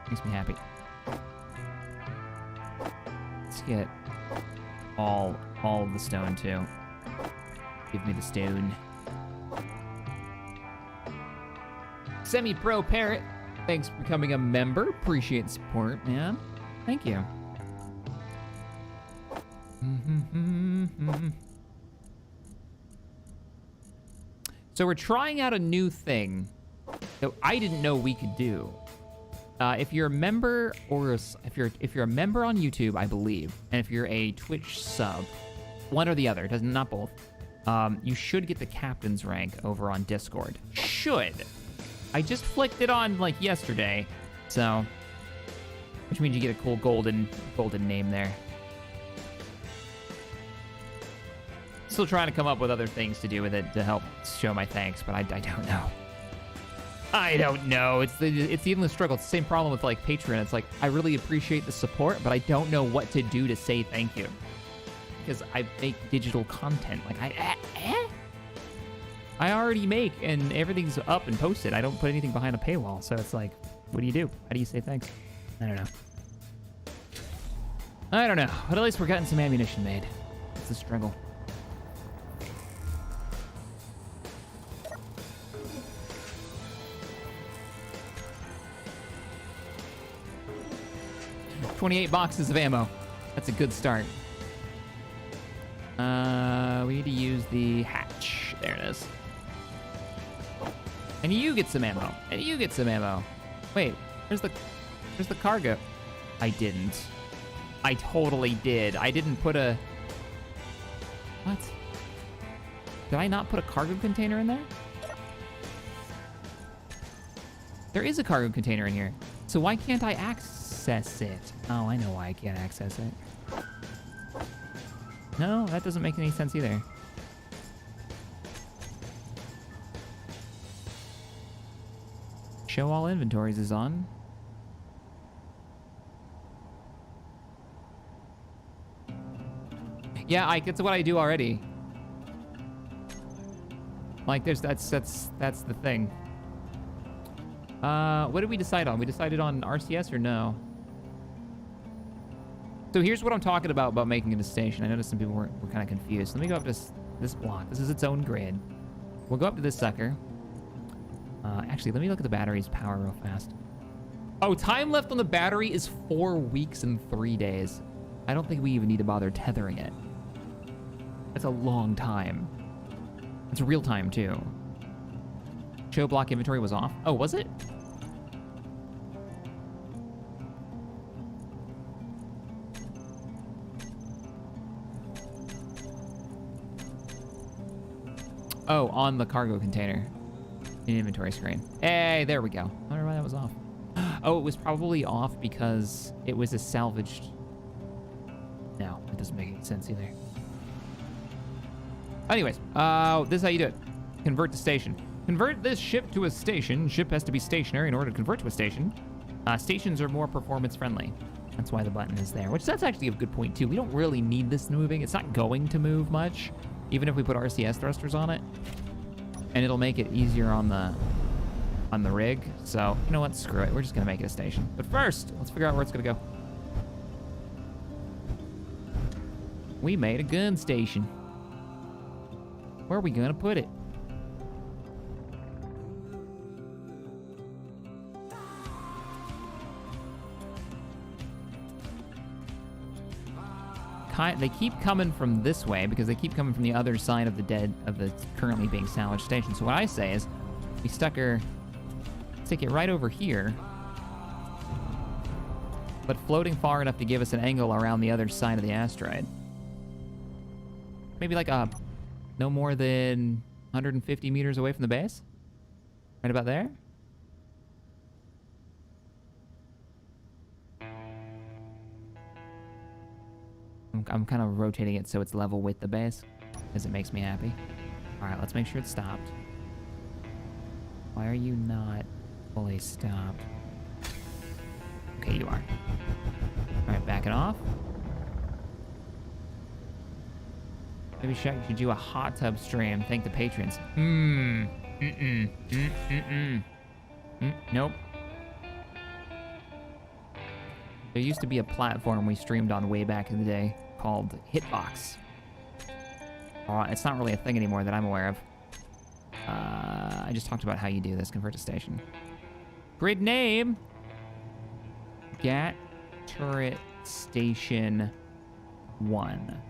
Makes me happy. Let's get all of the stone, too. Give me the stone. Semi-Pro Parrot, thanks for becoming a member. Appreciate the support, man. Thank you. So we're trying out a new thing that I didn't know we could do. If you're a member, or if you're a member on YouTube, I believe, and if you're a Twitch sub, one or the other, not both, you should get the captain's rank over on Discord. Should. I just flicked it on like yesterday, so, which means you get a cool golden name there. Still trying to come up with other things to do with it to help show my thanks, but I don't know. I don't know. It's the endless struggle. It's the same problem with like Patreon. It's like, I really appreciate the support, but I don't know what to do to say thank you. Because I make digital content. Like, I already make, and everything's up and posted. I don't put anything behind a paywall, so it's like, what do you do? How do you say thanks? I don't know. But at least we're getting some ammunition made. It's a struggle. $28 boxes of ammo. That's a good start. We need to use the hatch. There it is. And you get some ammo. And you get some ammo. Wait, where's the cargo? I didn't. I totally did. I didn't put a... What? Did I not put a cargo container in there? There is a cargo container in here. So why can't I access it? Oh, I know why I can't access it. No, that doesn't make any sense either. Show all inventories is on. Yeah, that's what I do already. Like, that's the thing. What did we decide on? We decided on RCS or no? So here's what I'm talking about making it a station. I noticed some people were kind of confused. Let me go up to this block. This is its own grid. We'll go up to this sucker. Actually, let me look at the battery's power real fast. Oh, time left on the battery is 4 weeks and 3 days. I don't think we even need to bother tethering it. That's a long time. It's real time, too. Show block inventory was off. Oh, was it? Oh, on the cargo container. An inventory screen. Hey, there we go. I wonder why that was off. Oh, it was probably off because it was a salvaged... No, it doesn't make any sense either. Anyways, this is how you do it. Convert to station. Convert this ship to a station. Ship has to be stationary in order to convert to a station. Stations are more performance friendly. That's why the button is there, which that's actually a good point too. We don't really need this moving. It's not going to move much, even if we put RCS thrusters on it. And it'll make it easier on the rig. So, you know what? Screw it. We're just gonna make it a station. But first, let's figure out where it's gonna go. We made a gun station. Where are we gonna put it? They keep coming from this way because they keep coming from the other side of the currently being salvaged station. So what I say is, we stick it right over here, but floating far enough to give us an angle around the other side of the asteroid. Maybe like no more than 150 meters away from the base? Right about there? I'm kind of rotating it so it's level with the base, because it makes me happy. All right, let's make sure it's stopped. Why are you not fully stopped? Okay, you are. All right, back it off. Maybe should do a hot tub stream. Thank the patrons. Nope. There used to be a platform we streamed on way back in the day called Hitbox. It's not really a thing anymore that I'm aware of. I just talked about how you do this. Convert to station. Grid name. Gat Turret Station 1.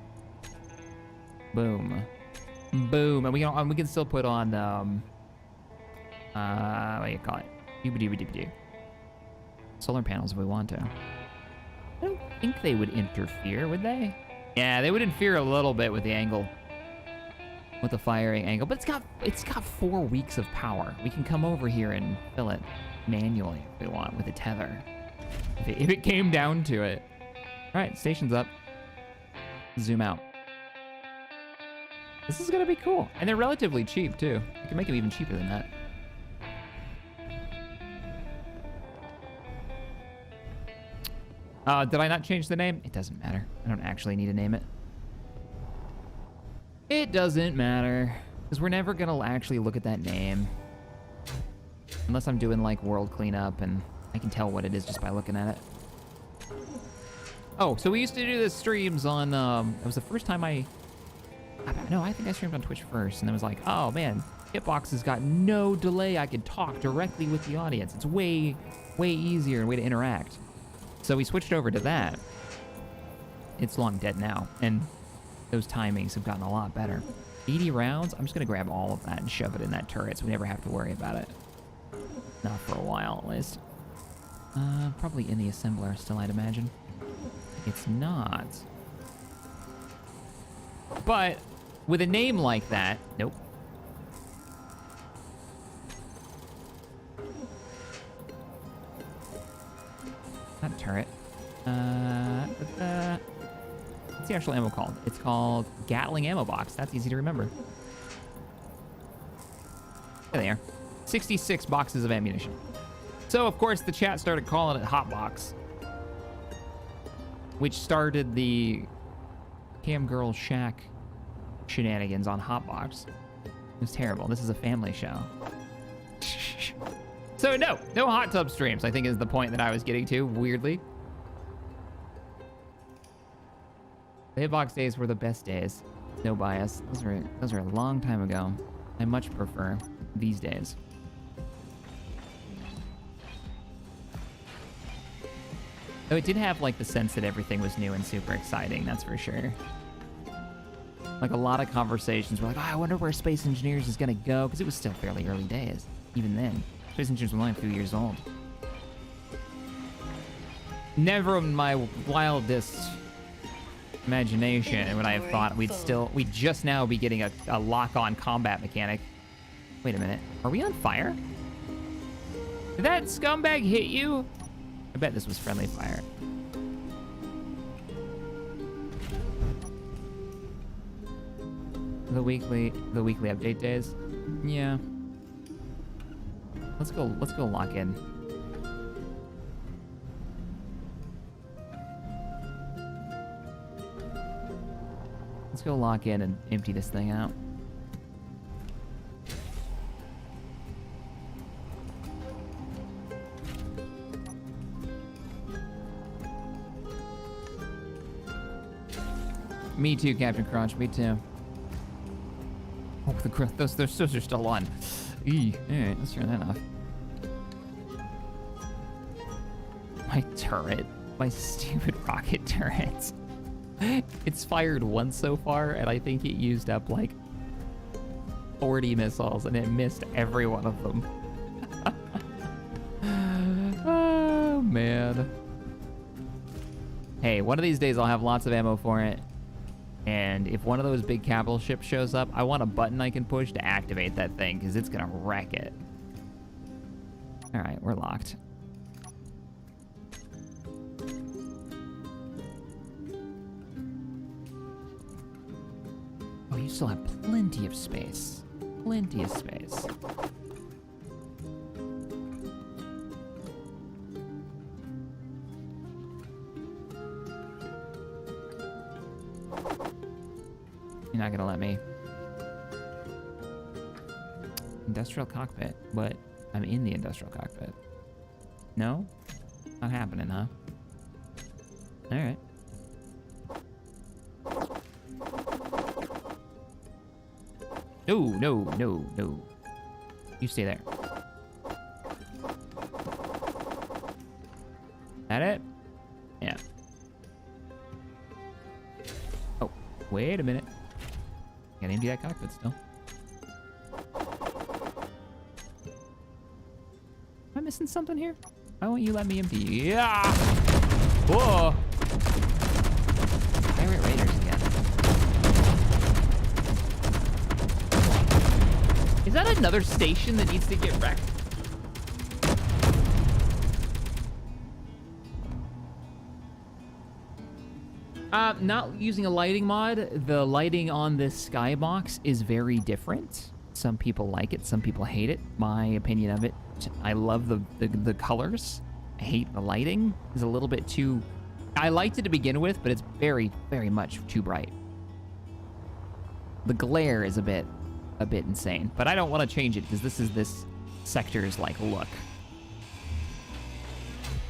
Boom. Boom. And we can still put on, what do you call it? Doobie-doobie-doobie-doo. Solar panels if we want to. I don't think they would interfere, would they? Yeah, they would interfere a little bit with the angle. With the firing angle. But it's got 4 weeks of power. We can come over here and fill it manually if we want with a tether. If it came down to it. Alright, station's up. Zoom out. This is gonna be cool. And they're relatively cheap too. You can make them even cheaper than that. Did I not change the name? It doesn't matter. I don't actually need to name it. It doesn't matter. Because we're never going to actually look at that name. Unless I'm doing, like, world cleanup, and I can tell what it is just by looking at it. Oh, so we used to do the streams on, it was the first time no, I think I streamed on Twitch first, and it was like, oh, man, Hitbox has got no delay. I could talk directly with the audience. It's way, way easier and way to interact. So we switched over to that. It's long dead now, and those timings have gotten a lot better. 80 rounds, I'm just gonna grab all of that and shove it in that turret so we never have to worry about it. Not for a while, at least. Probably in the assembler still, I'd imagine. It's not. But with a name like that, nope. Not turret. What's the actual ammo called? It's called Gatling Ammo Box. That's easy to remember. There they are. 66 boxes of ammunition. So, of course, the chat started calling it Hot Box, which started the Cam Girl Shack shenanigans on Hotbox. It was terrible. This is a family show. So no hot tub streams, I think is the point that I was getting to, weirdly. The Hitbox days were the best days. No bias. Those are a long time ago. I much prefer these days. Though it did have like the sense that everything was new and super exciting, that's for sure. Like a lot of conversations were like, oh, I wonder where Space Engineers is gonna go, because it was still fairly early days, even then. Space Engineers were only a few years old. Never in my wildest imagination would I have thought we'd just now be getting a lock-on combat mechanic. Wait a minute. Are we on fire? Did that scumbag hit you? I bet this was friendly fire. The weekly update days. Yeah. Let's go lock in. Let's go lock in and empty this thing out. Me too, Captain Crunch, me too. Oh, those are still on. Eee. Alright, let's turn that off. My turret. My stupid rocket turret. It's fired once so far, and I think it used up like 40 missiles, and it missed every one of them. Oh, man. Hey, one of these days I'll have lots of ammo for it. And if one of those big capital ships shows up, I want a button I can push to activate that thing, because it's going to wreck it. All right, we're locked. Oh, you still have plenty of space. Plenty of space. You're not gonna let me. Industrial cockpit. What? I'm in the industrial cockpit. No? Not happening, huh? Alright. No. You stay there. That it? Yeah. Oh, wait a minute. Gotta empty that cockpit still. Am I missing something here? Why won't you let me empty? Yeah! Whoa! Pirate Raiders again. Is that another station that needs to get wrecked? Not using a lighting mod, the lighting on this Skybox is very different. Some people like it, some people hate it. My opinion of it, I love the colors. I hate the lighting. It's a little bit too... I liked it to begin with, but it's very, very much too bright. The glare is a bit insane, but I don't want to change it because this is this sector's like look.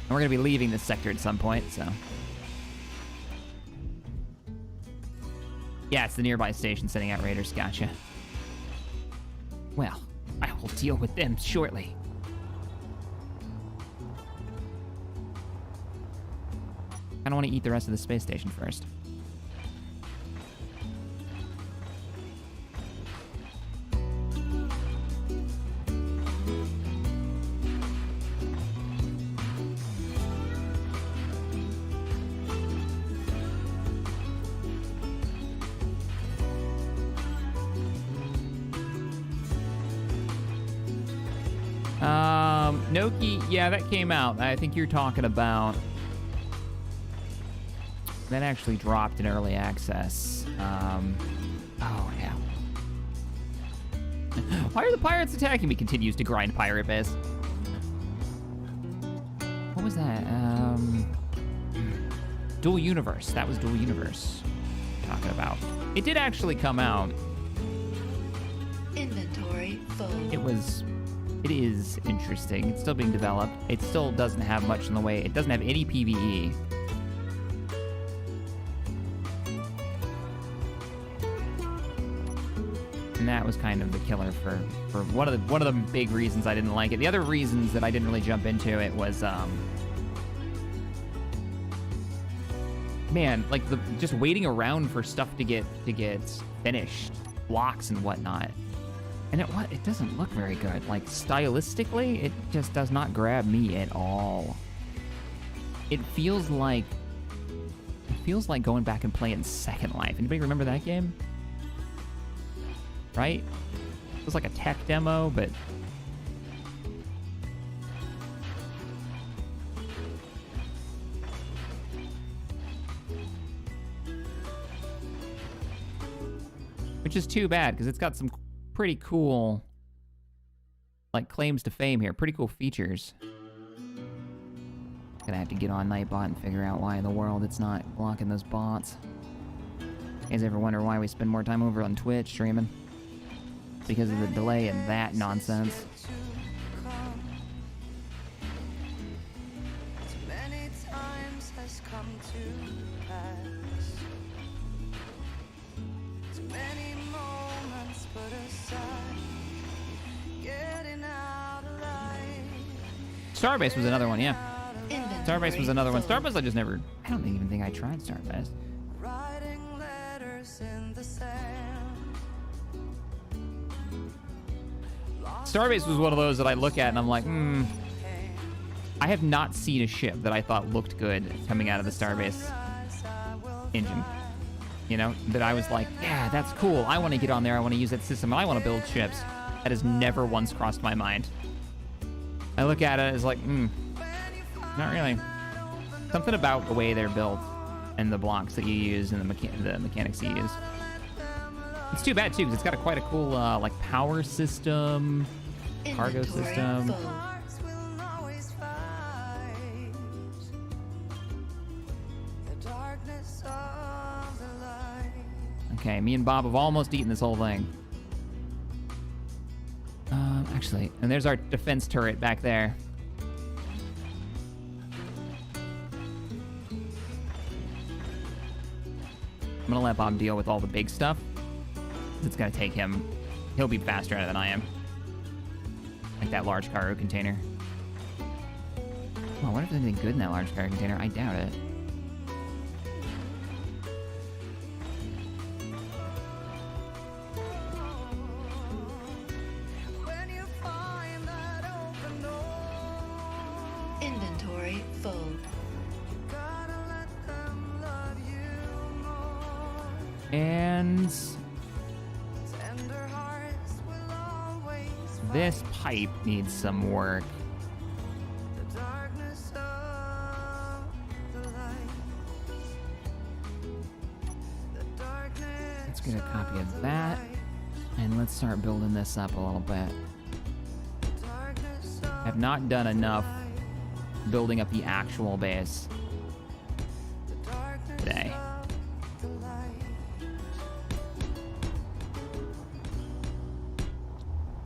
And we're gonna be leaving this sector at some point, so... Yeah, it's the nearby station sending out raiders. Gotcha. Well, I will deal with them shortly. I don't want to eat the rest of the space station first. Noki, yeah, that came out. I think you're talking about... That actually dropped in early access. Oh, yeah. Why are the pirates attacking me? Continues to grind pirate base. What was that? Dual Universe. That was Dual Universe I'm talking about. It did actually come out. Inventory full. It is interesting. It's still being developed. It still doesn't have much in the way. It doesn't have any PvE. And that was kind of the killer for one of the big reasons I didn't like it. The other reasons that I didn't really jump into it was man, like just waiting around for stuff to get finished, blocks and whatnot. And it doesn't look very good. Like, stylistically, it just does not grab me at all. It feels like going back and playing Second Life. Anybody remember that game? Right? was like a tech demo, but which is too bad because it's got some pretty cool, like, claims to fame here. Pretty cool features. Gonna have to get on Nightbot and figure out why in the world it's not blocking those bots. You guys ever wonder why we spend more time over on Twitch streaming? Because of the delay and that nonsense. Starbase was another one, yeah. Starbase was another one. Starbase I just never... I don't even think I tried Starbase. Starbase was one of those that I look at and I'm like, I have not seen a ship that I thought looked good coming out of the Starbase engine. You know, that I was like, yeah, that's cool. I want to get on there. I want to use that system. I want to build ships. That has never once crossed my mind. I look at it as like, not really. Something about the way they're built and the blocks that you use and the mechanics you use. It's too bad, too, because it's got quite a cool, like, power system, cargo system. Okay, me and Bob have almost eaten this whole thing. Actually, and there's our defense turret back there. I'm gonna let Bob deal with all the big stuff. It's gonna take him. He'll be faster at it than I am. Like that large cargo container. Oh, what if there's anything good in that large cargo container? I doubt it. Inventory full. And this pipe needs some work. Let's get a copy of that, and let's start building this up a little bit. Have not done enough building up the actual base today.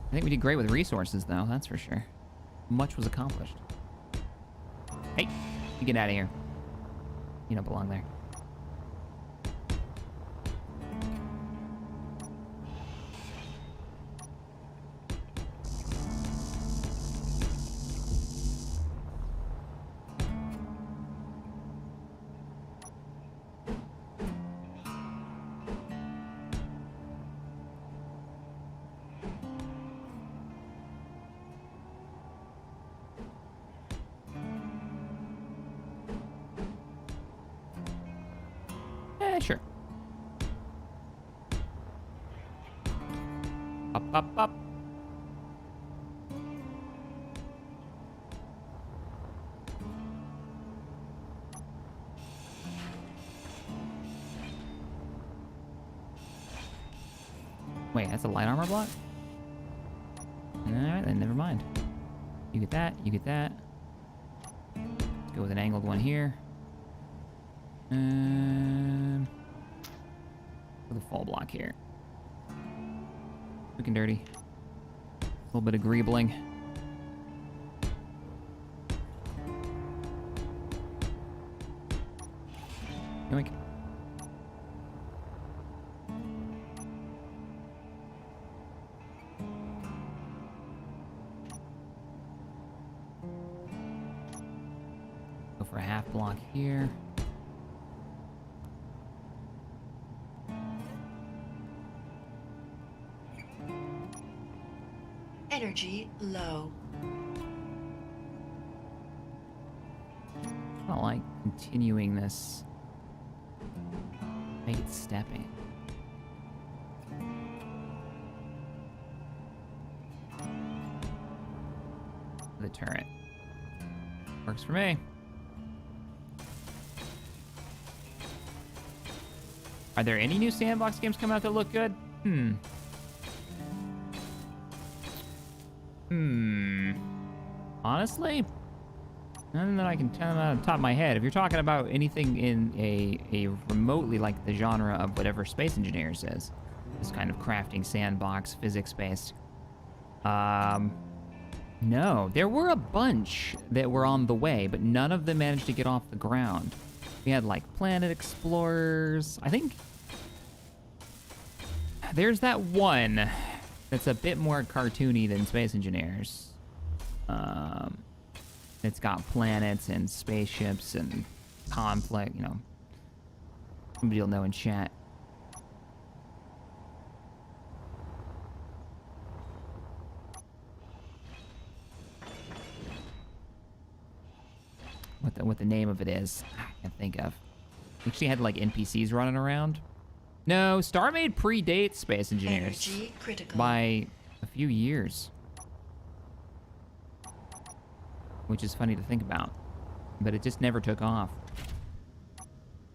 I think we did great with resources, though, that's for sure. Much was accomplished. Hey, you get out of here. You don't belong there. Sure. Up, up, up. Wait, that's a light armor block? Alright, then never mind. You get that, you get that. Let's go with an angled one here. For the fall block here. Quick and dirty. A little bit of greebling. Yoink. Go for a half block here. Energy low. I don't like continuing this. Make it stepping. the turret. Works for me. Are there any new sandbox games coming out that look good? Honestly, nothing that I can tell out of the top of my head. If you're talking about anything in a remotely like the genre of whatever Space Engineers is, this kind of crafting sandbox, physics-based. No, there were a bunch that were on the way, but none of them managed to get off the ground. We had like Planet Explorers. I think there's that one that's a bit more cartoony than Space Engineers. It's got planets and spaceships and conflict, you know. Somebody will know in chat. What the name of it is, I can't think of. Actually had like NPCs running around. No, StarMade predates Space Engineers Energy critical. by a few years, which is funny to think about, but it just never took off.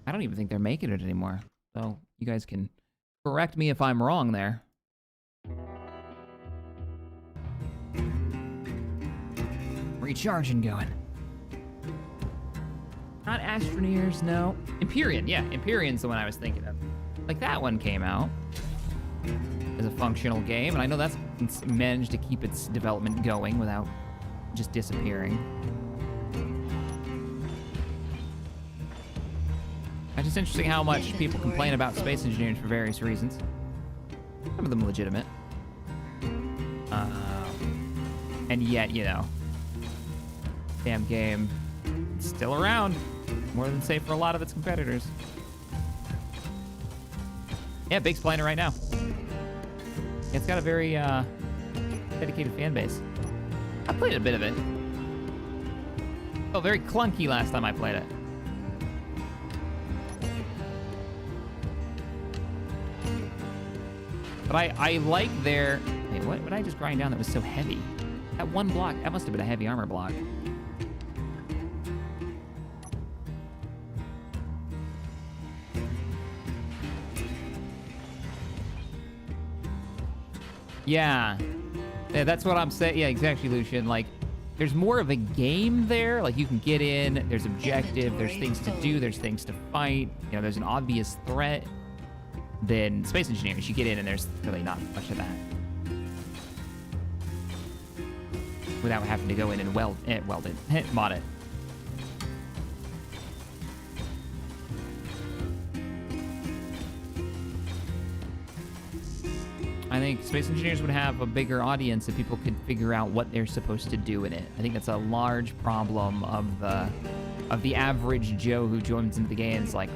I don't even think they're making it anymore, so you guys can correct me if I'm wrong there. Recharging going. Not Astroneers, no. Empyrean, yeah, Empyrean's the one I was thinking of. Like, that one came out as a functional game, and I know that's managed to keep its development going without just disappearing. It's just interesting how much people complain about Space Engineers for various reasons. Some of them legitimate. And yet, you know, damn game is still around. More than safe for a lot of its competitors. Yeah, Big's playing it right now. It's got a very dedicated fan base. I played a bit of it. Oh, very clunky last time I played it. But I like their... Wait, what did I just grind down that was so heavy? That one block, that must have been a heavy armor block. Yeah, that's what I'm saying. Yeah, exactly, Lucian. Like, there's more of a game there. Like, you can get in, there's objective, there's things to do, there's things to fight. You know, there's an obvious threat. Then Space Engineers, you get in and there's really not much of that. Without having to go in and weld it, mod it. I think Space Engineers would have a bigger audience if people could figure out what they're supposed to do in it. I think that's a large problem of the average Joe who joins into the game. It's like,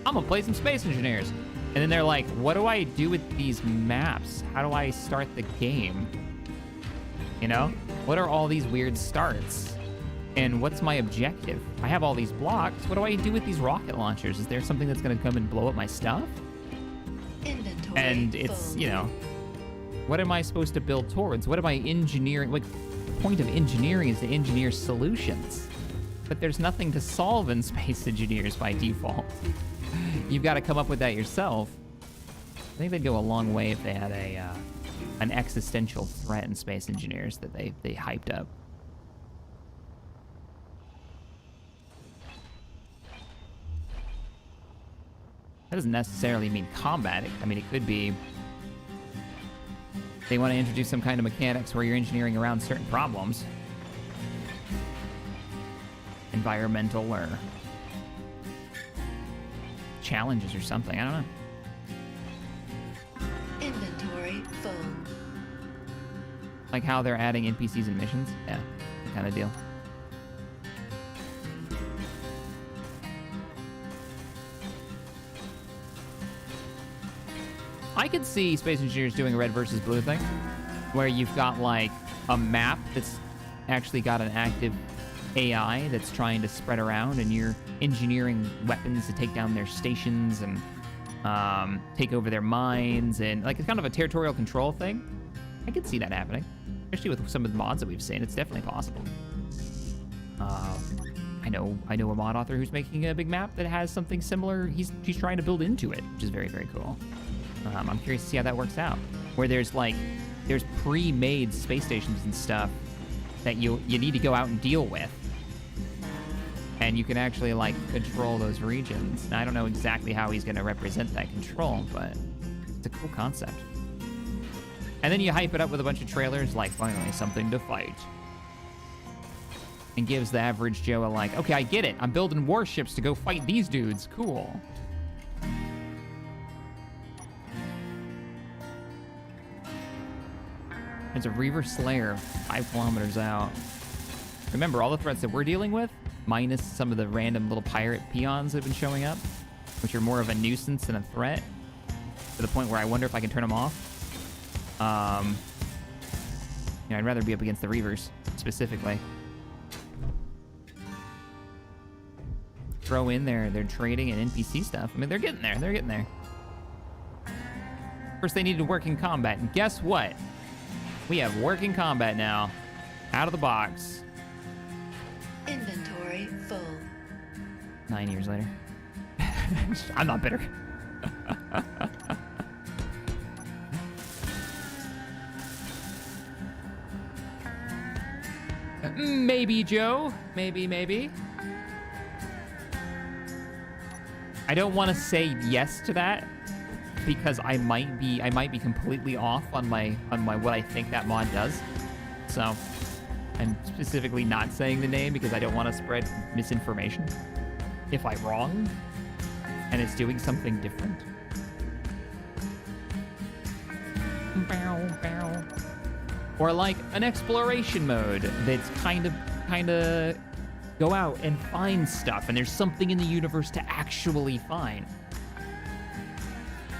I'm gonna play some Space Engineers. And then they're like, what do I do with these maps? How do I start the game? You know? What are all these weird starts? And what's my objective? I have all these blocks. What do I do with these rocket launchers? Is there something that's gonna come and blow up my stuff? Inventory And it's, full. you know, what am I supposed to build towards? What am I engineering? Like, the point of engineering is to engineer solutions. But there's nothing to solve in Space Engineers by default. You've got to come up with that yourself. I think they'd go a long way if they had an existential threat in Space Engineers that they hyped up. That doesn't necessarily mean combat. I mean, it could be they want to introduce some kind of mechanics where you're engineering around certain problems. Environmental or challenges or something. I don't know. Inventory full. Like how they're adding NPCs and missions. Yeah, kind of deal. I could see Space Engineers doing a red versus blue thing, where you've got like a map that's actually got an active AI that's trying to spread around, and you're engineering weapons to take down their stations and take over their mines, and like it's kind of a territorial control thing. I could see that happening. Especially with some of the mods that we've seen, it's definitely possible. I know a mod author who's making a big map that has something similar. He's trying to build into it, which is very, very cool. I'm curious to see how that works out. Where there's pre-made space stations and stuff that you need to go out and deal with, and you can actually like control those regions. Now, I don't know exactly how he's going to represent that control, but it's a cool concept. And then you hype it up with a bunch of trailers like finally something to fight. And gives the average Joe a like, okay, I get it. I'm building warships to go fight these dudes. Cool. There's a Reaver Slayer 5 kilometers out. Remember, all the threats that we're dealing with, minus some of the random little pirate peons that have been showing up, which are more of a nuisance than a threat, to the point where I wonder if I can turn them off. Yeah, I'd rather be up against the Reavers, specifically. Throw in their trading and NPC stuff. I mean, they're getting there. They're getting there. First, they need to work in combat. And guess what? We have working combat now. Out of the box. Inventory full. 9 years later. I'm not bitter. Maybe, Joe. Maybe. I don't want to say yes to that because I might be completely off on my what I think that mod does. So I'm specifically not saying the name because I don't want to spread misinformation if I'm wrong and it's doing something different. Or like an exploration mode that's kind of go out and find stuff, and there's something in the universe to actually find.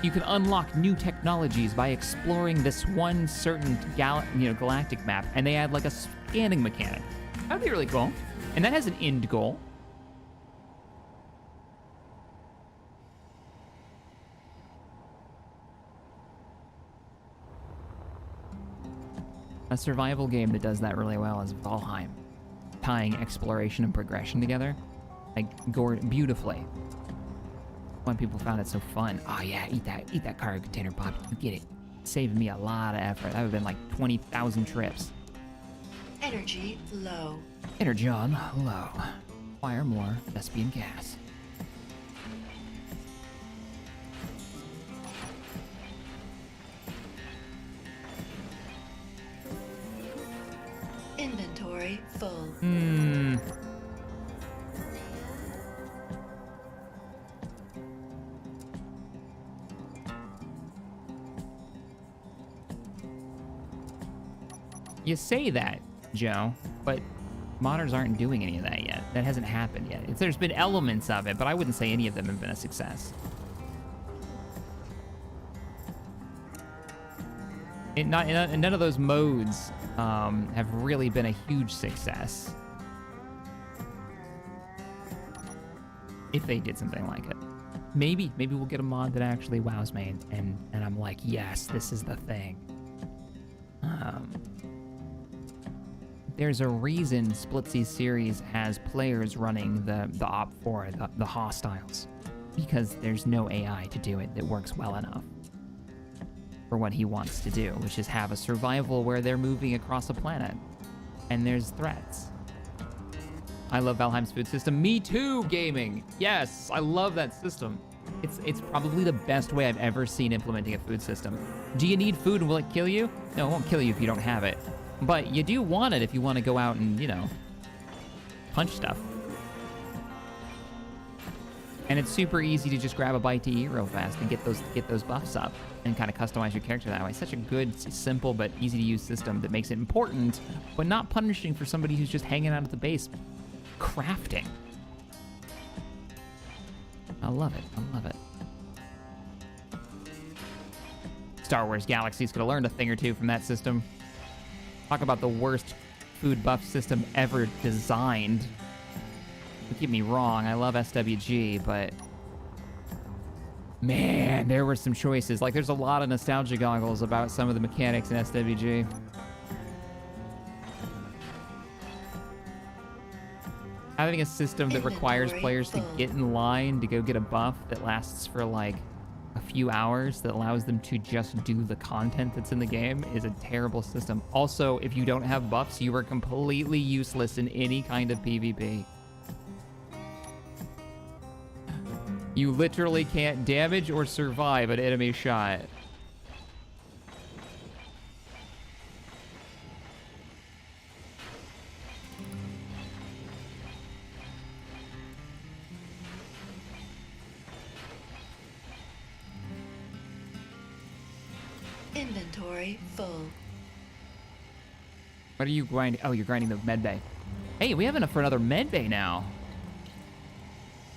You can unlock new technologies by exploring this one certain galactic map, and they add like a scanning mechanic. That'd be really cool. And that has an end goal. A survival game that does that really well is Valheim, tying exploration and progression together, like beautifully. When people found it so fun. Oh yeah, eat that cargo container, Bob. You get it. Saved me a lot of effort. That would have been like 20,000 trips. Energy low. Energy on low. Fire more Thespian gas. Inventory full. You say that, Joe, but modders aren't doing any of that yet. That hasn't happened yet. There's been elements of it, but I wouldn't say any of them have been a success. None of those modes have really been a huge success. If they did something like it. Maybe we'll get a mod that actually wows me, and I'm like, yes, this is the thing. There's a reason Splitsy series has players running the OP4, the hostiles, because there's no AI to do it that works well enough for what he wants to do, which is have a survival where they're moving across a planet and there's threats. I love Valheim's food system. Me too, gaming. Yes, I love that system. It's probably the best way I've ever seen implementing a food system. Do you need food and will it kill you? No, it won't kill you if you don't have it. But you do want it if you want to go out and, punch stuff. And it's super easy to just grab a bite to eat real fast and get those buffs up and kind of customize your character that way. Such a good, simple, but easy to use system that makes it important, but not punishing for somebody who's just hanging out at the base crafting. I love it. I love it. Star Wars Galaxy's could have learned a thing or two from that system. Talk about the worst food buff system ever designed. Don't get me wrong, I love SWG, but man, there were some choices. Like, there's a lot of nostalgia goggles about some of the mechanics in SWG. Having a system that requires Inventory players to full. get in line to go get a buff that lasts for like a few hours, that allows them to just do the content that's in the game, is a terrible system. Also, if you don't have buffs, you are completely useless in any kind of PvP. You literally can't damage or survive an enemy shot. Inventory full. What are you grinding? Oh, you're grinding the med bay. Hey, we have enough for another med bay now.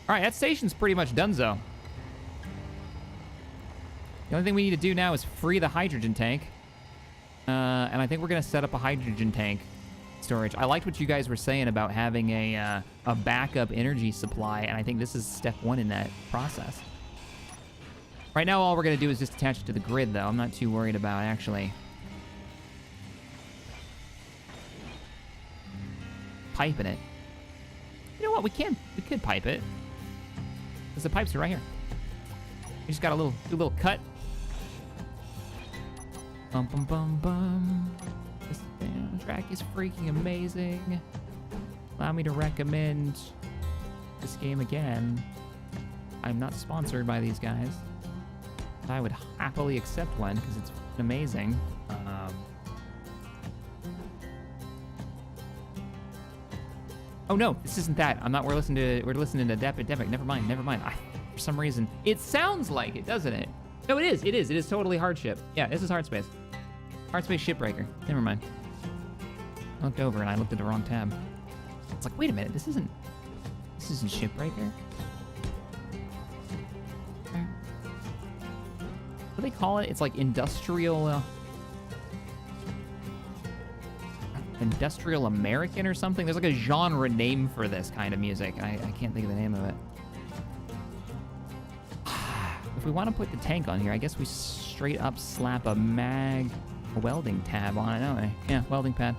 All right, that station's pretty much donezo. The only thing we need to do now is free the hydrogen tank. And I think we're gonna set up a hydrogen tank storage. I liked what you guys were saying about having a backup energy supply, and I think this is step one in that process. Right now, all we're gonna do is just attach it to the grid, though. I'm not too worried about actually piping it. You know what? We could pipe it, because the pipes are right here. We just got do a little cut. Bum bum bum bum. This soundtrack is freaking amazing. Allow me to recommend this game again. I'm not sponsored by these guys. I would happily accept one because it's amazing. Oh no, this isn't that. We're listening to Epidemic. Never mind. For some reason, it sounds like it, doesn't it? No, it is. It is totally Hardship. Yeah, this is Hardspace. Hardspace Shipbreaker. Never mind. I looked over and I looked at the wrong tab. It's like, wait a minute, this isn't Shipbreaker. What do they call it? It's like industrial American or something. There's like a genre name for this kind of music. I can't think of the name of it. If we want to put the tank on here, I guess we straight up slap a welding tab on it, don't we? Yeah, welding pad.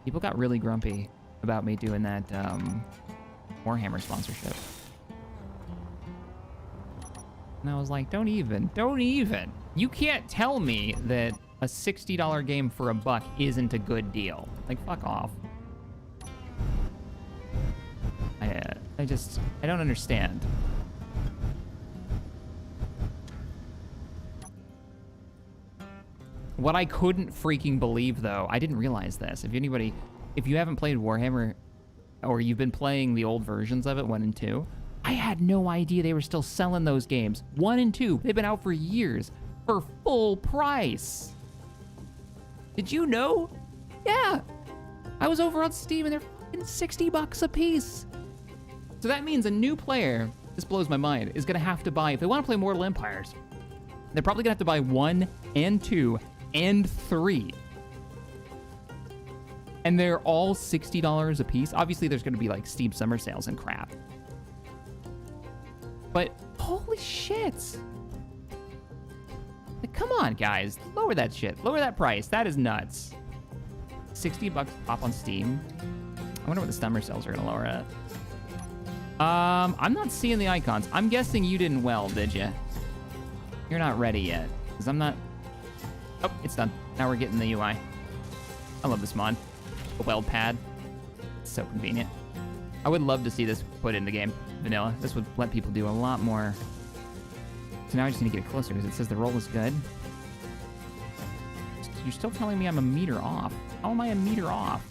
People got really grumpy about me doing that Warhammer sponsorship. And I was like, don't even. You can't tell me that a $60 game for $1 isn't a good deal. Like, fuck off. I don't understand. What I couldn't freaking believe, though, I didn't realize this. If you haven't played Warhammer, or you've been playing the old versions of it, 1 and 2, I had no idea they were still selling those games. 1 and 2, they've been out for years, for full price. Did you know? Yeah. I was over on Steam and they're fucking $60 a piece. So that means a new player, this blows my mind, is gonna have to buy, if they wanna play Mortal Empires, they're probably gonna have to buy 1 and 2 and 3. And they're all $60 a piece. Obviously, there's gonna be like Steam summer sales and crap. But holy shit. Like, come on, guys. Lower that shit. Lower that price. That is nuts. $60 pop on Steam. I wonder what the summer sales are gonna lower it. I'm not seeing the icons. I'm guessing you didn't weld, did you? You're not ready yet. Because I'm not... Oh, it's done. Now we're getting the UI. I love this mod. The weld pad. It's so convenient. I would love to see this put in the game, vanilla. This would let people do a lot more. So now I just need to get it closer because it says the roll is good. You're still telling me I'm a meter off. How am I a meter off?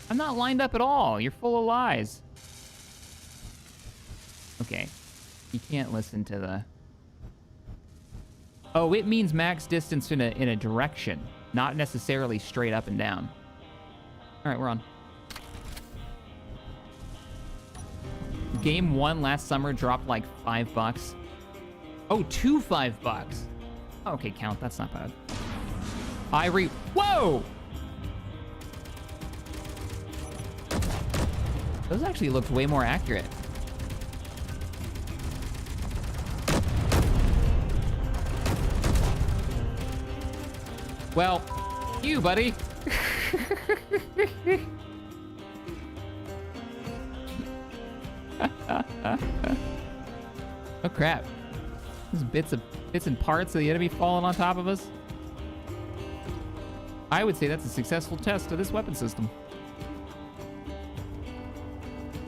I'm not lined up at all. You're full of lies. Okay. You can't listen to the... Oh, it means max distance in a direction, not necessarily straight up and down. All right, we're on. Game 1 last summer dropped like $5. Oh, 2 $5. Okay, count. That's not bad. Whoa! Those actually looked way more accurate. Well, you, buddy. Oh crap. There's bits and parts of the enemy falling on top of us. I would say that's a successful test of this weapon system.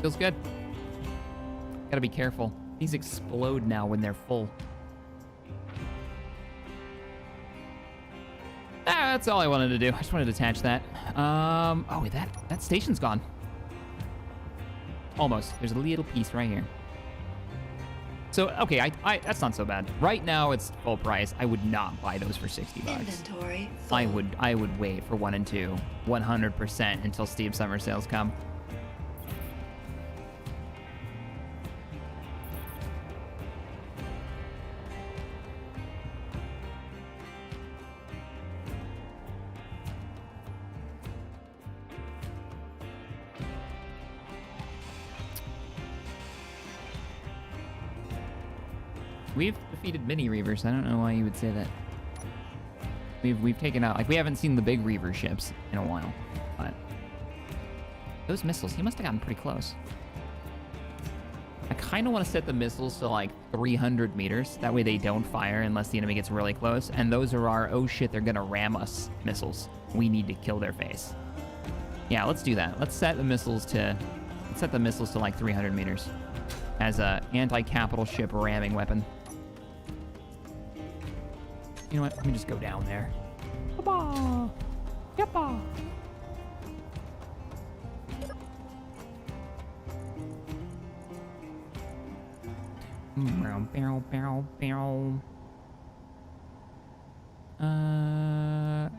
Feels good. Gotta be careful. These explode now when they're full. That's all I wanted to do. I just wanted to attach that. Oh, wait, that station's gone. Almost. There's a little piece right here. So, okay, I that's not so bad. Right now, it's full price. I would not buy those for $60. Inventory full. I would wait for 1 and 2, 100% until Steam Summer Sales come. We've defeated mini Reavers. I don't know why you would say that. We've taken out, like, we haven't seen the big Reaver ships in a while, but those missiles, he must have gotten pretty close. I kind of want to set the missiles to like 300 meters. That way they don't fire unless the enemy gets really close. And those are our, oh shit, they're gonna ram us missiles. We need to kill their face. Yeah, let's do that. Let's set the missiles to like 300 meters as a anti-capital ship ramming weapon. You know what? Let me just go down there. Yabba! Yabba! Barrel, barrel, barrel.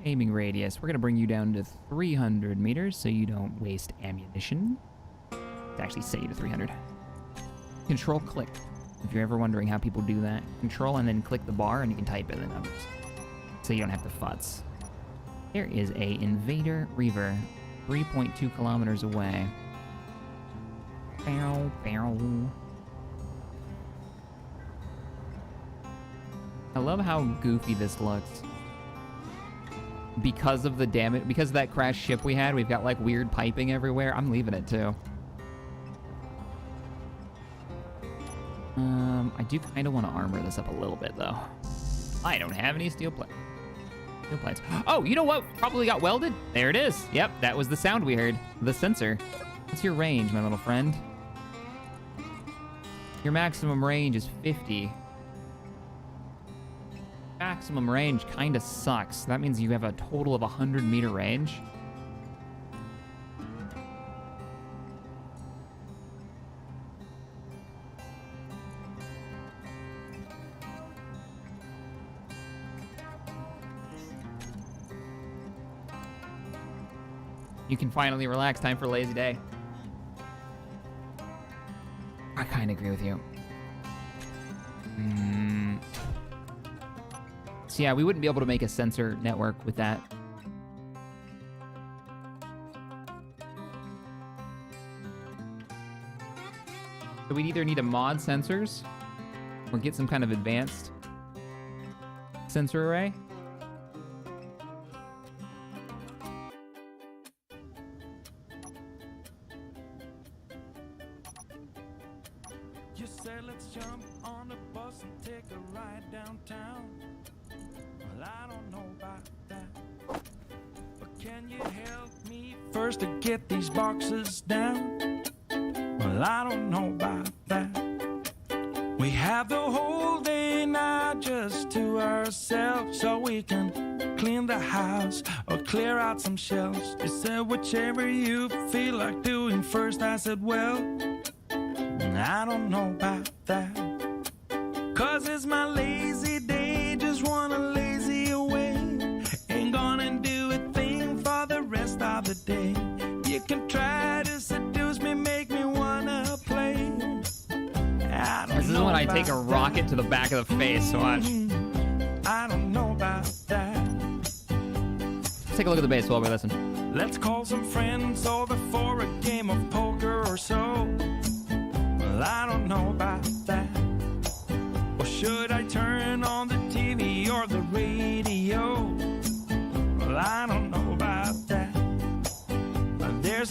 Aiming radius. We're gonna bring you down to 300 meters so you don't waste ammunition. It's actually say to 300. Control click. If you're ever wondering how people do that, control and then click the bar and you can type in the numbers. So you don't have to futz. There is a Invader Reaver 3.2 kilometers away. Barrel, barrel. I love how goofy this looks. Because of the damage, because of that crashed ship we had, we've got like weird piping everywhere. I'm leaving it too. I do kind of want to armor this up a little bit though. I don't have any steel plates. Oh, you know what? Probably got welded. There it is. Yep, that was the sound we heard. The sensor. What's your range, my little friend? Your maximum range is 50. Maximum range kind of sucks. That means you have a total of 100 meter range. You can finally relax. Time for a lazy day. I kind of agree with you. So yeah, we wouldn't be able to make a sensor network with that. So we'd either need to mod sensors or get some kind of advanced sensor array. First to get these boxes down. Well, I don't know about that. We have the whole day now just to ourselves, so we can clean the house or clear out some shelves. You said whichever you feel like doing first. I said, well, I don't know about that. 'Cause it's my lazy day, just wanna lazy away. Ain't gonna do a thing for the rest of the day. You can try to seduce me, make me wanna play. This is when I take a rocket to the back of the face. Watch. I don't know about that. Let's take a look at the base while we listen. Let's call some friends over for a game of poker or so.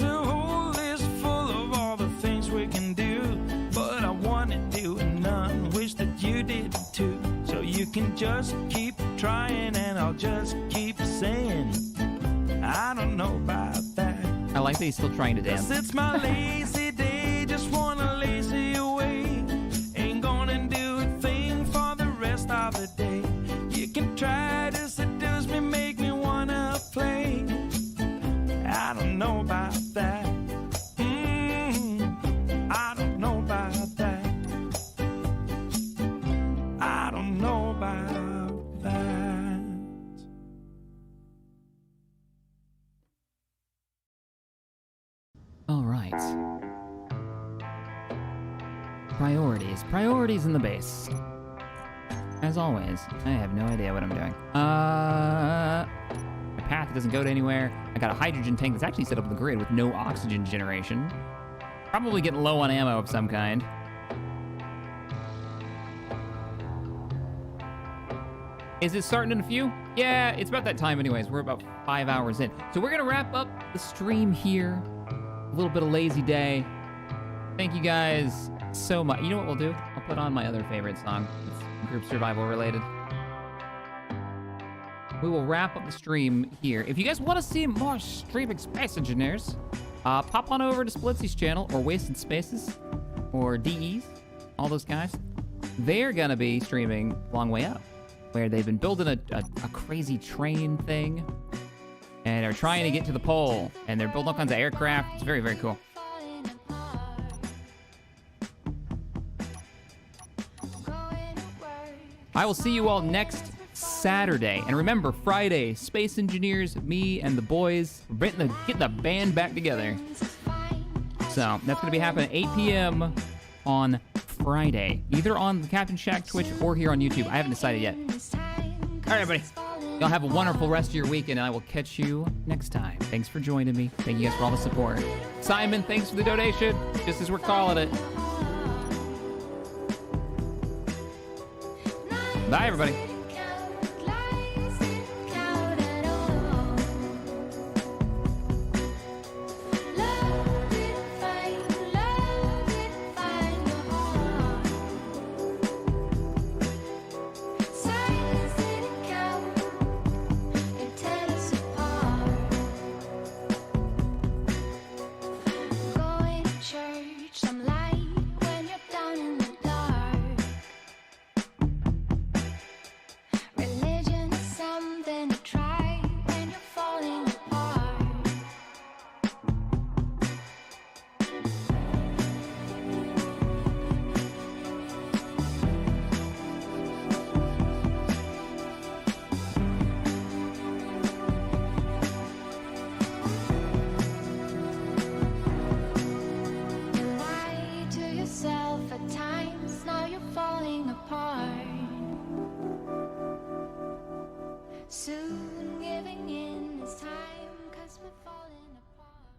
a whole list full of all the things we can do, but I wanna do none. Wish that you did too. So you can just keep trying, and I'll just keep saying, I don't know about that. I like that he's still trying to dance. 'Cause it's my lazy day, just wanna lazy away. Ain't gonna do a thing for the rest of the day. You can try to seduce me, make me wanna play. I don't know about that. I don't know about that. I don't know about that. All right. Priorities in the base. As always, I have no idea what I'm doing. My path doesn't go to anywhere. I got a hydrogen tank that's actually set up on the grid with no oxygen generation. Probably getting low on ammo of some kind. Is it starting in a few? Yeah, it's about that time anyways. We're about 5 hours in. So we're gonna wrap up the stream here. A little bit of lazy day. Thank you guys so much. You know what we'll do? I'll put on my other favorite song. It's group survival related. We will wrap up the stream here. If you guys want to see more streaming Space Engineers, pop on over to Splitsy's channel, or Wasted Spaces, or DEs, all those guys. They're gonna be streaming Long Way Up, where they've been building a crazy train thing, and they're trying to get to the pole, and they're building all kinds of aircraft. It's very, very cool. I will see you all next Saturday. And remember, Friday, Space Engineers, me and the boys, we're getting the band back together. So that's going to be happening at 8 p.m. on Friday, either on the Captain Shack Twitch or here on YouTube. I haven't decided yet. All right, everybody. Y'all have a wonderful rest of your week, and I will catch you next time. Thanks for joining me. Thank you guys for all the support. Simon, thanks for the donation, just as we're calling it. Bye, everybody. At times, now you're falling apart.